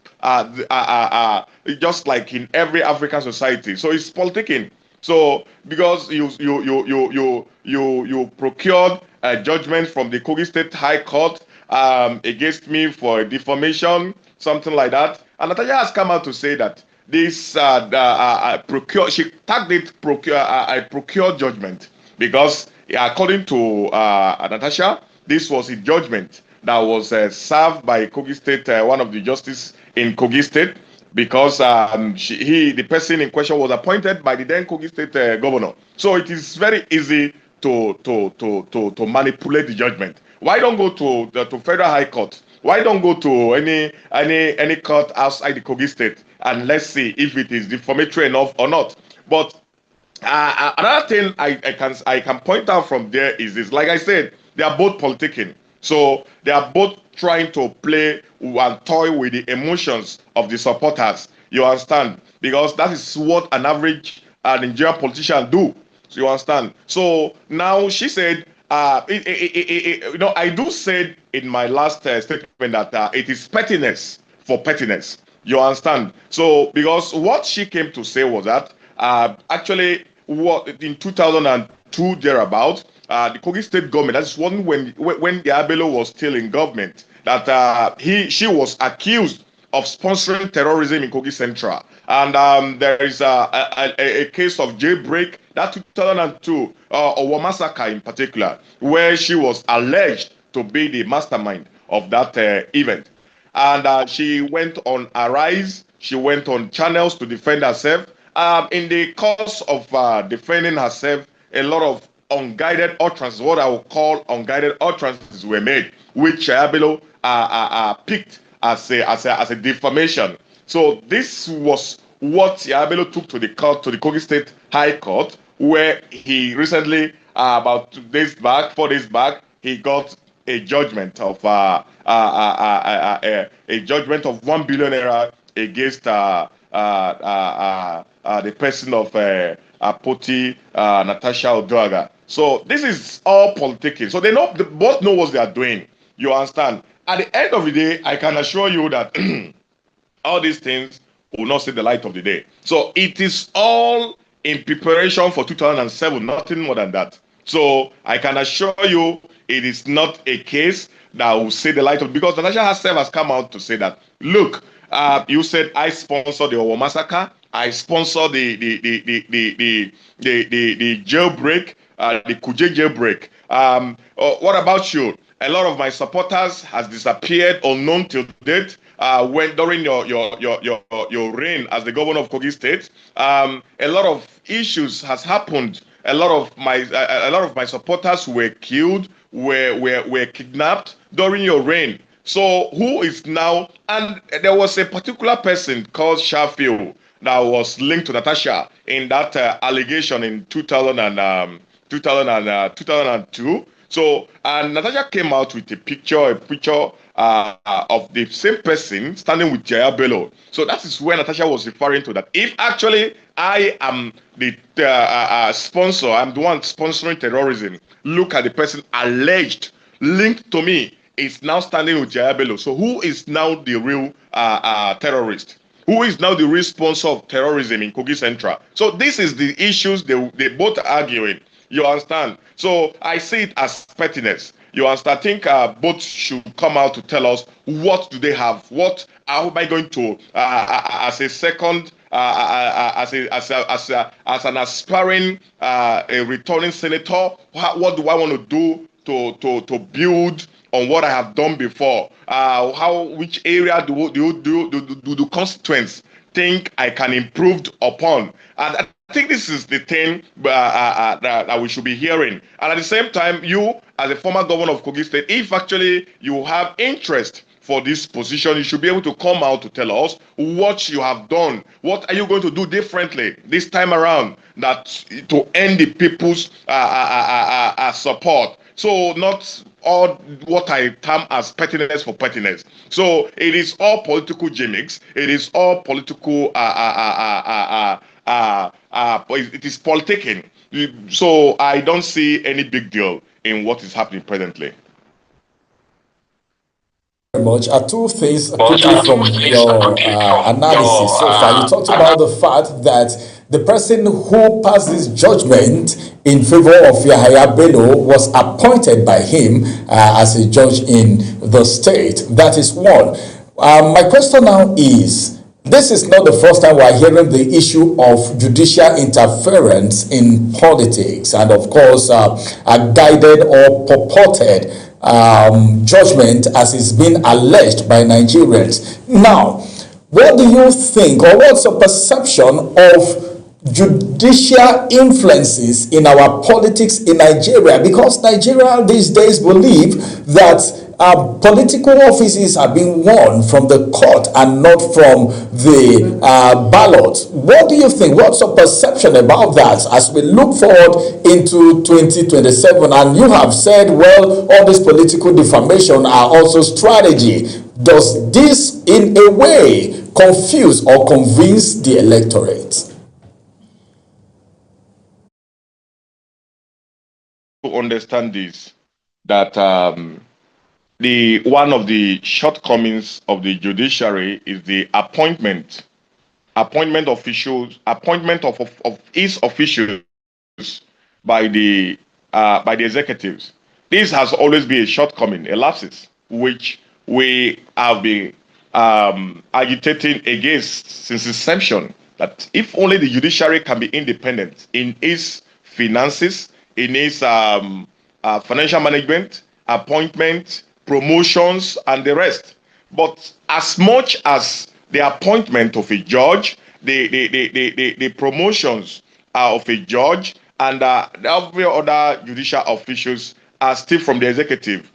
like in every African society. So it's politicking. So because you procured a judgment from the Kogi State High Court against me for defamation, something like that, and Natasha has come out to say that this she tagged it procure judgment, because according to Natasha, this was a judgment that was served by Kogi State, one of the justices in Kogi State, because the person in question was appointed by the then Kogi State governor. So it is very easy to manipulate the judgment. Why don't go to Federal High Court? Why don't go to any court outside the Kogi State, and let's see if it is defamatory enough or not? But another thing I can point out from there is this. Like I said, they are both politicking. So they are both trying to play and toy with the emotions of the supporters. You understand? Because that is what an average Nigerian politician do. So you understand? So now she said, I do say in my last statement that it is pettiness for pettiness. You understand? So because what she came to say was that actually what in 2002 thereabout, the Kogi State government, that's one when Yahaya Bello was still in government, that she was accused of sponsoring terrorism in Kogi Central. And there is a case of jailbreak, that 2002, Owo massacre in particular, where she was alleged to be the mastermind of that event. And she went on Arise, she went on channels to defend herself. In the course of defending herself, a lot of unguided utterances, what I would call unguided utterances, were made, which Yahaya Bello picked as a defamation. So this was what Yahaya Bello took to the court, to the Kogi State High Court, where he recently, about 4 days back, he got a judgment of a judgment of 1 billion naira against the person of Poti Natasha Oduaghan. So this is all politicking. So they both know what they are doing. You understand? At the end of the day, I can assure you that all these things will not see the light of the day. So it is all in preparation for 2007, nothing more than that. So I can assure you it is not a case that will see the light of, because Natasha herself has come out to say that, look, you said I sponsor the Owo massacre, I sponsor the jailbreak, the Kuje jailbreak. What about you? A lot of my supporters has disappeared unknown till date. When during your reign as the governor of Kogi State, a lot of issues has happened. A lot of my supporters were killed, were kidnapped during your reign. So who is now? And there was a particular person called Shafiu that was linked to Natasha in that allegation in 2002. So Natasha came out with a picture of the same person standing with Yahaya Bello. So that is where Natasha was referring to, that if actually I am the sponsor, I'm the one sponsoring terrorism, look at the person alleged linked to me is now standing with Yahaya Bello. So who is now the real terrorist? Who is now the real sponsor of terrorism in Kogi Central? So this is the issues they both are arguing. You understand? So I see it as pettiness. You understand? I think both should come out to tell us what do they have, what how am I going to, as a second, as an aspiring, a returning senator, what do I want to do to build on what I have done before? Which area do the constituents think I can improve upon? And I think this is the thing that we should be hearing. And at the same time, you, as a former governor of Kogi State, if actually you have interest for this position, you should be able to come out to tell us what you have done. What are you going to do differently this time around that to end the people's support? So not all what I term as pettiness for pettiness. So it is all political gimmicks. It is all political. It is politicking. So I don't see any big deal in what is happening presently. Very much. Two things quickly from your analysis so far. You talked about the fact that the person who passed this judgment in favor of Yahaya Bello was appointed by him as a judge in the state. That is one. My question now is, this is not the first time we are hearing the issue of judicial interference in politics, and of course a guided or purported judgment as is being alleged by Nigerians. Now, what do you think, or what's your perception of judicial influences in our politics in Nigeria? Because Nigeria these days believe that political offices are being won from the court and not from the ballot. What do you think? What's your perception about that as we look forward into 2027? And you have said, well, all this political defamation are also strategy. Does this in a way confuse or convince the electorate? To understand this, that one of the shortcomings of the judiciary is the appointment of its officials by the executives. This has always been a shortcoming, a lapsus, which we have been agitating against since inception. That if only the judiciary can be independent in its finances, in its financial management, appointment, promotions, and the rest. But as much as the appointment of a judge, the promotions of a judge, and every other judicial officials are still from the executive,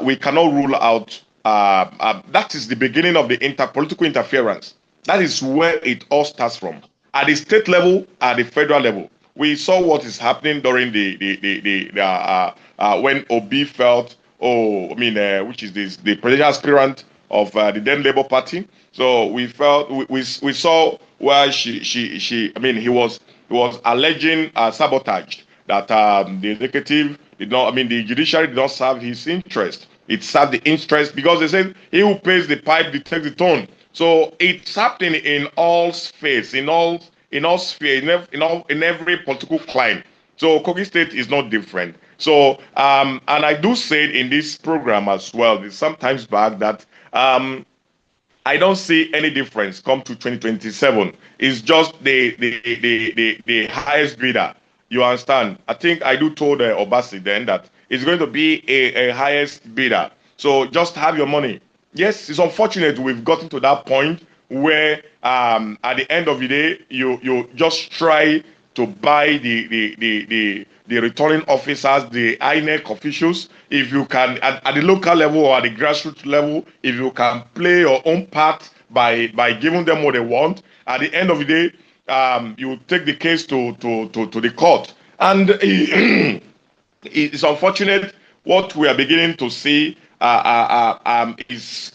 we cannot rule out. That is the beginning of the political interference. That is where it all starts from. At the state level, at the federal level. We saw what is happening during when Obi felt, which is the presidential aspirant of the then Labour Party. So we saw where he was alleging sabotage, that the executive did not, the judiciary did not serve his interest. It served the interest because they said he who pays the pipe takes the tone. So it's happening in all spheres, in every political climate. So Kogi State is not different. So and I do say it in this program as well, sometimes back, that I don't see any difference come to 2027. It's just the highest bidder. You understand? I think I do told Obasi then that it's going to be a highest bidder. So just have your money. Yes, it's unfortunate we've gotten to that point where at the end of the day you just try to buy the returning officers, the INEC officials. If you can at the local level or at the grassroots level, if you can play your own part by giving them what they want, at the end of the day you take the case to the court. And it's unfortunate what we are beginning to see is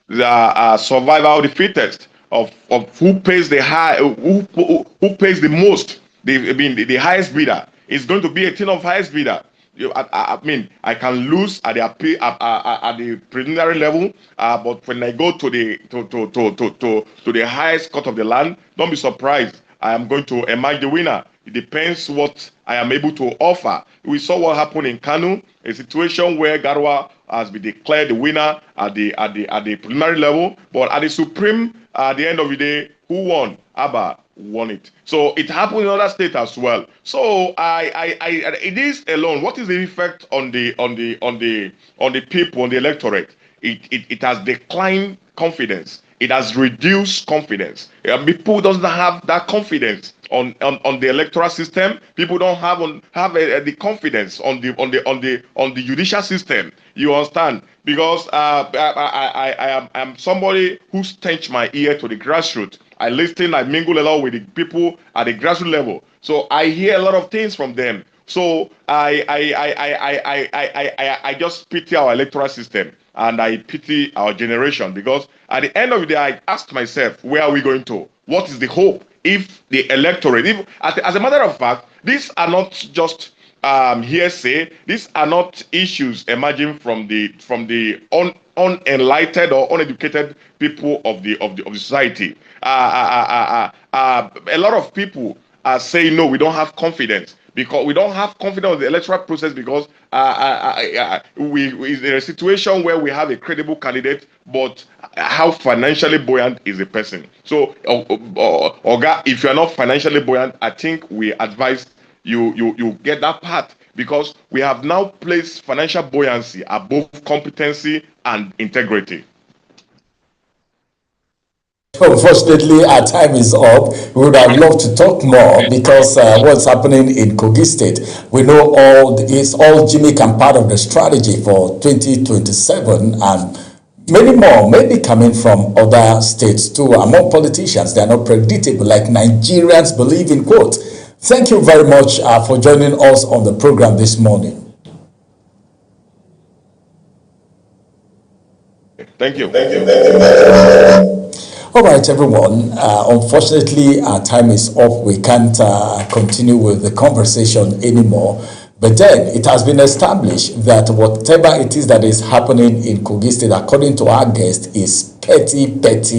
the survival of the fittest, of who pays the who pays the most. The highest bidder is going to be a thing of highest bidder. I can lose at the preliminary level, but when I go to the highest court of the land, don't be surprised. I am going to emerge the winner. It depends what I am able to offer. We saw what happened in Kanu, a situation where Garwa has been declared the winner at the preliminary level, but at the supreme, at the end of the day, who won? Abba won it. So it happened in other states as well. So it is alone. What is the effect on the people, on the electorate? It has declined confidence. It has reduced confidence. People doesn't have that confidence on the electoral system. People don't have the confidence on the judicial system. You understand? Because I am somebody who stretched my ear to the grassroots. I listen, I mingle a lot with the people at the grassroots level. So I hear a lot of things from them. So I just pity our electoral system. And I pity our generation, because at the end of the day, I asked myself, where are we going to? What is the hope if the electorate, as a matter of fact, these are not just hearsay, these are not issues emerging from the unenlightened or uneducated people of the society. A lot of people are saying, no, we don't have confidence. Because we don't have confidence in the electoral process, because we're in a situation where we have a credible candidate, but how financially buoyant is the person? So, Oga, if you are not financially buoyant, I think we advise you get that part, because we have now placed financial buoyancy above competency and integrity. Unfortunately, our time is up. We would have loved to talk more, because what's happening in Kogi State, we know it's all gimmick and part of the strategy for 2027, and many more may be coming from other states too. Among politicians, they are not predictable like Nigerians believe in, quote. Thank you very much for joining us on the program this morning. Thank you. All right, everyone. Unfortunately, our time is up. We can't continue with the conversation anymore. But then it has been established that whatever it is that is happening in Kogi State, according to our guest, is pettiness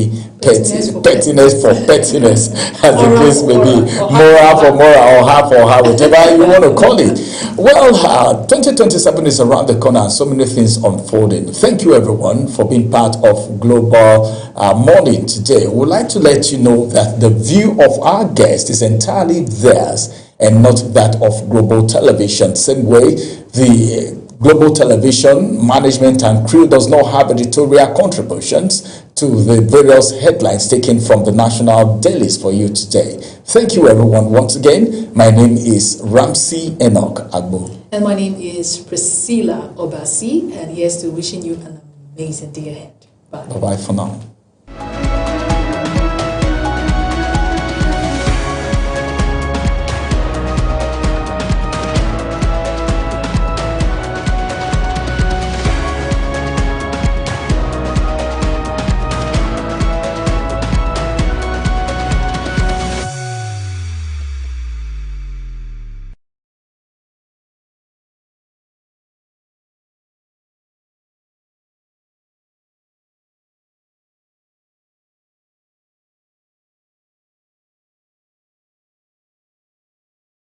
for pettiness, as the case may be, moral for moral, or half for half, whatever you want to call it. Well, 2027 is around the corner, and so many things unfolding. Thank you, everyone, for being part of Global Morning today. We'd like to let you know that the view of our guest is entirely theirs and not that of Global Television. Same way, the Global Television management and crew does not have editorial contributions to the various headlines taken from the national dailies for you today. Thank you, everyone. Once again, my name is Ramsey Enoch Agbo. And my name is Priscilla Obasi, and here's to wishing you an amazing day ahead. Bye. Bye-bye for now.